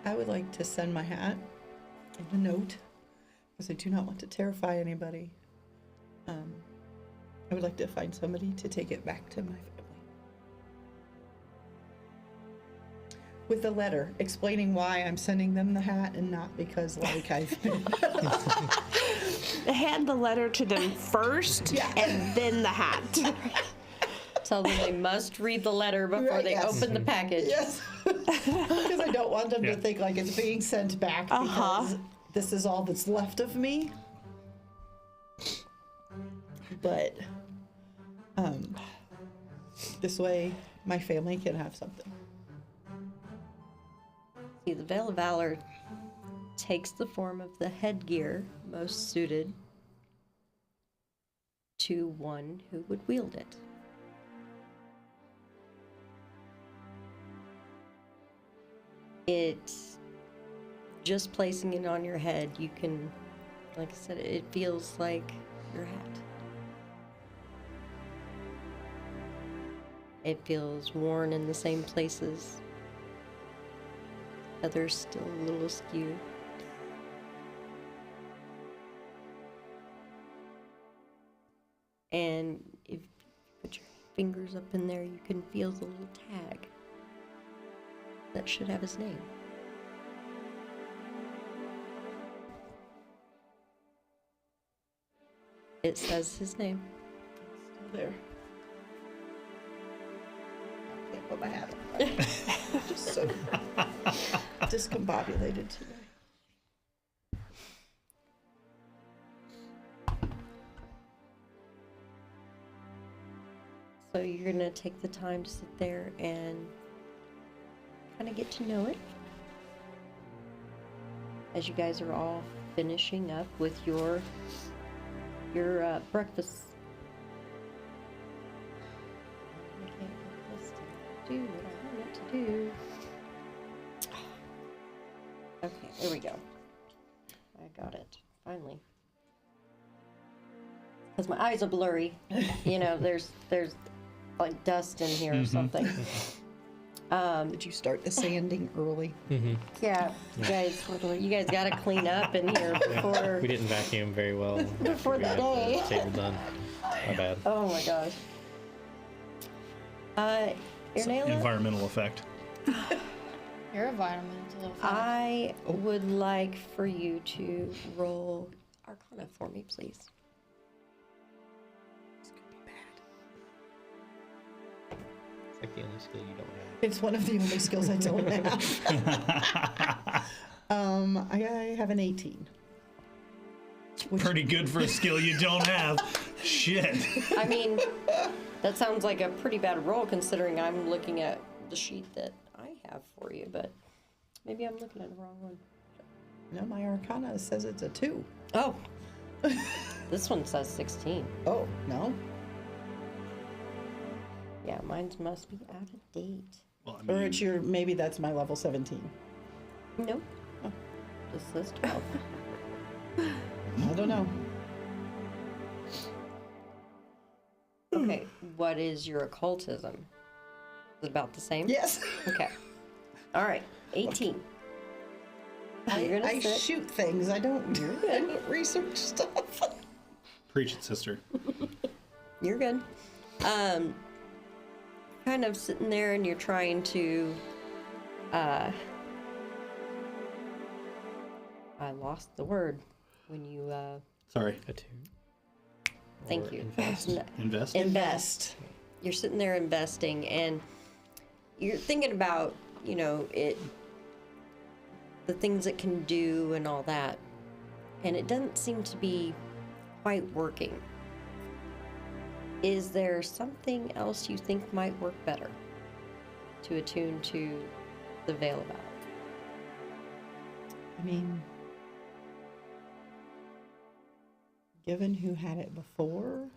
I would like to send my hat in a note, because I do not want to terrify anybody. I would like to find somebody to take it back to my family. With a letter explaining why I'm sending them the hat and not because, like, I've been... hand the letter to them first and then the hat. Tell them they must read the letter before they Yes. open the package. Yes. Because I don't want them Yeah. to think like it's being sent back because this is all that's left of me. But this way my family can have something. See, the Veil of Valor takes the form of the headgear most suited to one who would wield it. It's just placing it on your head. You can, like I said, it feels like your hat. It feels worn in the same places. Feathers still a little askew. And if you put your fingers up in there, you can feel the little tag that should have his name. It says his name. Still there. I can't put my hat on. Just so discombobulated today. So you're gonna take the time to sit there and kind of get to know it as you guys are all finishing up with your breakfast. I can't get this to do what I want it to do. Okay, there we go. I got it finally. Because my eyes are blurry. You know, there's like dust in here or something. Did you start the sanding early? Yeah, you guys got to clean up in here before. We didn't vacuum very well. Before we the got day. the table done. My bad. Oh my gosh. It's an Irnayla, environmental effect. You're environmental. I would like for you to roll Arcana for me, please. This could be bad. It's like the only skill you don't have. It's one of the only skills I don't have. I have an 18. Pretty good for a skill you don't have. Shit. I mean, that sounds like a pretty bad roll considering I'm looking at the sheet that I have for you, but maybe I'm looking at the wrong one. No, my Arcana says it's a 2. Oh, this one says 16. Oh, no. Yeah, mine must be out of date. Well, Or it's your, maybe that's my level 17. Nope. Oh. This says 12. I don't know. Okay, what is your occultism? Is it about the same? Yes. Okay. All right, 18. You're gonna I sit. shoot things. I don't research stuff. Preach it, sister. You're good. Kind of sitting there and you're trying to, I lost the word when you, Sorry. Attune. thank Or you. Invest. Invest. Invest. You're sitting there investing and you're thinking about, you know, the things it can do and all that. And it doesn't seem to be quite working. Is there something else you think might work better to attune to the Veil of Valor? I mean, given who had it before,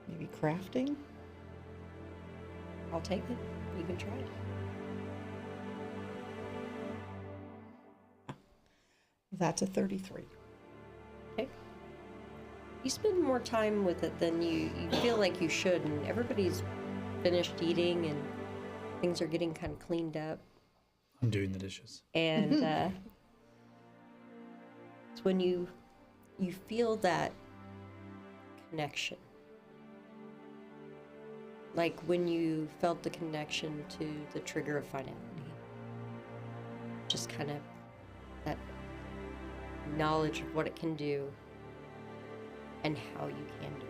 maybe crafting? I'll take it. You can try it. That's a 33. Okay. You spend more time with it than you feel like you should, and everybody's finished eating and things are getting kind of cleaned up. I'm doing the dishes. And it's when you feel that connection. Like when you felt the connection to the trigger of finality. Just kind of that knowledge of what it can do and how you can do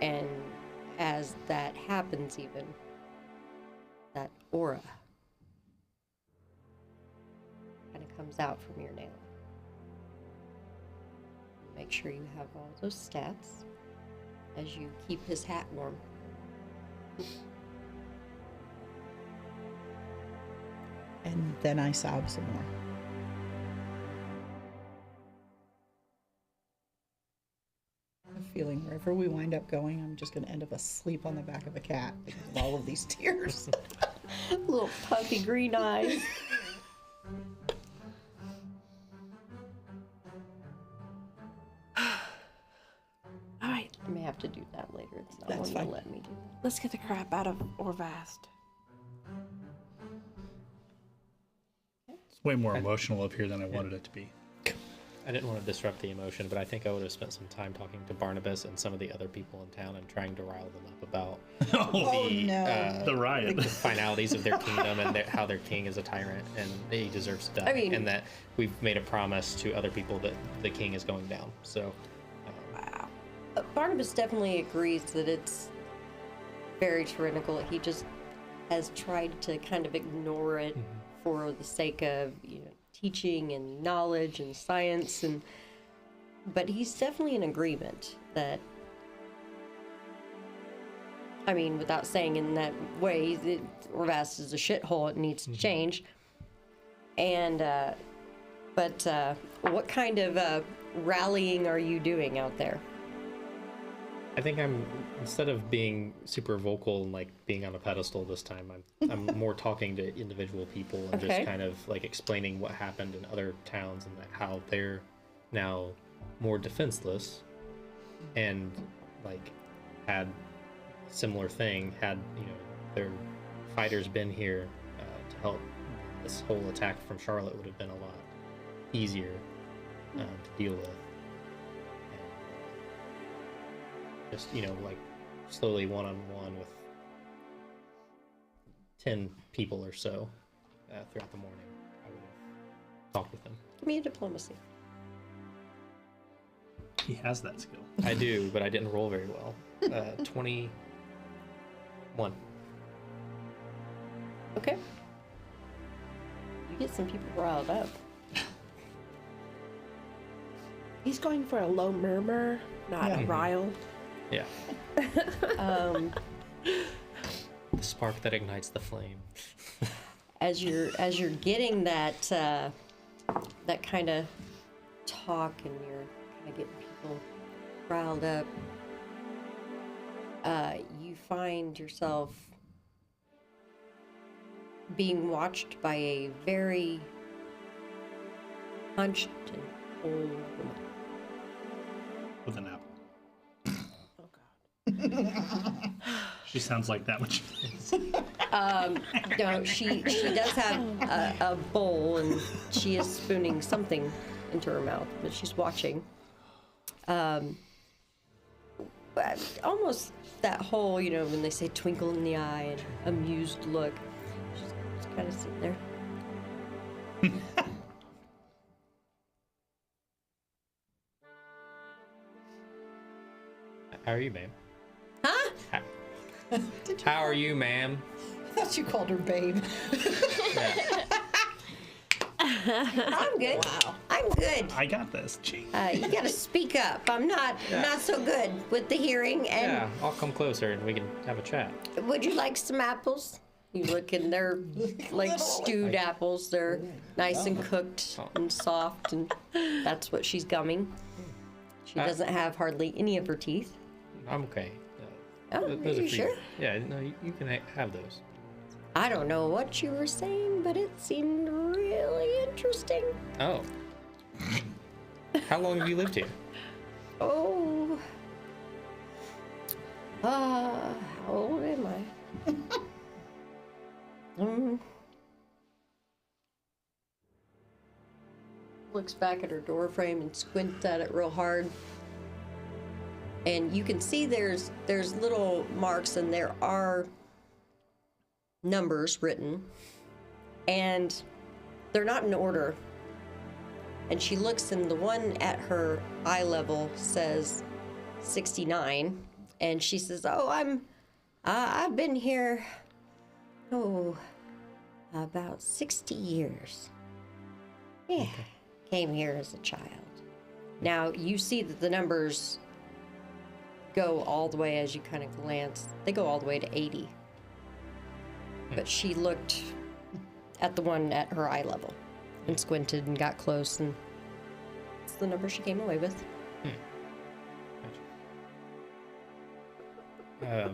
it. And as that happens, even that aura kind of comes out from your nail. Make sure you have all those stats as you keep his hat warm. And then I sob some more. I'm feeling where wherever we wind up going, I'm just going to end up asleep on the back of a cat because of all of these tears. Little puffy green eyes. All right, I may have to do that later. It's not That's one fine. to let me do. let's get the crap out of Orvast. It's way more emotional up here than I wanted it to be. I didn't want to disrupt the emotion, but I think I would have spent some time talking to Barnabas and some of the other people in town and trying to rile them up about Oh, the, no. The riot. the finalities of their kingdom and how their king is a tyrant and he deserves to die. I mean- and that we've made a promise to other people that the king is going down. So, Wow. Barnabas definitely agrees that it's very tyrannical. He just has tried to kind of ignore it for the sake of, teaching and knowledge and science, but he's definitely in agreement that, I mean, without saying in that way, Orvast is a shithole. It needs to change. And but what kind of rallying are you doing out there? I think instead of being super vocal and like being on a pedestal this time, I'm more talking to individual people and Okay. just kind of like explaining what happened in other towns and how they're now more defenseless and like had similar thing had their fighters been here to help, this whole attack from Charlotte would have been a lot easier to deal with. Just like slowly one-on-one with 10 people or so throughout the morning, I would have talked with them. Give me a diplomacy. He has that skill. I do, but I didn't roll very well. 21. Okay. You get some people riled up. He's going for a low murmur, not a rile. Yeah, Um, the spark that ignites the flame. as you're getting that that kind of talk and you're kind of getting people riled up, you find yourself being watched by a very hunched and old woman. With an apple. Oh God. She sounds like that when she No, she does have a bowl and she is spooning something into her mouth, but she's watching. But almost that whole, when they say twinkle in the eye and amused look, she's kind of sitting there. How are you, ma'am? Huh? How are you, ma'am? I thought you called her babe. Yeah. I'm good. Wow. I'm good. I got this. Gee. You gotta speak up. I'm not so good with the hearing. And Yeah, I'll come closer and we can have a chat. would you like some apples? You look and they're like stewed apples. They're nice and cooked and soft, and that's what she's gumming. She doesn't have hardly any of her teeth. I'm okay. Oh, Those are you for you. sure? Yeah, no, you can have those. I don't know what you were saying, but it seemed really interesting. Oh. How long have you lived here? Oh. How old am I? Looks back at her door frame and squints at it real hard. And you can see there's little marks and there are numbers written. And they're not in order. And she looks and the one at her eye level says 69. And she says, "Oh, I've been here, about 60 years. Yeah, came here as a child." Now, you see that the numbers go all the way as you kind of glance. They go all the way to 80. But she looked at the one at her eye level and squinted and got close, and it's the number she came away with. Gotcha. Oh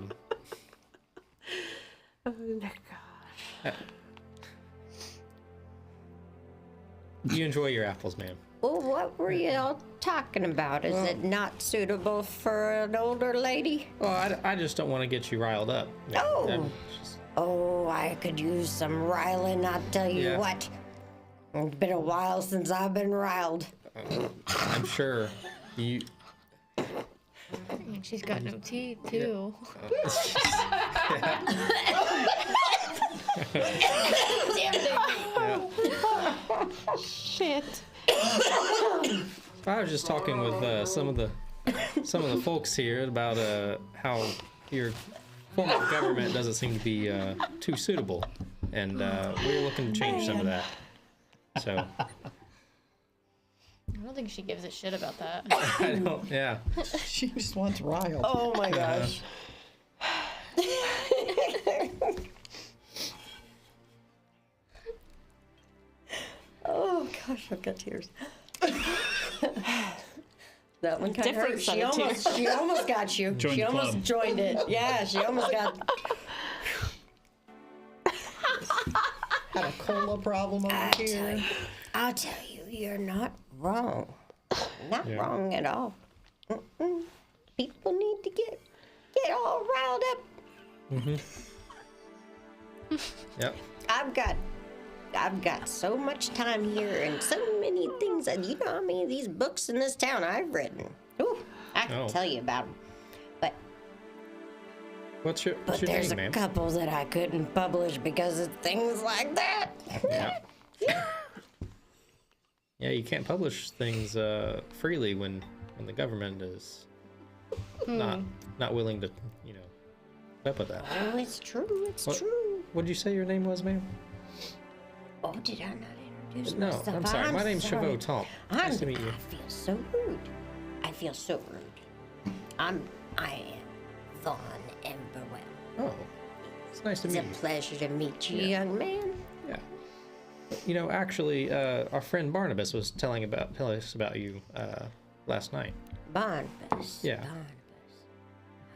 my gosh. Do you enjoy your apples, ma'am? Well, what were you all talking about? Is it not suitable for an older lady? Well, I just don't want to get you riled up. Oh. I'm just- Oh, I could use some riling, I'll tell you Yeah. what. It's been a while since I've been riled. I'm sure you. And she's got no teeth too. Shit. I was just talking with some of the folks here about how your form of government doesn't seem to be too suitable, and we're looking to change some of that. So I don't think she gives a shit about that. I don't. Yeah. She just wants riled. Oh my gosh. Oh gosh, I've got tears. That one kind of Different hurt. set of She almost got you. Joined she the almost club. joined it. Yeah, she almost got. Had a cola problem over here. I'll tell you, you're not wrong. Not wrong at all. Mm-mm. People need to get all riled up. Yep. I've got so much time here and so many things that you know how many of these books in this town I've written. Ooh, I can Oh. tell you about them. But What's your there's name, a ma'am? couple that I couldn't publish because of things like that. Yeah. Yeah, you can't publish things freely when the government is not willing to, put up with that. Oh, it's true. It's What- true. What did you say your name was, ma'am? Oh, did I not introduce No, myself? I'm sorry. My name's sorry. Chavot Tomp. Nice to meet you. I feel so rude. I feel so rude. I am Vaughn Emberwell. Oh, it's nice to It's meet a you. pleasure to meet you, young man. Yeah. Actually, our friend Barnabas was telling us about you last night. Barnabas. Yeah. Barnabas.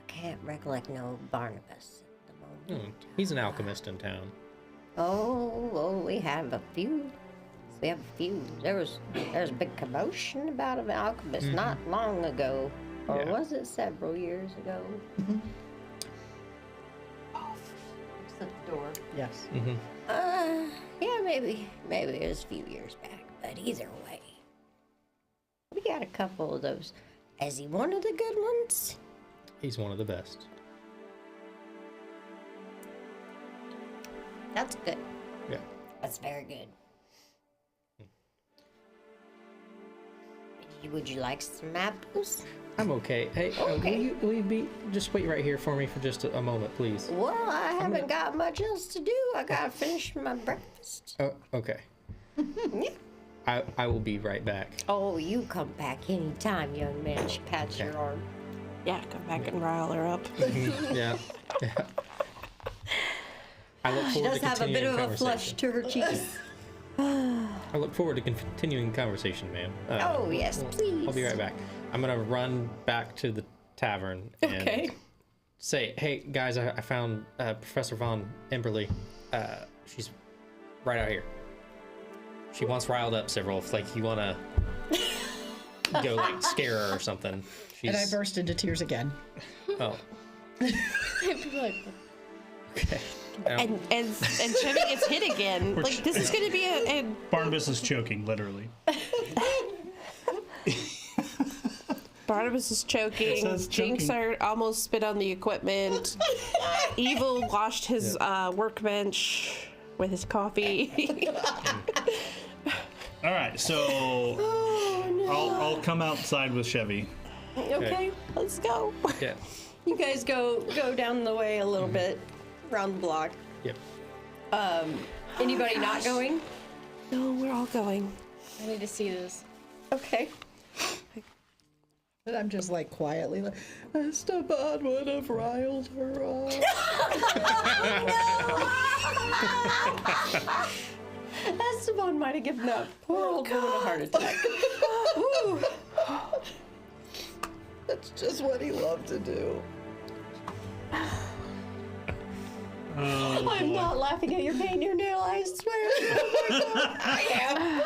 I can't recollect no Barnabas at the moment. He's an alchemist in town. Oh, we have a few. We have a few. There was a big commotion about an alchemist not long ago. Or Yeah. was it several years ago? Oh, looks at the door. Yes. Yeah, maybe it was a few years back. But either way, we got a couple of those. Is he one of the good ones? He's one of the best. That's good. Yeah. That's very good. Would you like some apples? I'm okay. Hey, Okay. will you just wait right here for me for just a moment, please? Well, I haven't got much else to do. I gotta finish my breakfast. Oh, okay. Yeah. I will be right back. Oh, you come back anytime, young man. She pats your arm. Yeah, come back and rile her up. Yeah. I look She forward does to have a bit continuing of a flush conversation. to her cheeks. I look forward to continuing conversation, ma'am. Oh, yes, please. I'll be right back. I'm gonna run back to the tavern and Okay. say, "Hey guys, I found Professor Von Emberly. She's right out here. She wants riled up several. If like you wanna go like scare her or something." And I burst into tears again. Oh, People are like, okay. And Chevy gets hit again. Like, this is going to be a Barnabas is choking, literally. Barnabas is choking. says Jinx choking. almost spit on the equipment. Evil washed his workbench with his coffee. All right, so I'll come outside with Chevy. Okay, Let's go. Yeah. you guys go down the way a little bit, around the block. Yep. Anybody not going? No, we're all going. I need to see this. Okay. And I'm just like quietly like, Esteban would have riled her up. Esteban might have given that poor old woman a heart attack. That's just what he loved to do. Oh, I'm boy. not laughing at your pain, your nail, I swear. Oh my God, I am.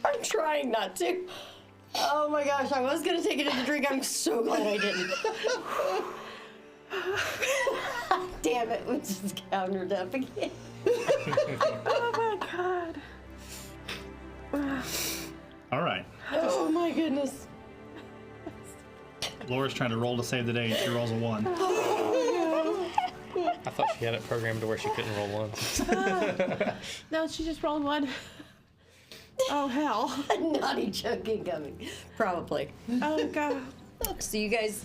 I'm trying not to. Oh my gosh, I was gonna take it as a drink. I'm so glad I didn't. Damn it, we just countered up again. Oh my god. All right. Oh my goodness. Laura's trying to roll to save the day, and she rolls a 1. I thought she had it programmed to where she couldn't roll ones. No, she just rolled one. Oh hell. A naughty joke incoming. Probably. Oh god. So you guys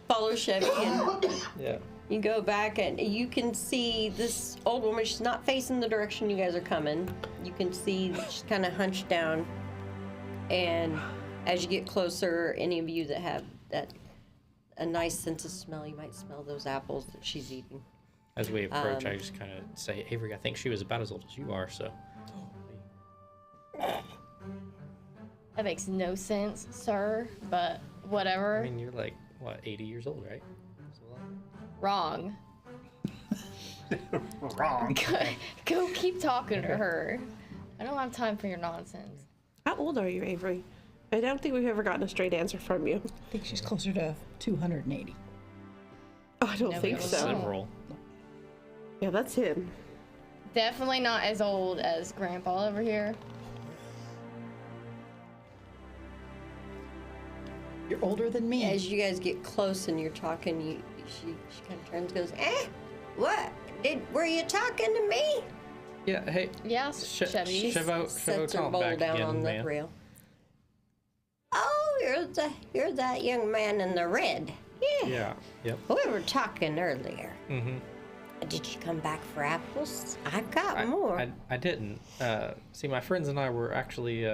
follow Chevy and Yeah. you go back and you can see this old woman. She's not facing the direction you guys are coming. You can see she's kind of hunched down. And as you get closer, any of you that have a nice sense of smell, you might smell those apples that she's eating. As we approach, I just kind of say, Avery, I think she was about as old as you are, so. That makes no sense, sir, but whatever. I mean, you're like, what, 80 years old, right? Wrong. Wrong. Go keep talking to her. I don't have time for your nonsense. How old are you, Avery? I don't think we've ever gotten a straight answer from you. I think she's closer to 280. Oh, I don't No, think we don't so. know. Several. Yeah, that's him. Definitely not as old as Grandpa over here. You're older than me. As you guys get close and you're talking, she kind of turns and goes, what? Were you talking to me? Yeah, hey. Yes, Chevy. Sets her calm bowl back down again, on the man. rail. Oh, you're that young man in the red. Yeah. Yeah, yep. We were talking earlier. Mm-hmm. Did you come back for apples? I got more. I didn't. See, my friends and I were actually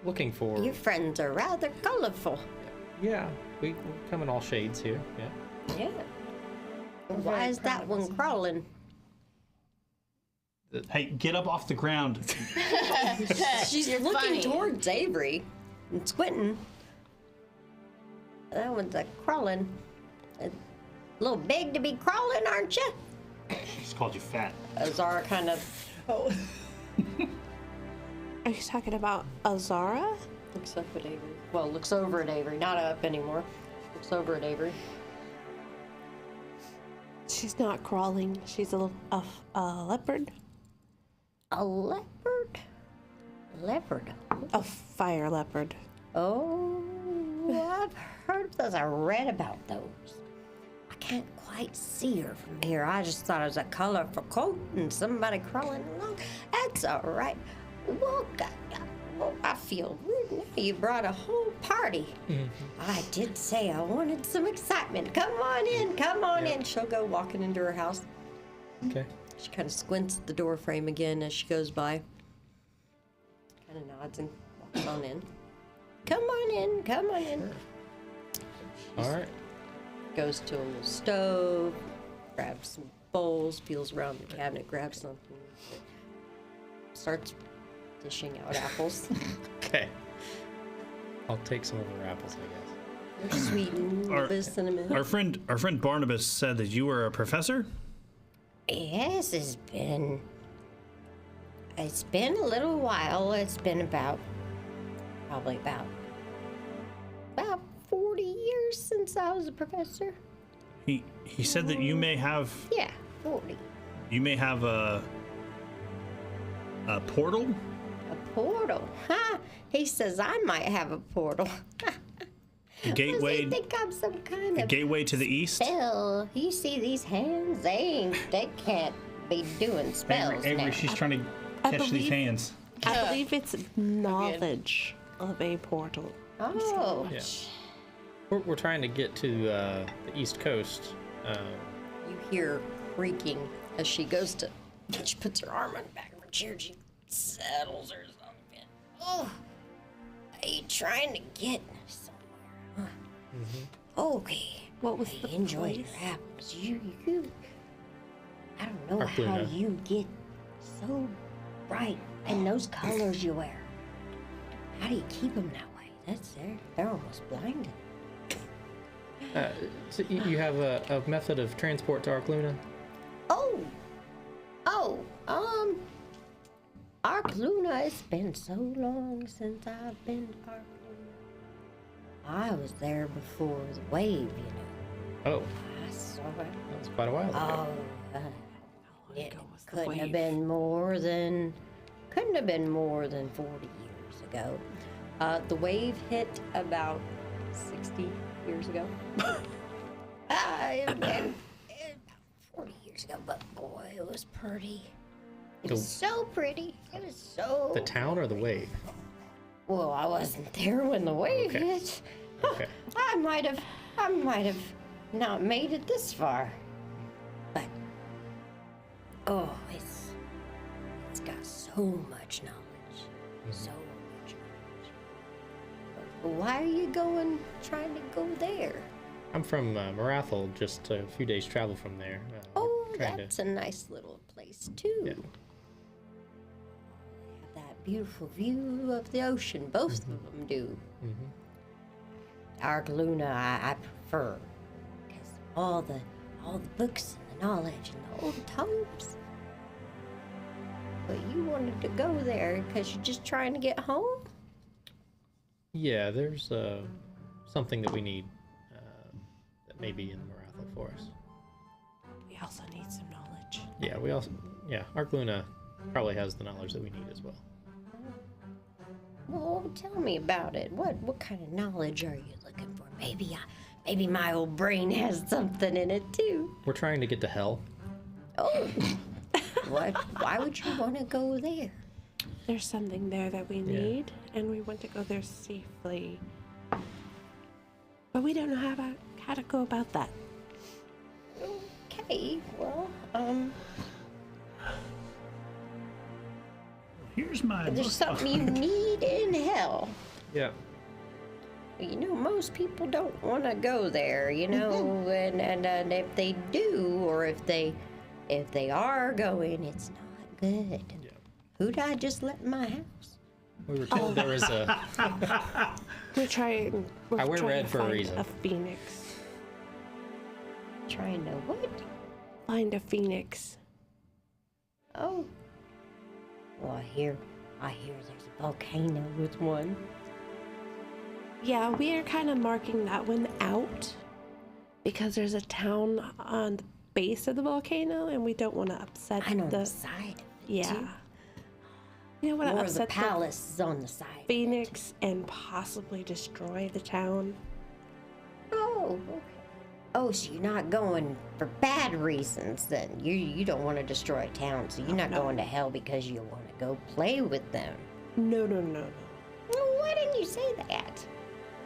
looking for... Your friends are rather colorful. Yeah, we come in all shades here, yeah. Yeah. Why is that one crawling? Hey, get up off the ground. She's looking funny. towards Avery and squinting. That one's a crawling. A little big to be crawling, aren't you? She's called you fat. Azara kind of Oh. Are you talking about Azara? looks up at Avery. Well, looks over at Avery. Not up anymore. Looks over at Avery. She's not crawling. She's a leopard. A leopard? Leopard. A fire leopard. Oh, I've heard of those. I read about those. I can't quite see her from here. I just thought it was a colorful coat and somebody crawling along. That's all right. Well, I feel rude now. You brought a whole party. I did say I wanted some excitement. Come on in, come on in. She'll go walking into her house. Okay. She kind of squints at the door frame again as she goes by. Kind of nods and walks on in. Come on in, come on in. All right. Goes to a little stove, grabs some bowls, feels around the cabinet, grabs something. Starts dishing out apples. Okay. I'll take some of her apples, I guess. They're sweet and a little bit of cinnamon. Our friend Barnabas said that you were a professor? Yes, it's been a little while. It's been probably about 40 years since I was a professor. He said that you may have Yeah, 40. a portal? A portal. Ha! He says I might have a portal. A Does gateway he think I'm some kind of gateway to the east? spell? You see these hands? They can't be doing spells now. She's trying to I catch these believe- hands. I believe it's knowledge of a portal. Oh, Yeah. We're trying to get to the East Coast. you hear creaking as she goes to. She puts her arm on the back of her chair. She settles herself in. Oh, are you trying to get somewhere? Huh? Okay. What was I the enjoy place? your apples. You. I don't know how Harpuna. you get so bright and those colors you wear. How do you keep them that way? They're almost blinded. So you have a method of transport to Arkluna? Oh, Ark Luna, it's been so long since I've been to Ark Luna. I was there before the wave, you know. Oh, I saw it. that was quite a while ago. Oh, it ago was the couldn't have wave? been more than 40 years ago. The wave hit about 60 years ago. And 40 years ago, but boy, it was pretty. It was so pretty. It was so. The town or the wave? Well, I wasn't there when the wave Okay. hit. Okay. I might have not made it this far. But it's got so much knowledge. So much knowledge. But why are you trying to go there? I'm from Marathel, just a few days travel from there. Oh, trying that's a nice little place too. Yeah. They have that beautiful view of the ocean. Both of them do. Ark Luna, I prefer, because all the books and the knowledge and the old tomes. But you wanted to go there because you're just trying to get home? Yeah, there's something that we need that may be in Marathel for us. We also need some knowledge. Yeah, Arkluna probably has the knowledge that we need as well. Well, tell me about it. What kind of knowledge are you looking for? Maybe my old brain has something in it too. We're trying to get to Hell. Oh, what? Why would you want to go there? There's something there that we need, and we want to go there safely. But we don't know how to go about that. Okay, well, Here's my there's book. something you need in hell. Yeah. You know, most people don't want to go there, you know, and if they do, or if they are going, it's not good. Yeah. Who'd I just let in my house? We were told there was a. We're trying. I wear trying red to for a find reason. A phoenix. Trying to what? Find a phoenix. Oh. Well, I hear there's a volcano with one. Yeah, we are kind of marking that one out because there's a town on the base of the volcano, and we don't want to upset And on the. the side of it, Yeah. too. We don't want to Or the upset the palace is on the side of it. phoenix and possibly destroy the town. Oh, okay. Oh, so you're not going for bad reasons then. You don't want to destroy a town, so you're not going to hell because you want to go play with them. No. Well, why didn't you say that?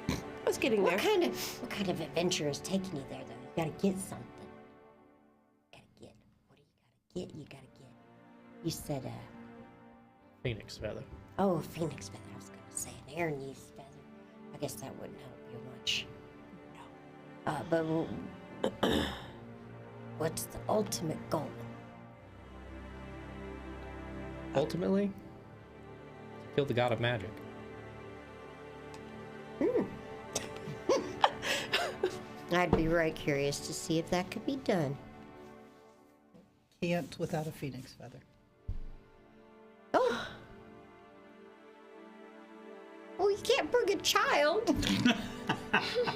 I was getting there. What kind of adventure is taking you there though? You gotta get something. What do you gotta get? You You said Phoenix feather. oh, phoenix feather. I was gonna say an air yeast feather. I guess that wouldn't help you much. No. But what's the ultimate goal? Ultimately, kill the god of magic. I'd be very curious to see if that could be done. Can't without a phoenix feather. Oh. Oh, you can't bring a child.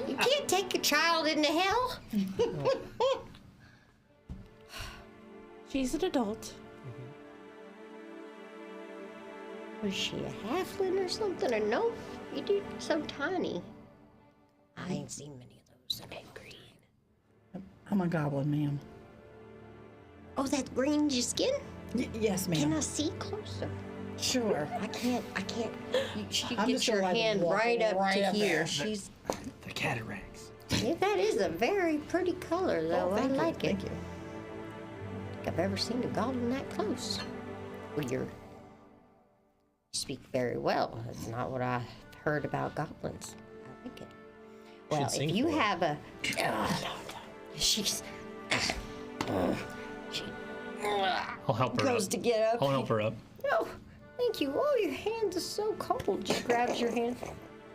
You can't take a child into hell. She's an adult. Was she a halfling or something? Or no? You do so tiny. I ain't seen many of those that ain't green. I'm a goblin, ma'am. Oh, that's green your skin? Yes, Can ma'am. I see closer? Sure. I can't. She I'm gets just your gonna, like, hand walk right up right to up here. there. She's. The cataracts. Yeah, that is a very pretty color, though. Oh, I thank you, like it. thank you. I think I've ever seen a goblin that close. Well, you speak very well. That's not what I heard about goblins. I like it. Well, sing if you for it. have a, she's, she I'll help her goes up. to get up. I'll help her up. No, thank you. Oh, your hands are so cold. She grabs your hand.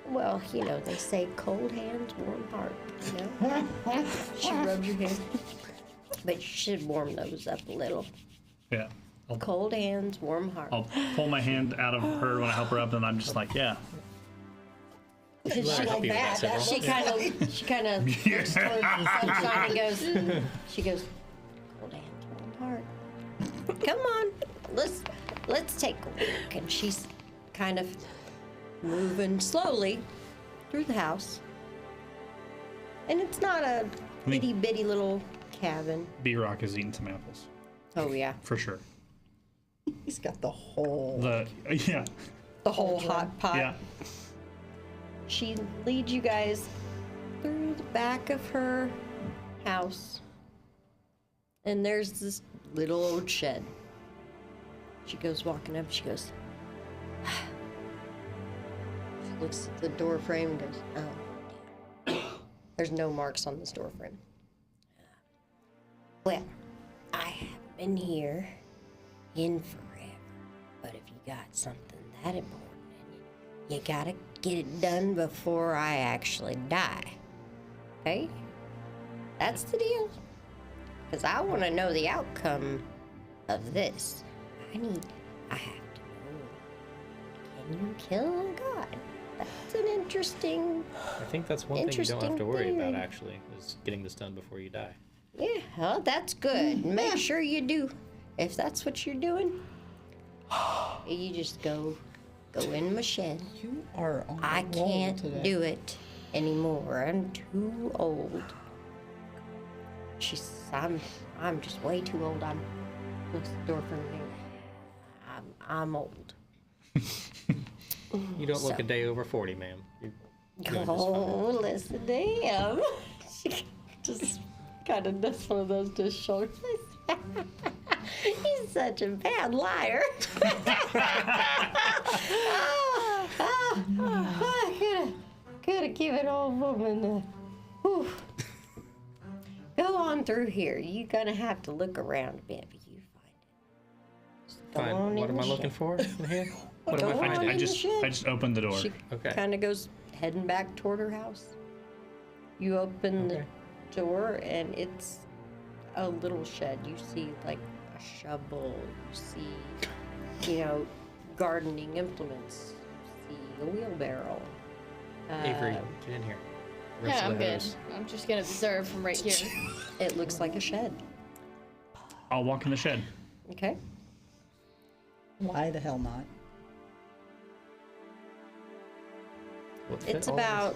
Well, you know, they say cold hands, warm heart, you know? She rubs your hand. But you should warm those up a little. Yeah. Cold hands, warm heart. I'll pull my hand out of her when I help her up, and I'm just like, yeah. She help you with that, Cyril. She kind of looks towards the sunshine and goes, she goes, cold hands, warm heart. Come on, let's take a look. And she's kind of moving slowly through the house. And it's not a itty bitty little cabin. B-Rock is eating some apples. Oh yeah, For sure. He's got the whole. Yeah. the whole hot pot. Yeah. She leads you guys through the back of her house. And there's this little old shed. She goes walking up, she goes, she looks at the door frame and goes, oh, damn. There's no marks on this door frame. Well, I haven't been here in forever, but if you got something that important, you gotta get it done before I actually die. Okay? That's the deal. Because I want to know the outcome of this. I have to know. Can you kill a god? That's an interesting. I think that's one thing you don't have to Interesting worry about, theory. actually, is getting this done before you die. Yeah, well, that's good. Make sure you do. If that's what you're doing, you just go in my shed. You are on I the roll can't today. do it anymore. I'm too old. I'm just way too old. Looks at the door from me. I'm old. You don't look So- a day over 40, ma'am. You're doing just fine. Oh, listen to him. She just kind of does one of those to his shoulders. He's such a bad liar. I could have given old woman whew. Go on through here. You're gonna have to look around a bit, but you find it. Just go on Fine. What in am I the looking shed. for in here? What am I Go finding? on I in just the shed. I just opened the door. She Okay. kind of goes heading back toward her house. You open Okay. the door, and it's a little shed. You see, like, a shovel. You see, you know, gardening implements. You see a wheelbarrow. Avery, get in here. The rest Yeah, of I'm the good. house. I'm just gonna observe from right here. It looks like a shed. I'll walk in the shed. Okay. Why the hell not? Will it fit It's all about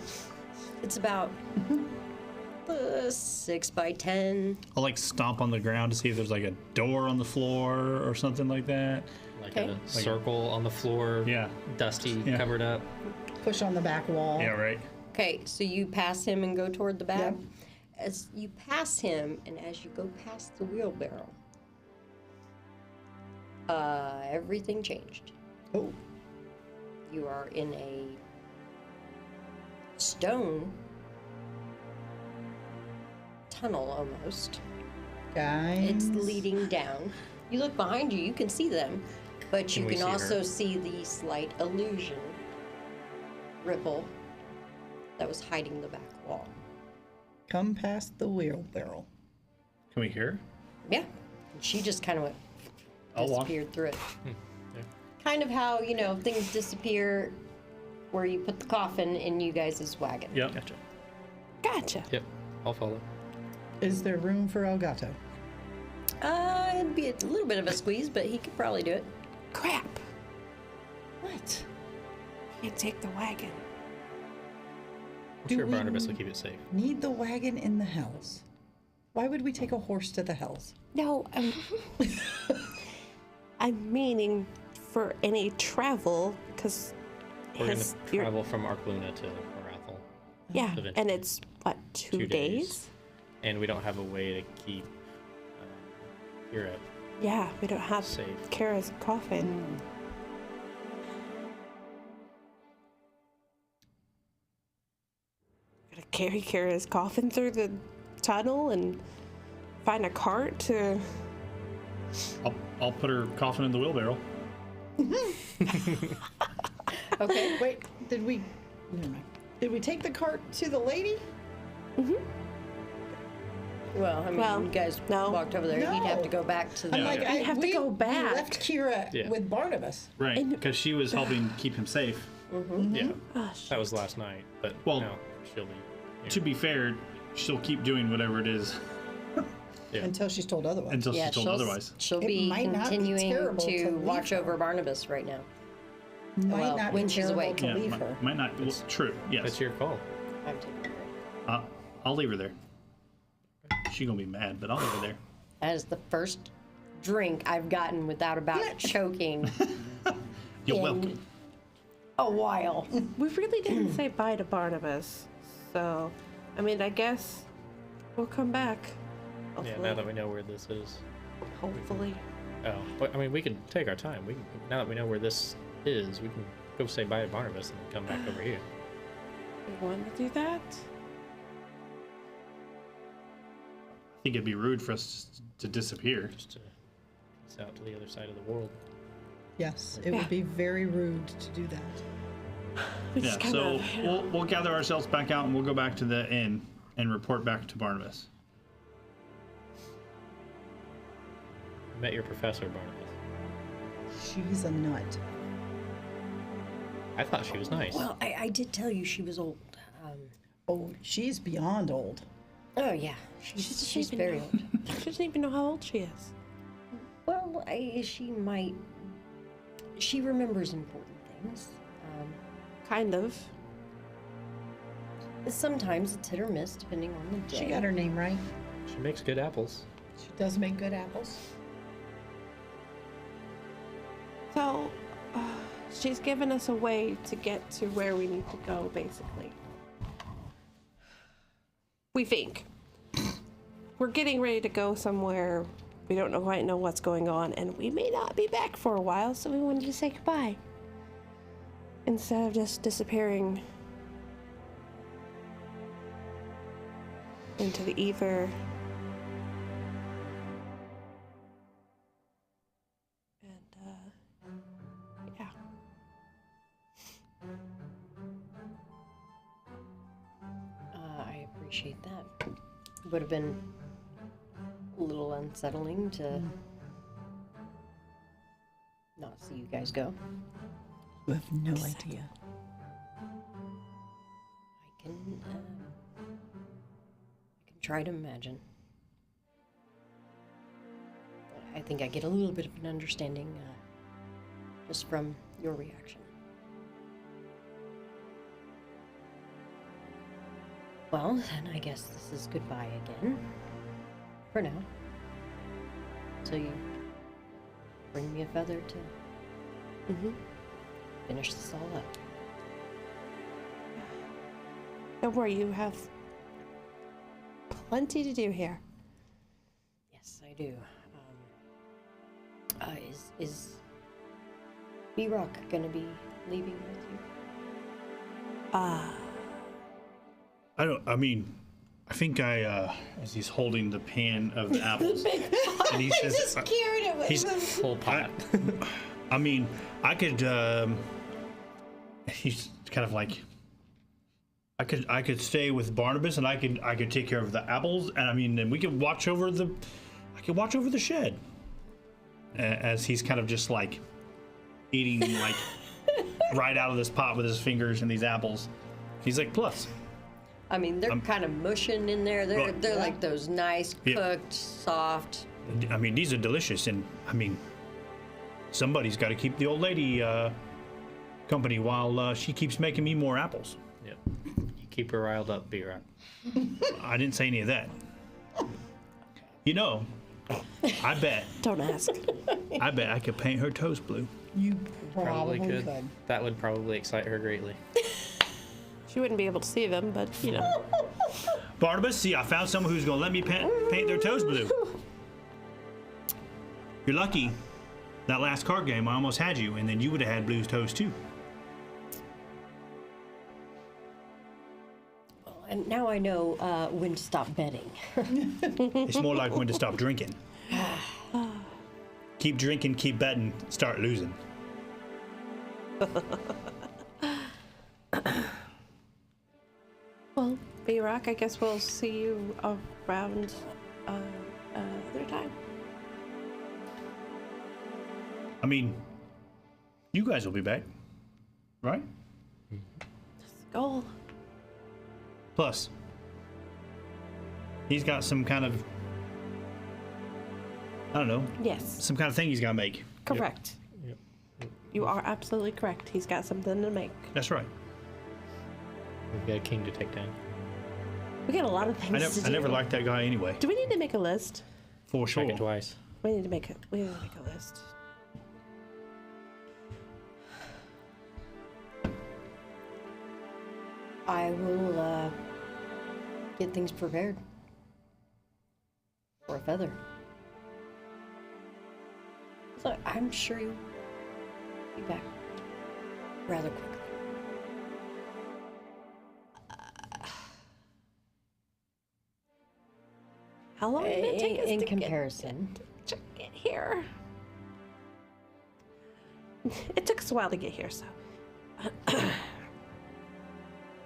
6 by 10. I'll like stomp on the ground to see if there's like a door on the floor or something like that. Like Okay. a circle on the floor, Yeah. dusty, Yeah. covered up. Push on the back wall. Yeah, right. Okay, so you pass him and go toward the back. Yep. As you pass him, and as you go past the wheelbarrow, everything changed. Oh, You are in a stone tunnel almost. guys. It's leading down. You look behind you, you can see them, but Can you we can see also her? see the slight illusion ripple that was hiding the back wall. Come past the wheelbarrow. Can we hear? Yeah. She just kind of went, I'll walk. disappeared through it. yeah. Kind of how, you know, things disappear where you put the coffin in you guys' wagon. Yep. Gotcha. Gotcha. Yep. I'll follow. Is there room for Elgato? It'd be a little bit of a squeeze, but he could probably do it. Crap. What? Can't take the wagon. I'm Do sure we- Barnabas will keep it safe. Need the wagon in the hells. Why would we take a horse to the hells? No, I'm meaning for any travel, because We're going to travel from Arkluna to Arathel, yeah, eventually. and it's what, 2 2 days? and we don't have a way to keep Kira Yeah, we don't have safe. Kara's coffin. Gotta carry Kara's coffin through the tunnel and find a cart to. I'll put her coffin in the wheelbarrow. Okay. Wait, did we Never mind. Did we take the cart to the lady? Well, I mean, Well, you guys no. walked over there. You'd have to No. go back to the. I'm like, We'd have to go we back. left Kira Yeah. with Barnabas. Right, because she was helping keep him safe. Yeah, Oh, that was last night. But Well, no, she'll be. Here. To be fair, she'll keep doing whatever it is Yeah. Until she's told otherwise. until Yeah, she's told otherwise. she'll It be might not be continuing terrible to to leave watch her. over Barnabas right now. Might well, not when be she's terrible awake. to Yeah, leave her. might not. Well, true. Yes. That's your call. I'm taking a break. I'll leave her there. She's gonna be mad, but I'll leave her there. That is the first drink I've gotten without about choking You're in welcome. a while. We really didn't say bye to Barnabas. So, I mean, I guess we'll come back. Yeah, Hopefully. now that we know where this is. Hopefully. Oh, but, I mean, we can take our time. We can, now that we know where this is, we can go say bye to Barnabas and come back over here. You want to do that? I think it'd be rude for us to disappear. Just to peace out to the other side of the world. Yes, it Yeah. would be very rude to do that. We Yeah. just kind So of, we'll gather ourselves back out and we'll go back to the inn and report back to Barnabas. Met your professor, Barnabas. She's a nut. I thought she was nice. Well, I did tell you she was old. Oh, she's beyond old. Oh yeah, she's even very know. old. She doesn't even know how old she is. Well, she remembers important things. Kind of. Sometimes it's hit or miss depending on the day. She got her name right. She makes good apples. She does make good apples. So, she's given us a way to get to where we need to go, basically. We think. We're getting ready to go somewhere. We don't quite know what's going on, and we may not be back for a while, so we wanted to say goodbye. Instead of just disappearing into the ether. And, yeah. I appreciate that. It would have been a little unsettling to not see you guys go. You have no idea. I can try to imagine. I think I get a little bit of an understanding just from your reaction. Well, then I guess this is goodbye again. For now. So you bring me a feather to finish this all up. Don't worry, you have plenty to do here. Yes, I do. Is B-Rock gonna be leaving with you? I think as he's holding the pan of the apples, and he says, carried it with he's, Whole pot. I mean, I could, he's kind of like, I could stay with Barnabas and I could take care of the apples, and I mean, and we could watch over I could watch over the shed. As he's kind of just like eating like right out of this pot with his fingers and these apples. He's like, plus. I mean, they're kind of mushing in there. They're Right. they're like those nice Yeah. cooked, soft. I mean, these are delicious, and I mean, somebody's got to keep the old lady company while she keeps making me more apples. Yep. You keep her riled up, B-Rock. I didn't say any of that. You know, I bet Don't ask. I could paint her toast blue. You Probably probably could. That would probably excite her greatly. She wouldn't be able to see them, but you know. Barnabas, see, I found someone who's gonna let me paint their toast blue. You're lucky. That last card game, I almost had you, and then you would have had blues toast too. And now I know when to stop betting. It's more like when to stop drinking. Keep drinking, keep betting, start losing. B-Rock, I guess we'll see you around other time. I mean, you guys will be back, right? Goal. Plus, he's got some kind of, I don't know, Yes, some kind of thing he's got to make. correct. Yep. You are absolutely correct. He's got something to make. That's right. We've got a king to take down. We got a lot of things to do. I never liked that guy anyway. Do we need to make a list? For sure. Check it twice. We need to make a list. I will get things prepared for a feather. So I'm sure you'll be back rather quickly. How long did it take us In to comparison. get here? It took us a while to get here, so.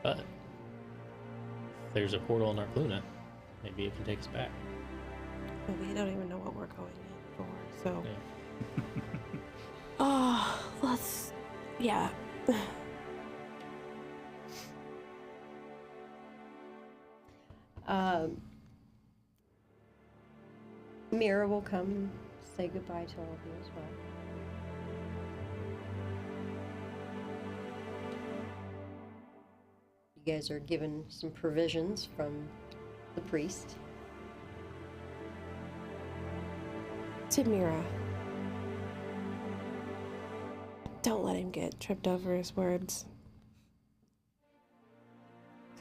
But if there's a portal in Arcluna, maybe it can take us back. Well, we don't even know what we're going in for, so. Yeah. Oh, let's. Yeah. Mira will come and say goodbye to all of you as well. You guys are given some provisions from the priest. Timira. Don't let him get tripped over his words.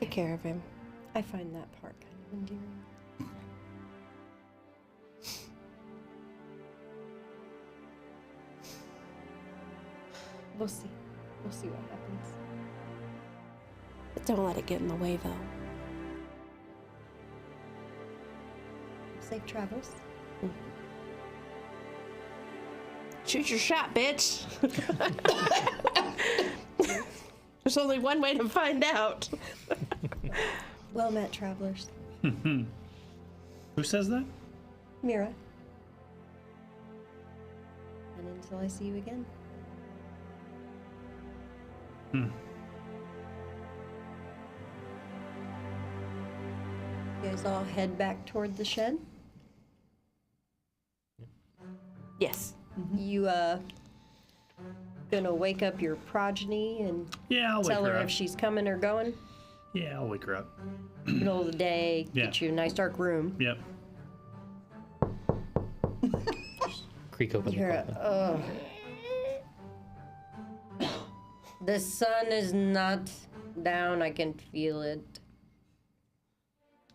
Take care of him. I find that part kind of endearing. We'll see. We'll see what happens. But don't let it get in the way, though. Safe travels. Shoot your shot, bitch. There's only one way to find out. Well met, travelers. Who says that? Mira. And until I see you again. You guys all head back toward the shed. Yes. You gonna wake up your progeny and Yeah, I'll wake tell her her up. if she's coming or going? Yeah, I'll wake her up. Middle of the day, Yeah. get you a nice dark room. Yep. Creak open You the hear coffin. the sun is not down, I can feel it.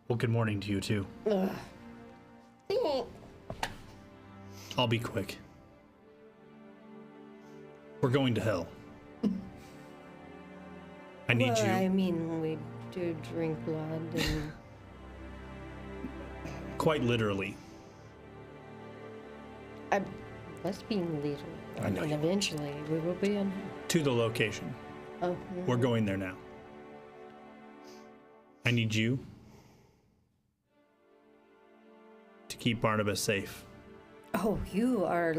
Well, good morning to you, too. I'll be quick. We're going to hell. I need Well, you. I mean, we do drink blood and Quite literally. that's being lethal. I know And you- eventually we will be in. To the location. Oh, We're going there now. I need you to keep Barnabas safe. oh, you are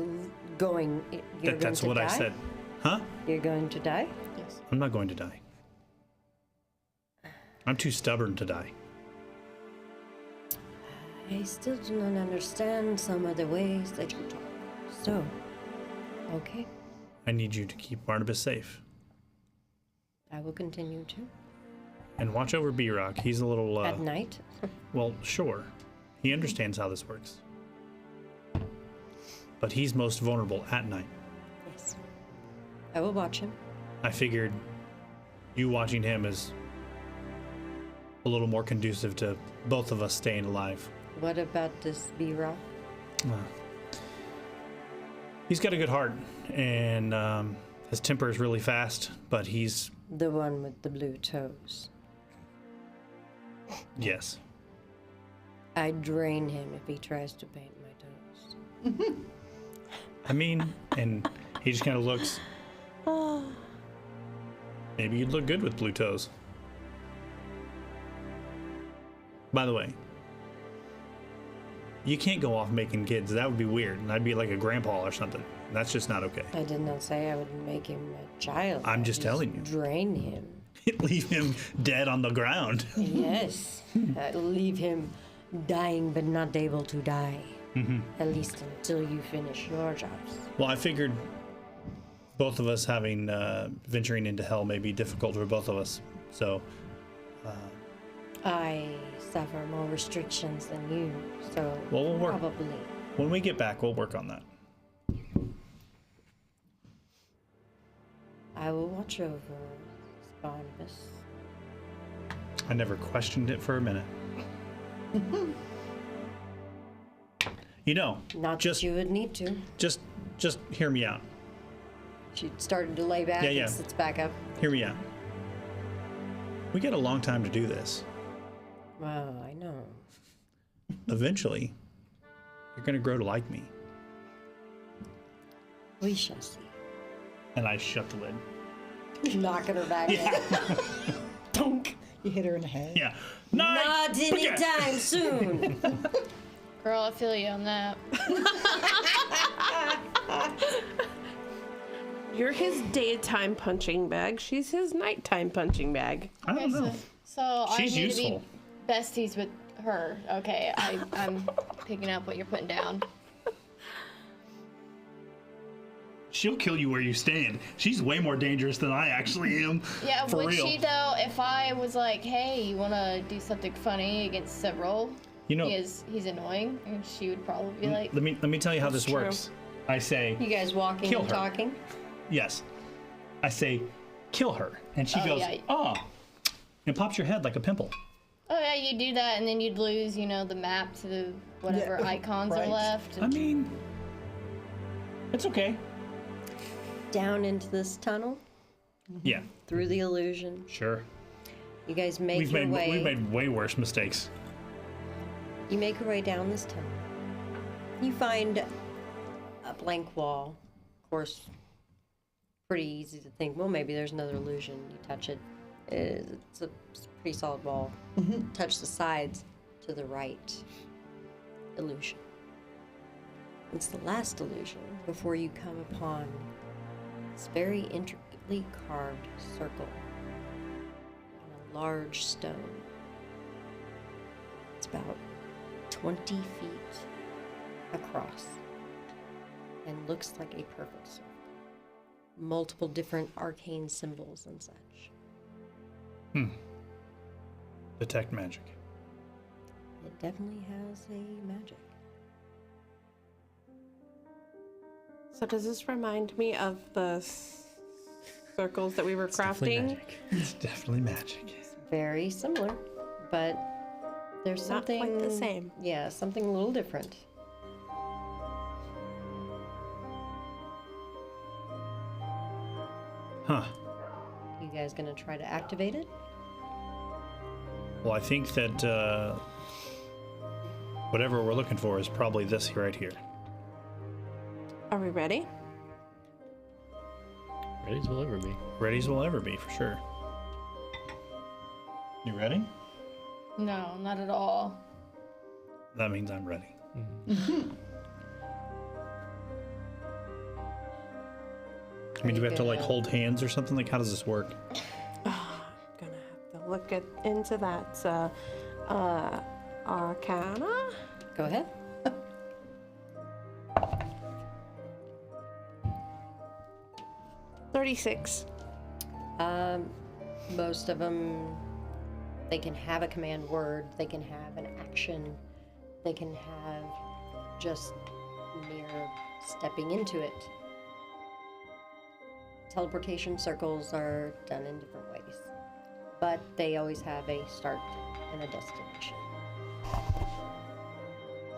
going. You're That's going what to I die? said. Huh? You're going to die? Yes. I'm not going to die. I'm too stubborn to die. I still do not understand some of the ways that you talk. So, okay, I need you to keep Barnabas safe. I will continue to. And watch over B-Rock. He's a little, At night? well, sure. He understands how this works. But he's most vulnerable at night. Yes. I will watch him. I figured you watching him is a little more conducive to both of us staying alive. What about this B-Rock? He's got a good heart, and his temper is really fast, but he's, The one with the blue toes. yes. I'd drain him if he tries to paint my toes. I mean, and he just kind of looks, maybe you'd look good with blue toes. By the way, you can't go off making kids. That would be weird. And I'd be like a grandpa or something. That's just not okay. I did not say I would make him a child. I'm just telling you. Drain him. Leave him dead on the ground. Yes. Leave him dying but not able to die. At least until you finish your jobs. Well, I figured both of us having venturing into hell may be difficult for both of us. So I suffer more restrictions than you, so Well, we'll work. probably. when we get back, we'll work on that. I will watch over Barnabas. I never questioned it for a minute. You know, Not just that you would need to. just hear me out. She started to lay back Yeah. and sits back up. Hear me out. We got a long time to do this. Wow, I know. Eventually, you're gonna grow to like me. We shall see. And I shut the lid. Knocking her back in. Dunk. You hit her in the head. Yeah. Not anytime soon. Girl, I feel you on that. You're his daytime punching bag. She's his nighttime punching bag. I don't know. So She's I need useful. to be besties with her. Okay, I'm picking up what you're putting down. She'll kill you where you stand. She's way more dangerous than I actually am. Yeah, For would real. she though? If I was like, "Hey, you want to do something funny against several?" You know, He's annoying, and she would probably be like, let me tell you how this true. works. I say, You guys walking Kill and her. talking? yes. I say, kill her. And she Oh, goes, yeah. oh. And pops your head like a pimple. "Oh yeah, you do that, and then you'd lose, the map to the whatever Yeah, icons right. are left." I mean, it's okay. Down into this tunnel, Yeah, through the illusion. sure. You guys make We've your made way. we've made way worse mistakes. You make your way down this tunnel. You find a blank wall. Of course, pretty easy to think, well, maybe there's another illusion. You touch it. It's a pretty solid wall. Touch the sides to the right. Illusion. It's the last illusion before you come upon this very intricately carved circle on a large stone. It's about 20 feet across and looks like a perfect circle. Multiple different arcane symbols and such. Detect magic. It definitely has a magic. So does this remind me of the circles that we were crafting? It's definitely magic. Very similar, but there's Not something quite the same. Yeah, something a little different. Huh. You guys gonna try to activate it? Well, I think that whatever we're looking for is probably this right here. Are we ready? Ready as we'll ever be. Ready as we'll ever be, for sure. You ready? No, not at all. That means I'm ready. I mean, do we have to like hold hands or something? Like, how does this work? Gonna have to look into that. Arcana? Go ahead. 36. Most of them, they can have a command word, they can have an action, they can have just mere stepping into it. Teleportation circles are done in different ways, but they always have a start and a destination.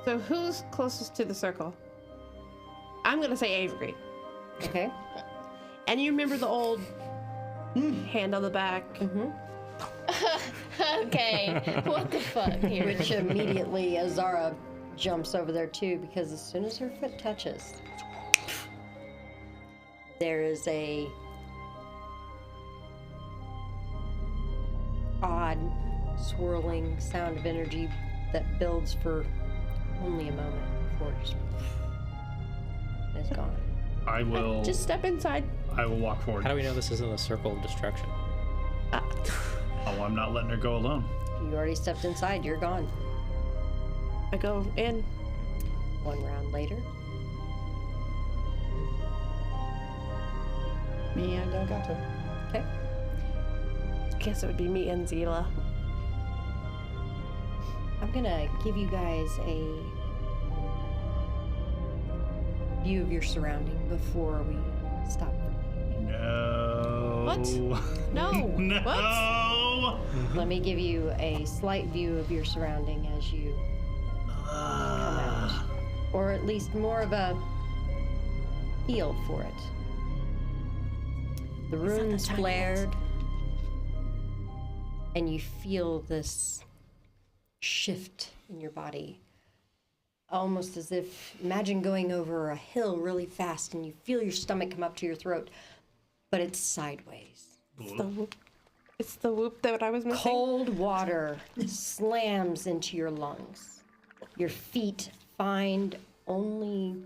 So who's closest to the circle? I'm gonna say Avery. Okay? And you remember the old hand on the back? Okay, what the fuck here? Which immediately Azara jumps over there too, because as soon as her foot touches, there is a odd swirling sound of energy that builds for only a moment before it just is gone. I will. Just step inside. I will walk forward. How do we know this isn't a circle of destruction? Oh, I'm not letting her go alone. You already stepped inside. You're gone. I go in. One round later. Me and Gato. Okay. Guess it would be me and Zila. I'm gonna give you guys a view of your surrounding before we stop. No. What? No. No. What? Let me give you a slight view of your surrounding as you come out, or at least more of a feel for it. The runes flared, and you feel this shift in your body. Almost as if, imagine going over a hill really fast and you feel your stomach come up to your throat, but it's sideways. It's the whoop that I was missing. Cold water slams into your lungs. Your feet find only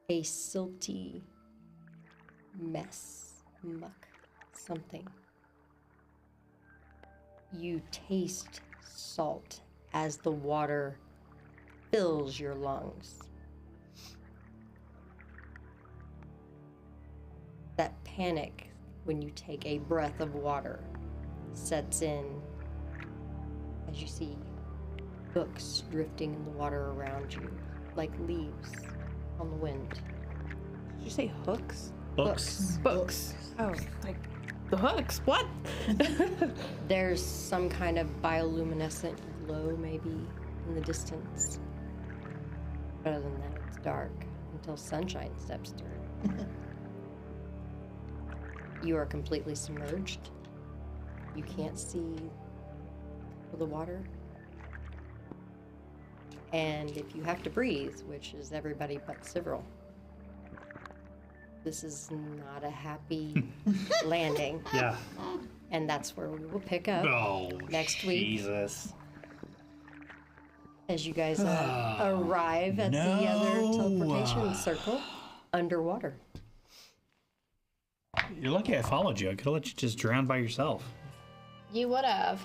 a silty mess, muck, something. You taste salt as the water fills your lungs. That panic when you take a breath of water sets in as you see books drifting in the water around you like leaves on the wind. Did you say hooks? Books. Books. Oh, like the hooks. What? There's some kind of bioluminescent glow maybe in the distance. But other than that, it's dark until sunshine steps through. You are completely submerged. You can't see the water. And if you have to breathe, which is everybody but Cyril, this is not a happy landing. Yeah. And that's where we will pick up Oh, next week Jesus. as you guys arrive at the other teleportation circle underwater. You're lucky I followed you. I could have let you just drown by yourself. You would have.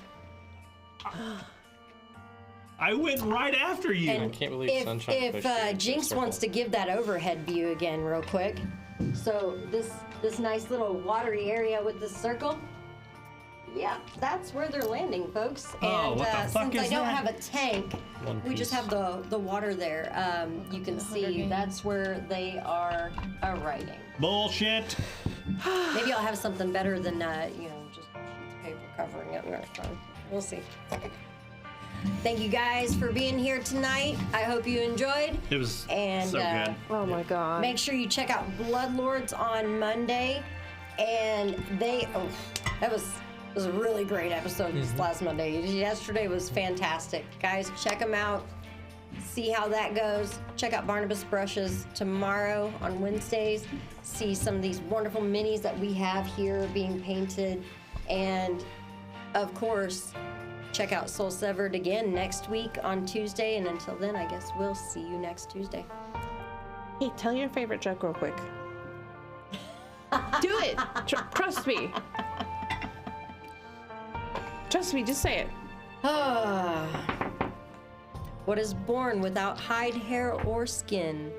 I went right after you. I can't believe Sunshine If pushed you into a Jinx circle. wants to give that overhead view again real quick. So this nice little watery area with the circle, yeah, that's where they're landing, folks. Oh, And what the fuck since I is don't that? have a tank, One we just piece. have the water there. You can see that's where they are arriving. Bullshit. Maybe I'll have something better than just sheets of paper covering it next time. We'll see. Thank you guys for being here tonight. I hope you enjoyed. It was And, so good. Oh my god. Make sure you check out Bloodlords on Monday. And that was a really great episode this last Monday. Yesterday was fantastic. Guys, check them out. See how that goes. Check out Barnabas Brushes tomorrow on Wednesdays. See some of these wonderful minis that we have here being painted. And of course, check out Soul Severed again next week on Tuesday. And until then, I guess we'll see you next Tuesday. Hey, tell your favorite joke real quick. Do it. Trust me. Trust me. Just say it. What is born without hide, hair, or skin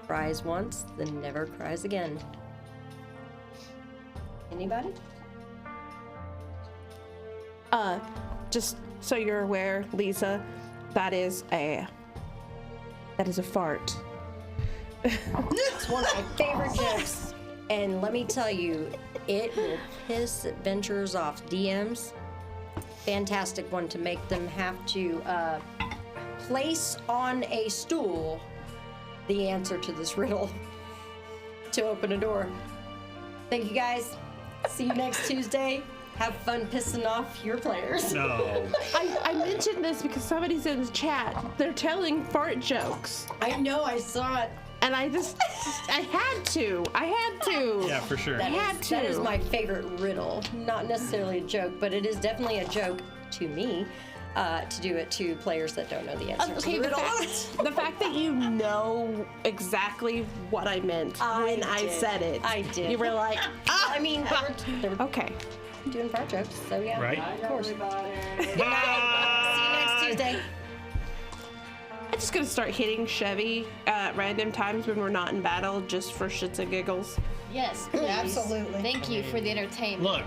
cries once, then never cries again. Anybody? Just so you're aware, Lisa, that is a fart. It's one of my favorite jokes. And let me tell you, it will piss adventurers off. DMs, fantastic one to make them have to place on a stool the answer to this riddle to open a door. Thank you guys. See you next Tuesday. Have fun pissing off your players. No. I mentioned this because somebody's in the chat. They're telling fart jokes. I know, I saw it. And I had to. Yeah, for sure. That had is, that is to. my favorite riddle. Not necessarily a joke, but it is definitely a joke to me to do it to players that don't know the answer to Okay, the the riddle. fact that you know exactly what I meant when I did. said it. I did. You were like, I mean, they were okay. doing fart jokes, so yeah. Right? Of course. Bye. See you next Tuesday. I'm just gonna start hitting Chevy at random times when we're not in battle, just for shits and giggles. Yes, please. Absolutely. Thank you for the entertainment. Look,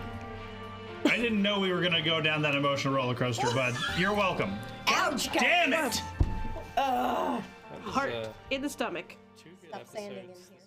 I didn't know we were gonna go down that emotional roller coaster, but you're welcome. Ouch, guys. Damn it! Heart in the stomach. 2 good Stop sanding in episodes. here.